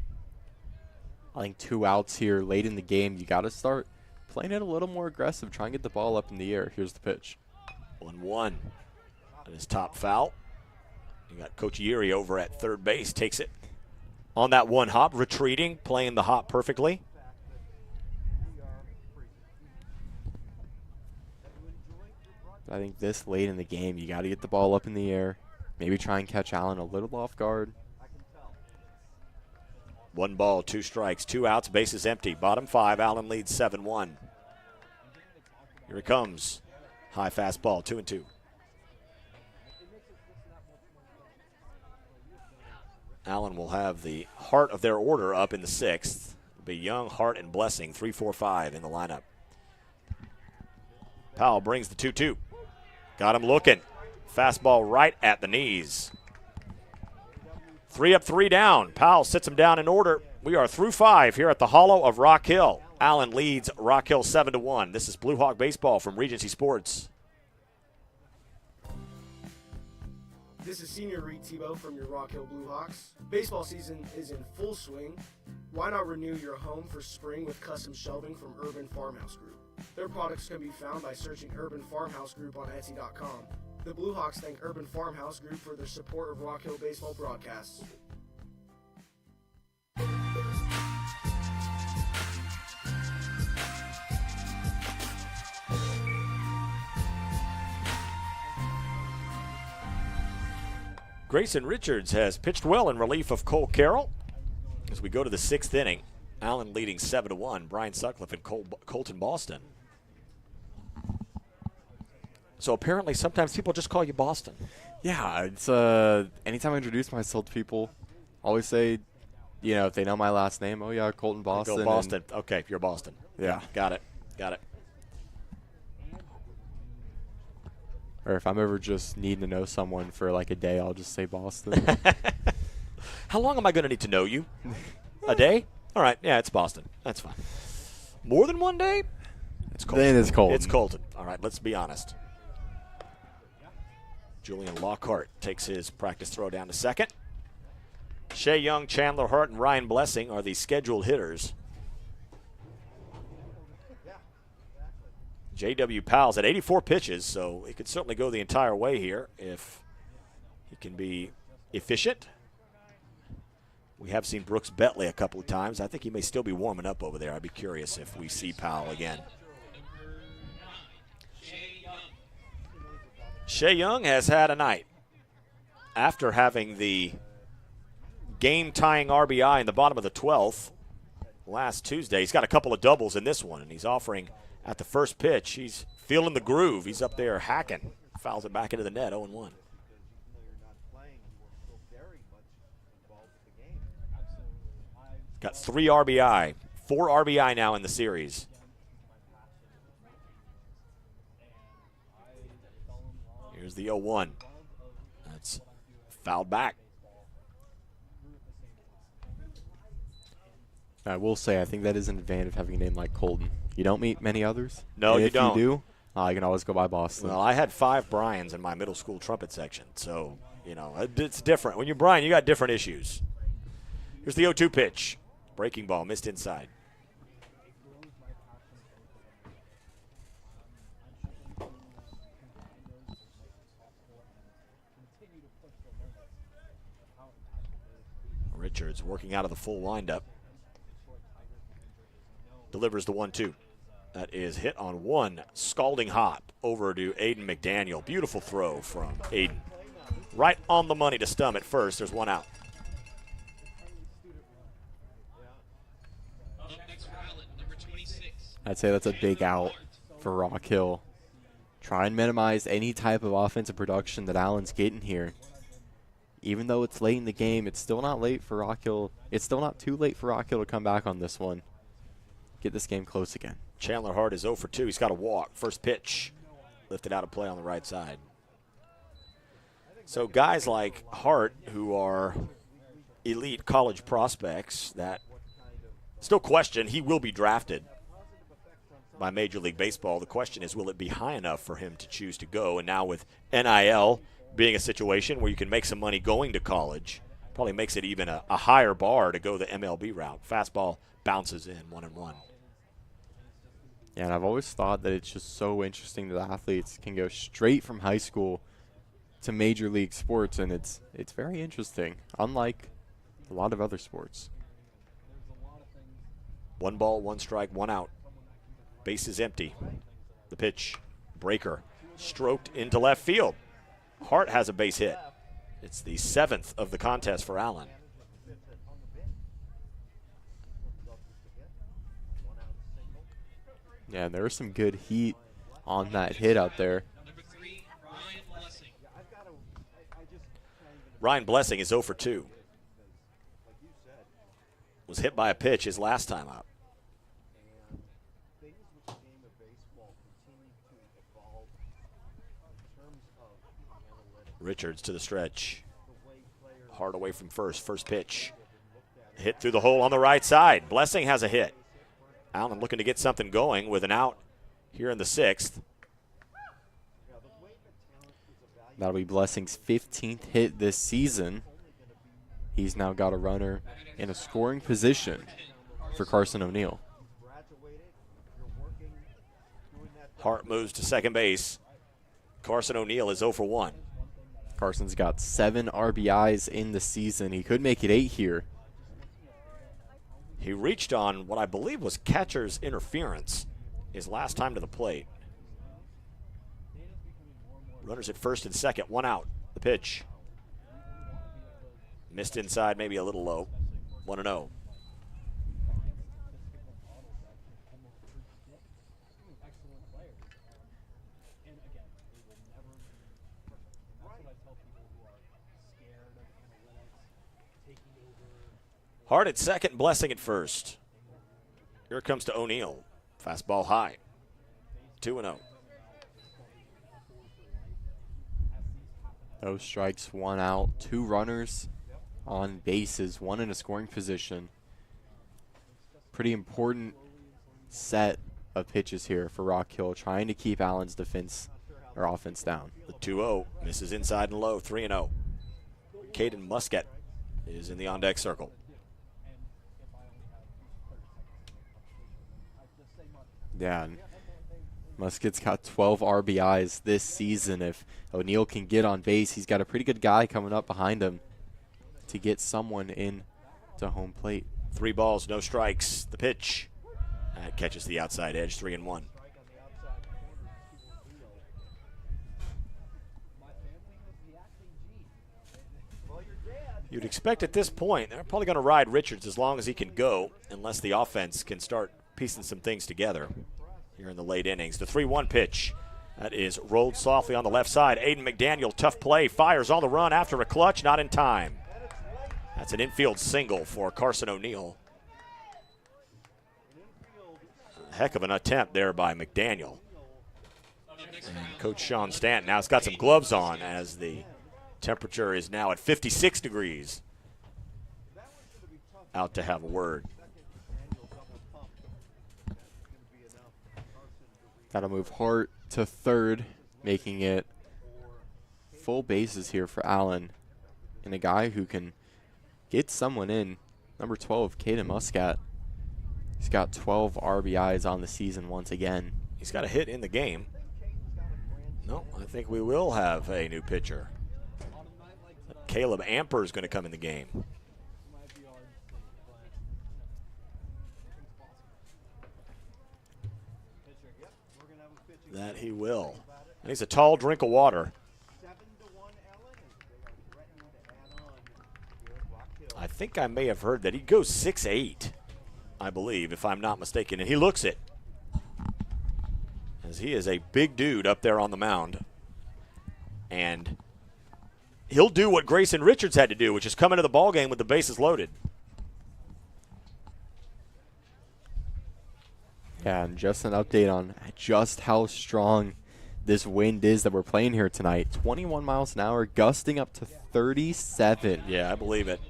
I think 2 outs here late in the game. You got to start playing it a little more aggressive. Try and get the ball up in the air. Here's the pitch. 1-1. And his top foul. You got Coach Yeri over at third base. Takes it on that 1 hop, retreating, playing the hop perfectly. I think this late in the game, you got to get the ball up in the air. Maybe try and catch Allen a little off guard. 1 ball, 2 strikes, 2 outs, bases empty. Bottom 5, Allen leads 7-1. Here it comes. High fastball, 2-2. Allen will have the heart of their order up in the 6th. It'll be Young, Hart, and Blessing, 3, 4, 5 in the lineup. Powell brings the 2-2. Got him looking. Fastball right at the knees. 3 up, 3 down. Powell sits him down in order. We are through 5 here at the Hollow of Rock Hill. Allen leads Rock Hill 7-1. This is Blue Hawk Baseball from Regency Sports. This is Senior Reed Tebow from your Rock Hill Blue Hawks. Baseball season is in full swing. Why not renew your home for spring with custom shelving from Urban Farmhouse Group? Their products can be found by searching Urban Farmhouse Group on Etsy.com. The Blue Hawks thank Urban Farmhouse Group for their support of Rock Hill baseball broadcasts. Grayson Richards has pitched well in relief of Cole Carroll. As we go to the 6th inning, Allen leading 7-1. Brian Sutcliffe and Colton Boston. So apparently sometimes people just call you Boston. Yeah, it's anytime I introduce myself to people, I always say, you know, if they know my last name, oh yeah, Colton Boston. Go Boston. Okay, you're Boston. Yeah. Got it. Or if I'm ever just needing to know someone for like a day, I'll just say Boston. How long am I going to need to know you? A day? All right. Yeah, it's Boston. That's fine. More than 1 day? It's Colton. Then it's Colton. It's Colton. All right, let's be honest. Julian Lockhart takes his practice throw down to second. Shea Young, Chandler Hart, and Ryan Blessing are the scheduled hitters. J.W. Powell's at 84 pitches, so he could certainly go the entire way here if he can be efficient. We have seen Brooks Betley a couple of times. I think he may still be warming up over there. I'd be curious if we see Powell again. Shea Young has had a night. After having the game-tying RBI in the bottom of the 12th last Tuesday, he's got a couple of doubles in this one, and he's offering at the first pitch. He's feeling the groove. He's up there hacking. Fouls it back into the net, 0-1. Got 3 RBI, 4 RBI now in the series. Here's the 0-1. That's fouled back. I will say, I think that is an advantage of having a name like Colton. You don't meet many others. No, and you if don't. If you do, I can always go by Boston. Well, I had 5 Bryans in my middle school trumpet section, so, you know, it's different. When you're Brian, you got different issues. Here's the 0-2 pitch. Breaking ball, missed inside. Richards working out of the full windup. Delivers the 1-2. That is hit on one scalding hop over to Aiden McDaniel. Beautiful throw from Aiden. Right on the money to Stum at first. There's 1 out. I'd say that's a big out for Rock Hill. Try and minimize any type of offensive production that Allen's getting here. Even though it's late in the game, it's still not late for Rock Hill. It's still not too late for Rock Hill to come back on this one. Get this game close again. Chandler Hart is 0 for 2. He's got a walk. First pitch. Lifted out of play on the right side. So guys like Hart, who are elite college prospects that Still question, he will be drafted by Major League Baseball. The question is, will it be high enough for him to choose to go? And now with NIL being a situation where you can make some money going to college, probably makes it even a higher bar to go the MLB route. Fastball bounces in 1-1. Yeah, and I've always thought that it's just so interesting that athletes can go straight from high school to major league sports, and it's very interesting, unlike a lot of other sports. 1 ball, 1 strike, 1 out. Base is empty. The pitch, breaker, stroked into left field. Hart has a base hit. It's the 7th of the contest for Allen. Yeah, there was some good heat on that hit out there. Ryan Blessing is 0 for 2. Was hit by a pitch his last time up. Richards to the stretch. Hard away from first. First pitch. Hit through the hole on the right side. Blessing has a hit. Allen looking to get something going with an out here in the 6th. That'll be Blessing's 15th hit this season. He's now got a runner in a scoring position for Carson O'Neill. Hart moves to second base. Carson O'Neill is 0 for 1. Carson's got 7 RBIs in the season. He could make it 8 here. He reached on what I believe was catcher's interference his last time to the plate. Runners at first and second, 1 out. The pitch. Missed inside, maybe a little low. 1-0. Hart at second, Blessing at first. Here it comes to O'Neill. Fastball high. 2-0. No strikes, 1 out, 2 runners on bases, 1 in a scoring position. Pretty important set of pitches here for Rock Hill, trying to keep Allen's defense or offense down. The 2-0 misses inside and low, 3-0. Caden Muscat is in the on-deck circle. Yeah, and Muscat's got 12 RBIs this season. If O'Neill can get on base, he's got a pretty good guy coming up behind him to get someone in to home plate. 3 balls, no strikes. The pitch. That catches the outside edge, 3-1. You'd expect at this point they're probably going to ride Richards as long as he can go, unless the offense can start piecing some things together here in the late innings. The 3-1 pitch. That is rolled softly on the left side. Aiden McDaniel, tough play, fires on the run after a clutch, not in time. That's an infield single for Carson O'Neill. Heck of an attempt there by McDaniel. And Coach Sean Stanton now has got some gloves on as the temperature is now at 56 degrees. Out to have a word. That'll move Hart to third, making it full bases here for Allen. And a guy who can get someone in, number 12, Caden Muscat. He's got 12 RBIs on the season once again. He's got a hit in the game. No, I think we will have a new pitcher. Caleb Amper is going to come in the game. That he will. And he's a tall drink of water. I think I may have heard that he goes 6'8", I believe, if I'm not mistaken. And he looks it, as he is a big dude up there on the mound. And he'll do what Grayson Richards had to do, which is come into the ballgame with the bases loaded. Yeah, and just an update on just how strong this wind is that we're playing here tonight. 21 miles an hour, gusting up to 37. Yeah, I believe it.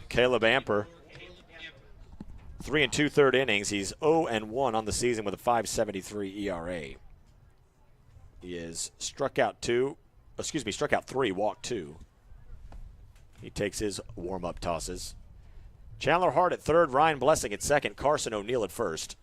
Caleb Amper 3 2/3 innings. He's 0-1 on the season with a 5.73 ERA. He is struck out 3, walked 2. He takes his warm-up tosses. Chandler Hart at third, Ryan Blessing at second, Carson O'Neill at first.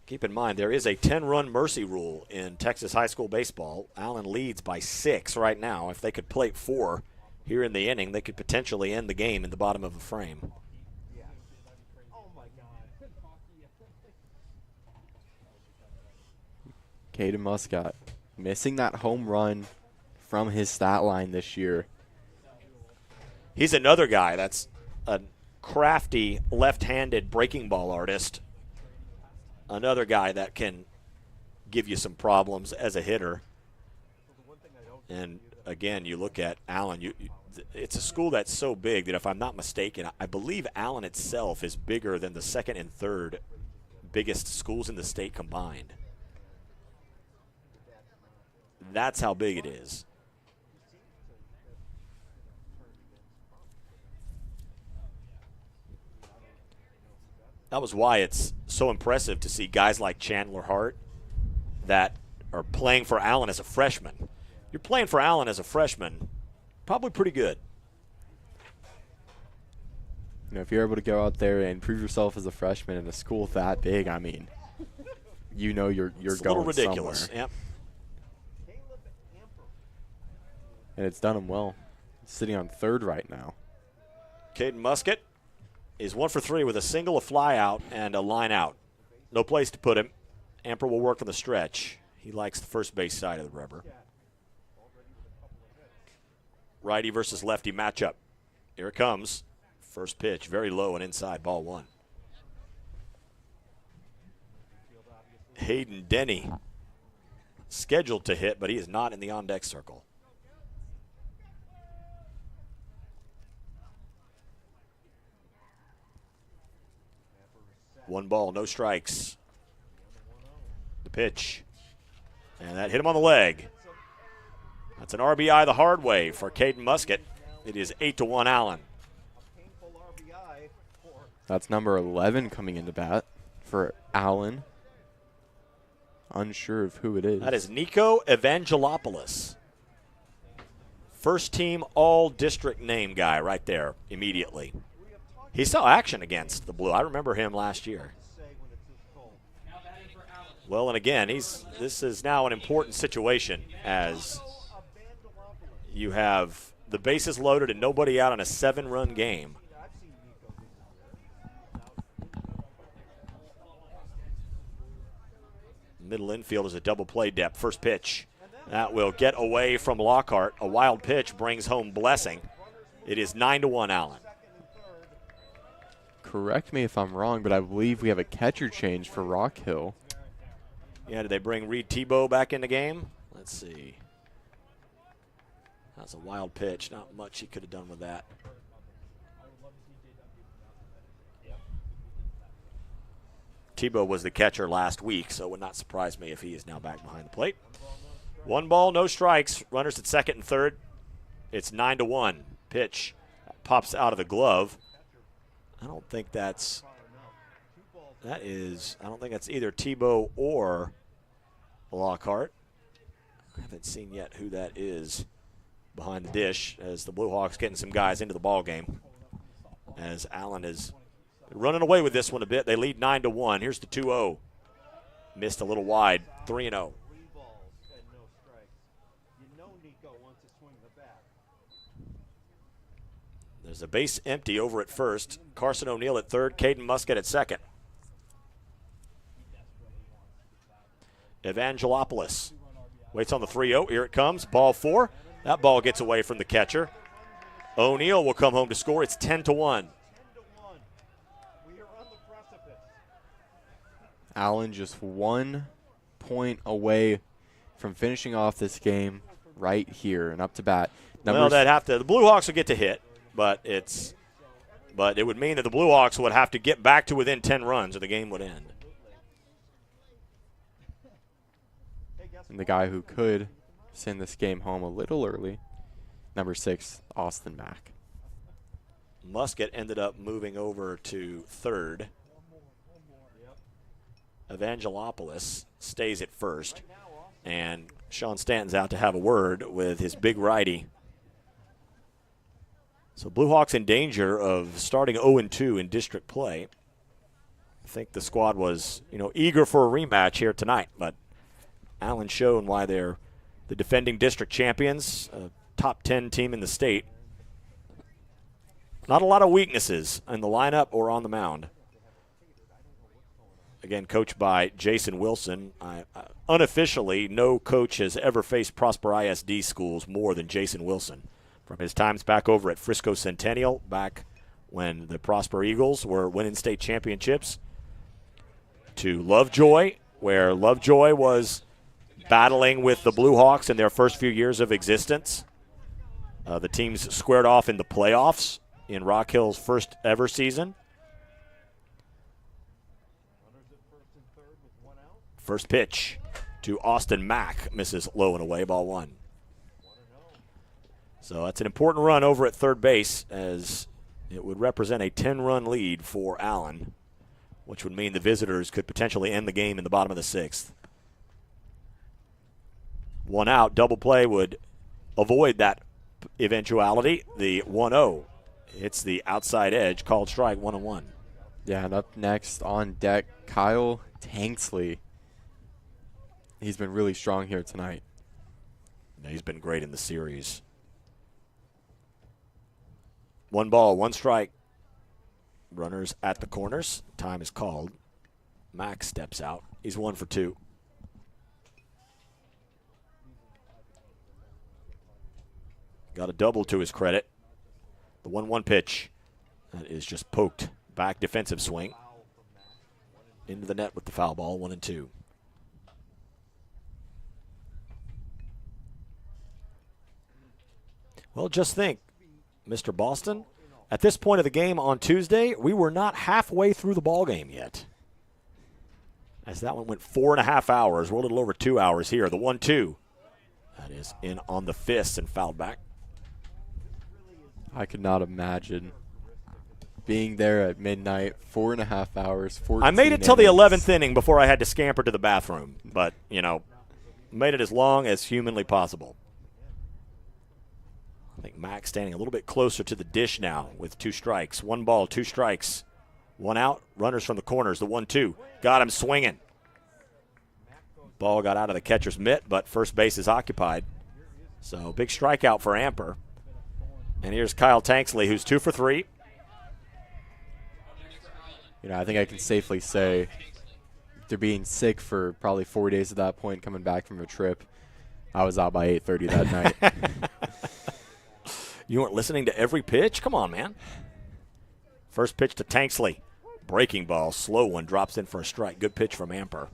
Keep in mind, there is a 10-run mercy rule in Texas high school baseball. Allen leads by 6 right now. If they could plate 4 here in the inning, they could potentially end the game in the bottom of the frame. Caden Muscat missing that home run from his stat line this year. He's another guy that's a crafty left-handed breaking ball artist. Another guy that can give you some problems as a hitter. And again, you look at Allen, it's a school that's so big that if I'm not mistaken, I believe Allen itself is bigger than the second and third biggest schools in the state combined. That's how big it is. That was why it's so impressive to see guys like Chandler Hart that are playing for Allen as a freshman. You're playing for Allen as a freshman, probably pretty good. You know, if you're able to go out there and prove yourself as a freshman in a school that big, I mean, you know you're it's going a little ridiculous. somewhere. Yep. And it's done him well. Sitting on third right now. Caden Muscat is 1 for 3 with a single, a fly out, and a line out. No place to put him. Amper will work on the stretch. He likes the first base side of the rubber. Righty versus lefty matchup. Here it comes. First pitch, very low and inside, ball 1. Hayden Denny scheduled to hit, but he is not in the on-deck circle. 1 ball, no strikes. The pitch. And that hit him on the leg. That's an RBI the hard way for Caden Muscat. It is 8-1 Allen. That's number 11 coming into bat for Allen. Unsure of who it is. That is Nico Evangelopoulos. First team all-district name guy right there immediately. He saw action against the Blue. I remember him last year. Well, and again, this is now an important situation as you have the bases loaded and nobody out on a 7-run game. Middle infield is a double play depth. First pitch. That will get away from Lockhart. A wild pitch brings home Blessing. It is 9-1 Allen. Correct me if I'm wrong, but I believe we have a catcher change for Rock Hill. Yeah, did they bring Reed Tebow back in the game? Let's see. That's a wild pitch. Not much he could have done with that. Tebow was the catcher last week, so it would not surprise me if he is now back behind the plate. 1 ball, no strikes. Runners at second and third. It's 9-1. Pitch pops out of the glove. I don't think that's either Tebow or Lockhart. I haven't seen yet who that is behind the dish as the Blue Hawks getting some guys into the ball game. As Allen is running away with this one a bit. They lead 9-1. Here's the 2-0. Missed a little wide. 3-0. There's a base empty over at first. Carson O'Neill at third. Caden Muscat at second. Evangelopoulos waits on the 3-0. Here it comes. Ball 4. That ball gets away from the catcher. O'Neill will come home to score. It's 10-1. Allen just 1 point away from finishing off this game right here and up to bat. The Blue Hawks will get to hit, but it would mean that the Blue Hawks would have to get back to within 10 runs or the game would end. And the guy who could send this game home a little early, number 6, Austin Mack. Musket ended up moving over to third. Evangelopoulos stays at first. And Sean Stanton's out to have a word with his big righty. So Blue Hawks in danger of starting 0-2 in district play. I think the squad was, eager for a rematch here tonight, but Allen shown why they're the defending district champions, a top 10 team in the state. Not a lot of weaknesses in the lineup or on the mound. Again, coached by Jason Wilson. Unofficially, no coach has ever faced Prosper ISD schools more than Jason Wilson. From his times back over at Frisco Centennial, back when the Prosper Eagles were winning state championships, to Lovejoy, where Lovejoy was battling with the Blue Hawks in their first few years of existence. The teams squared off in the playoffs in Rock Hill's first ever season. First pitch to Austin Mack, misses low and away, ball one. So that's an important run over at third base, as it would represent a 10-run lead for Allen, which would mean the visitors could potentially end the game in the bottom of the sixth. One out, double play would avoid that eventuality. The 1-0 hits the outside edge, called strike, 1-1. Yeah, and up next on deck, Kyle Tanksley. He's been really strong here tonight. Yeah, he's been great in the series. 1 ball, 1 strike. Runners at the corners. Time is called. Max steps out. He's 1 for 2. Got a double to his credit. The 1-1 pitch. That is just poked. Back defensive swing. Into the net with the foul ball, 1-2. Well, just think, Mr. Boston, at this point of the game on Tuesday, we were not halfway through the ball game yet. As that one went 4.5 hours. We're a little over 2 hours here. The 1-2. That is in on the fist and fouled back. I could not imagine being there at midnight, 4.5 hours, 14 I made it till the innings. 11th inning before I had to scamper to the bathroom. But, made it as long as humanly possible. I think Max standing a little bit closer to the dish now with 2 strikes. 1 ball, 2 strikes. 1 out. Runners from the corners. The 1-2. Got him swinging. Ball got out of the catcher's mitt, but first base is occupied. So big strikeout for Amper. And here's Kyle Tanksley, who's 2 for 3. I think I can safely say, after being sick for probably 4 days at that point, coming back from a trip, I was out by 8:30 that night. You weren't listening to every pitch? Come on, man. First pitch to Tanksley. Breaking ball, slow one, drops in for a strike. Good pitch from Amper.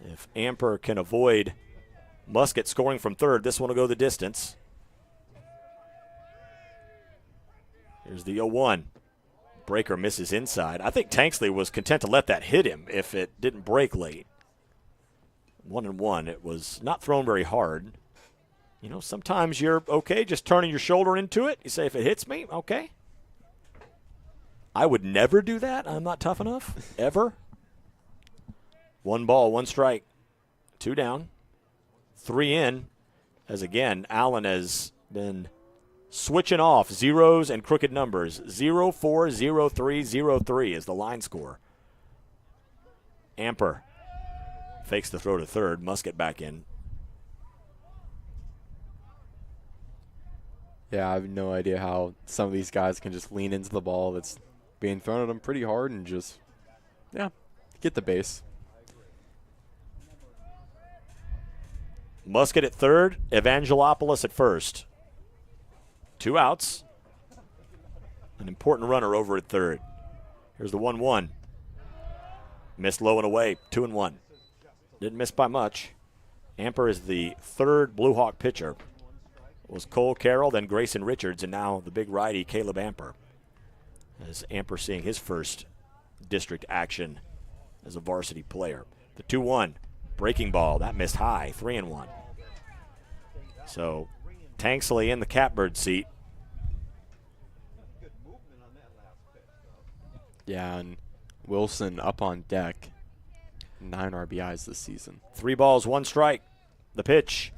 If Amper can avoid Musket scoring from third, this one will go the distance. Here's the 0-1. Breaker misses inside. I think Tanksley was content to let that hit him if it didn't break late. 1-1. It was not thrown very hard. Sometimes you're okay just turning your shoulder into it. You say, if it hits me, okay. I would never do that. I'm not tough enough, ever. 1 ball, 1 strike. 2 down. 3 in. As again, Allen has been switching off zeros and crooked numbers. 0-4, 0-3, 0-3 is the line score. Amper fakes the throw to third. Musket back in. Yeah, I have no idea how some of these guys can just lean into the ball that's being thrown at them pretty hard and just, get the base. Musket at third, Evangelopoulos at first. 2 outs. An important runner over at third. Here's the 1-1. Missed low and away, 2-1. Didn't miss by much. Amper is the 3rd Blue Hawk pitcher. It was Cole Carroll, then Grayson Richards, and now the big righty, Caleb Amper. As Amper seeing his first district action as a varsity player. The 2-1. Breaking ball. That missed high. 3-1. So Tanksley in the catbird seat. Yeah, and Wilson up on deck. 9 RBIs this season. 3 balls, 1 strike. The pitch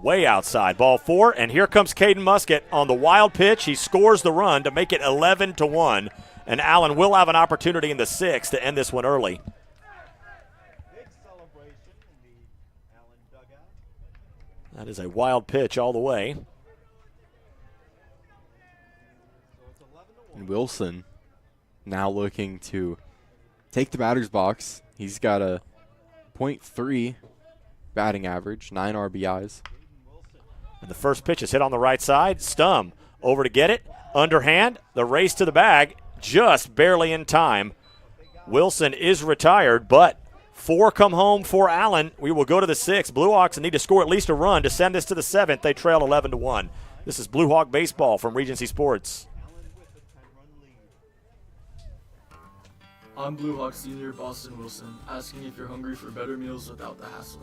way outside. Ball 4, and here comes Caden Musket on the wild pitch. He scores the run to make it 11-1, and Allen will have an opportunity in the 6th to end this one early. That is a wild pitch all the way. And Wilson now looking to take the batter's box. He's got a .3 batting average, 9 RBIs. And the first pitch is hit on the right side. Stum over to get it. Underhand, the race to the bag, just barely in time. Wilson is retired, but 4 come home for Allen. We will go to the 6th. Blue Hawks need to score at least a run to send this to the 7th. They trail 11-1. This is Blue Hawk Baseball from Regency Sports. I'm Blue Hawk senior Boston Wilson, asking if you're hungry for better meals without the hassle.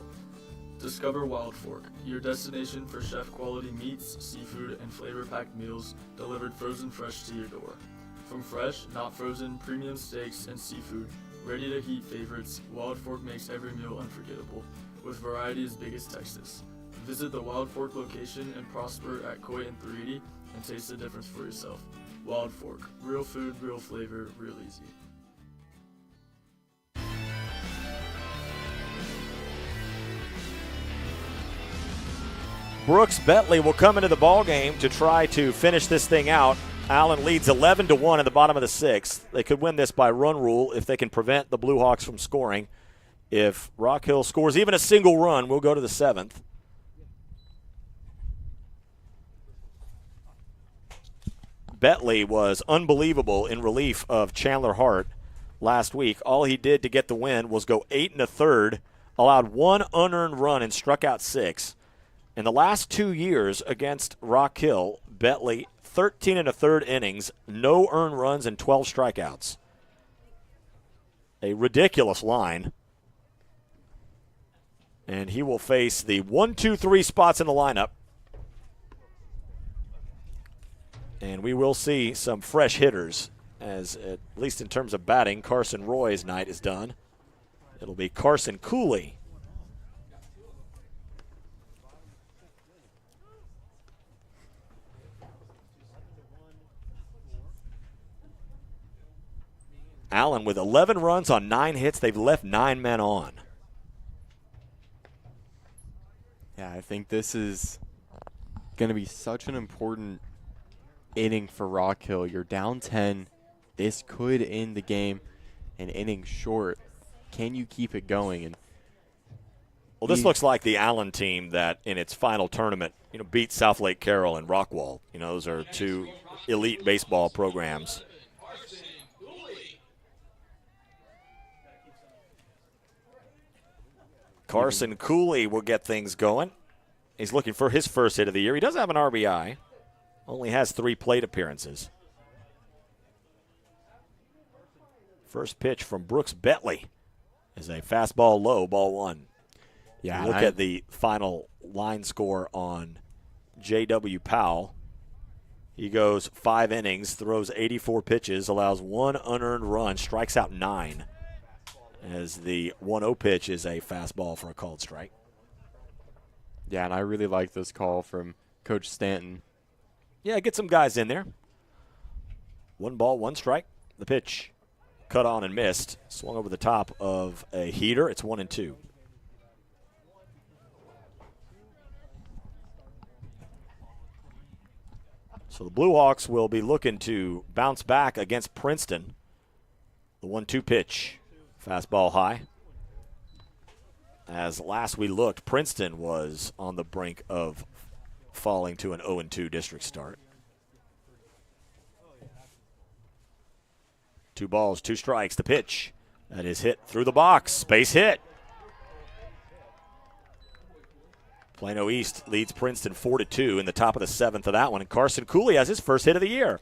Discover Wild Fork, your destination for chef-quality meats, seafood, and flavor-packed meals delivered frozen fresh to your door. From fresh, not frozen, premium steaks and seafood, ready-to-heat favorites, Wild Fork makes every meal unforgettable, with variety as big as Texas. Visit the Wild Fork location and prosper at Coit and 380 and taste the difference for yourself. Wild Fork, real food, real flavor, real easy. Brooks Bentley will come into the ballgame to try to finish this thing out. Allen leads 11-1 in the bottom of the 6th. They could win this by run rule if they can prevent the Blue Hawks from scoring. If Rock Hill scores even a single run, we'll go to the 7th. Bentley was unbelievable in relief of Chandler Hart last week. All he did to get the win was go 8 1/3, allowed 1 unearned run and struck out 6. In the last 2 years against Rock Hill, Bentley 13 1/3 innings, no earned runs, and 12 strikeouts. A ridiculous line. And he will face the 1, 2, 3 spots in the lineup. And we will see some fresh hitters, as at least in terms of batting, Carson Roy's night is done. It'll be Carson Cooley. Allen with 11 runs on 9 hits. They've left 9 men on. Yeah, I think this is going to be such an important inning for Rock Hill. You're down 10. This could end the game an inning short. Can you keep it going? And well, this looks like the Allen team that in its final tournament, beat South Lake Carroll and Rockwall. Those are 2 elite baseball programs. Carson Cooley will get things going. He's looking for his first hit of the year. He does have an RBI. Only has 3 plate appearances. First pitch from Brooks Bentley is a fastball low, ball 1. Yeah, look at the final line score on J.W. Powell. He goes 5 innings, throws 84 pitches, allows 1 unearned run, strikes out 9. As the 1-0 pitch is a fastball for a called strike. Yeah, and I really like this call from Coach Stanton. Yeah, get some guys in there. 1 ball, 1 strike. The pitch cut on and missed. Swung over the top of a heater. It's 1-2. So the Blue Hawks will be looking to bounce back against Princeton. The 1-2 pitch. Fastball high. As last we looked, Princeton was on the brink of falling to an 0-2 district start. 2 balls, 2 strikes. The pitch that is hit through the box. Base hit. Plano East leads Princeton 4-2 in the top of the 7th of that one. And Carson Cooley has his first hit of the year.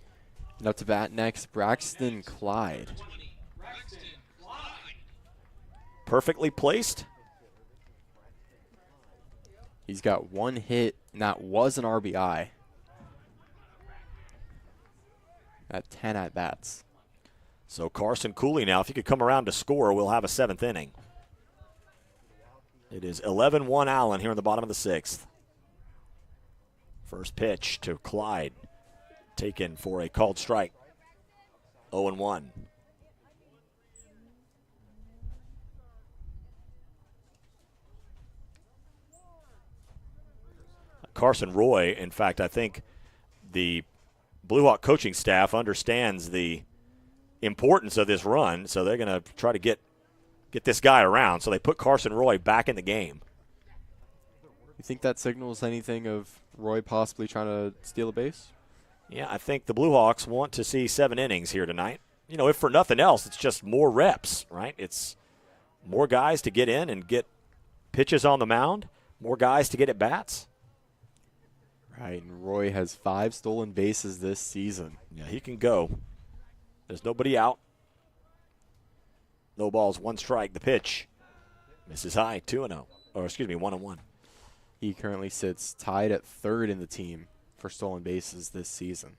And up to bat next, Braxton Clyde. Perfectly placed. He's got one hit, and that was an RBI. At 10 at-bats. So Carson Cooley now, if he could come around to score, we'll have a 7th inning. It is 11-1 Allen here in the bottom of the 6th. First pitch to Clyde, taken for a called strike. 0-1. Carson Roy, in fact, I think the Blue Hawk coaching staff understands the importance of this run, so they're going to try to get this guy around. So they put Carson Roy back in the game. You think that signals anything of Roy possibly trying to steal a base? Yeah, I think the Blue Hawks want to see 7 innings here tonight. You know, if for nothing else, it's just more reps, right? It's more guys to get in and get pitches on the mound, more guys to get at bats. Right, and Roy has 5 stolen bases this season. Yeah, he can go. There's nobody out. No balls, 1 strike. The pitch misses high, 2-0. Or excuse me, 1-1. He currently sits tied at 3rd in the team for stolen bases this season.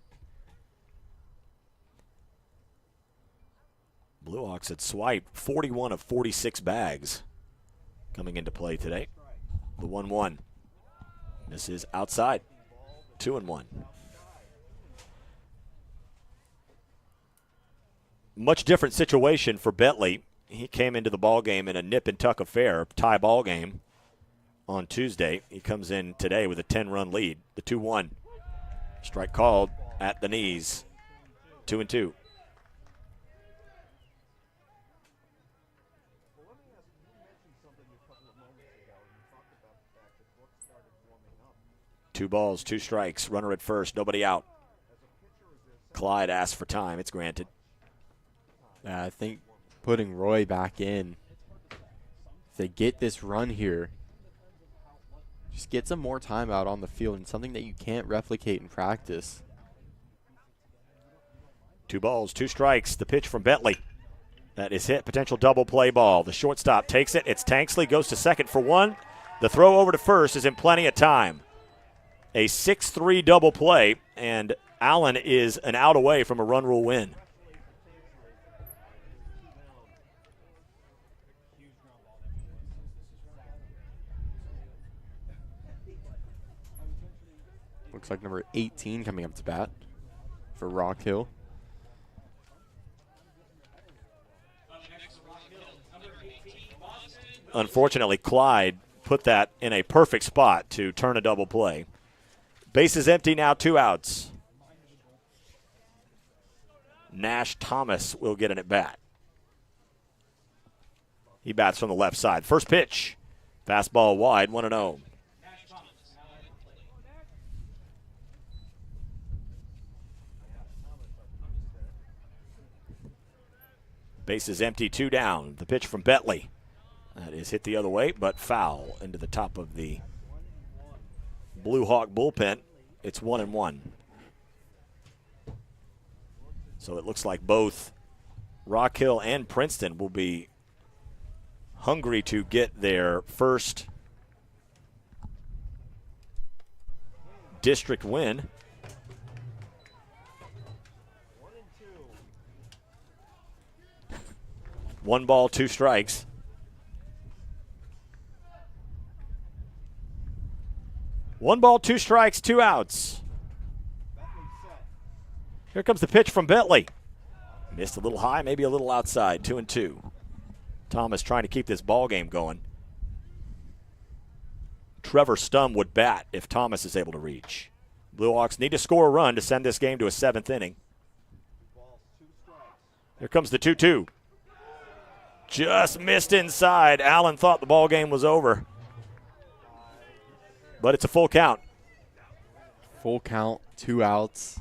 Blue Hawks had swiped 41 of 46 bags coming into play today. The 1-1. Misses outside. 2-1. Much different situation for Bentley. He came into the ball game in a nip and tuck affair, tie ball game on Tuesday. He comes in today with a 10-run lead. The 2-1. Strike called at the knees. 2-2. Two balls, 2 strikes. Runner at first, nobody out. Clyde asks for time. It's granted. I think putting Roy back in, if they get this run here, just get some more time out on the field, and something that you can't replicate in practice. 2 balls, 2 strikes. The pitch from Bentley. That is hit. Potential double play ball. The shortstop takes it. It's Tanksley. Goes to second for 1. The throw over to first is in plenty of time. A 6-3 double play, and Allen is an out away from a run rule win. Looks like number 18 coming up to bat for Rock Hill. Unfortunately, Clyde put that in a perfect spot to turn a double play. Base is empty now, 2 outs. Nash Thomas will get an at bat. He bats from the left side. First pitch, fastball wide, 1-0. Base is empty, 2 down. The pitch from Bentley. That is hit the other way, but foul into the top of the Blue Hawk bullpen. It's 1-1. So it looks like both Rock Hill and Princeton will be hungry to get their first district win. One ball, 2 strikes. One ball, 2 strikes, 2 outs. Here comes the pitch from Bentley. Missed a little high, maybe a little outside. 2-2. Thomas trying to keep this ball game going. Trevor Stum would bat if Thomas is able to reach. Blue Hawks need to score a run to send this game to a 7th inning. Here comes the 2-2. Just missed inside. Allen thought the ball game was over. But it's a full count. Full count, 2 outs.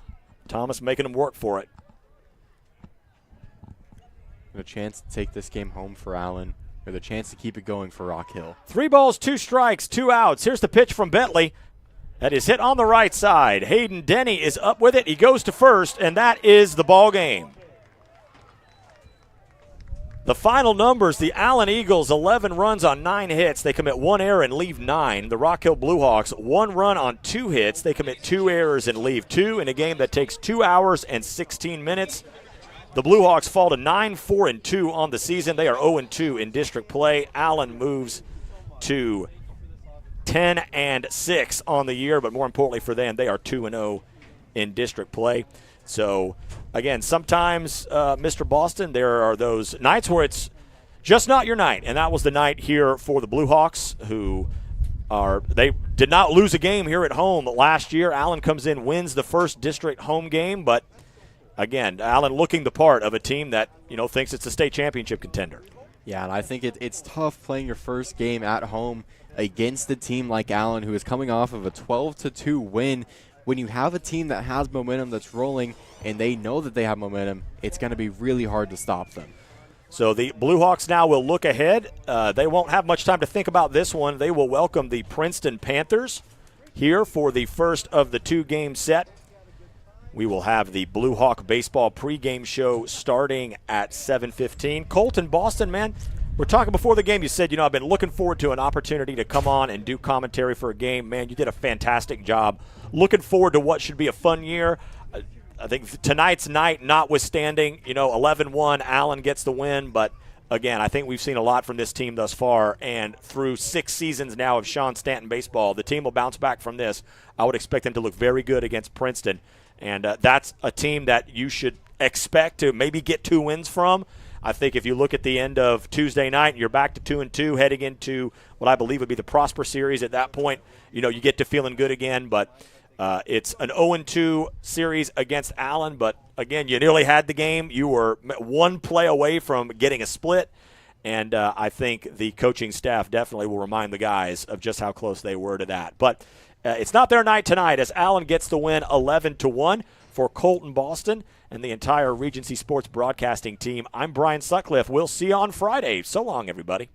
Thomas making him work for it. A chance to take this game home for Allen, or the chance to keep it going for Rock Hill. 3 balls, 2 strikes, 2 outs. Here's the pitch from Bentley. That is hit on the right side. Hayden Denny is up with it. He goes to first, and that is the ball game. The final numbers, the Allen Eagles, 11 runs on 9 hits. They commit 1 error and leave 9. The Rock Hill Bluehawks, 1 run on 2 hits. They commit 2 errors and leave 2 in a game that takes 2 hours and 16 minutes. The Bluehawks fall to 9-4-2 on the season. They are 0-2 in district play. Allen moves to 10-6 on the year, but more importantly for them, they are 2-0 in district play. So, again, sometimes, Mr. Boston, there are those nights where it's just not your night, and that was the night here for the Bluehawks, they did not lose a game here at home last year. Allen comes in, wins the first district home game, but again, Allen looking the part of a team that thinks it's a state championship contender. Yeah, and I think it's tough playing your first game at home against a team like Allen, who is coming off of a 12-2 win. When you have a team that has momentum, that's rolling, and they know that they have momentum, it's going to be really hard to stop them. So the Bluehawks now will look ahead. They won't have much time to think about this one. They will welcome the Princeton Panthers here for the first of the 2-game set. We will have the Bluehawk baseball pregame show starting at 7:15. Colton, Boston, man, we're talking before the game. You said, I've been looking forward to an opportunity to come on and do commentary for a game. Man, you did a fantastic job. Looking forward to what should be a fun year. I think tonight's night notwithstanding, 11-1, Allen gets the win. But, again, I think we've seen a lot from this team thus far. And through 6 seasons now of Sean Stanton baseball, the team will bounce back from this. I would expect them to look very good against Princeton. And that's a team that you should expect to maybe get 2 wins from. I think if you look at the end of Tuesday night and you're back to 2-2 heading into what I believe would be the Prosper Series at that point, you get to feeling good again. But it's an 0-2 series against Allen. But, again, you nearly had the game. You were 1 play away from getting a split. And I think the coaching staff definitely will remind the guys of just how close they were to that. But it's not their night tonight as Allen gets the win 11-1 for Colton Boston and the entire Regency Sports Broadcasting team. I'm Brian Sutcliffe. We'll see you on Friday. So long, everybody.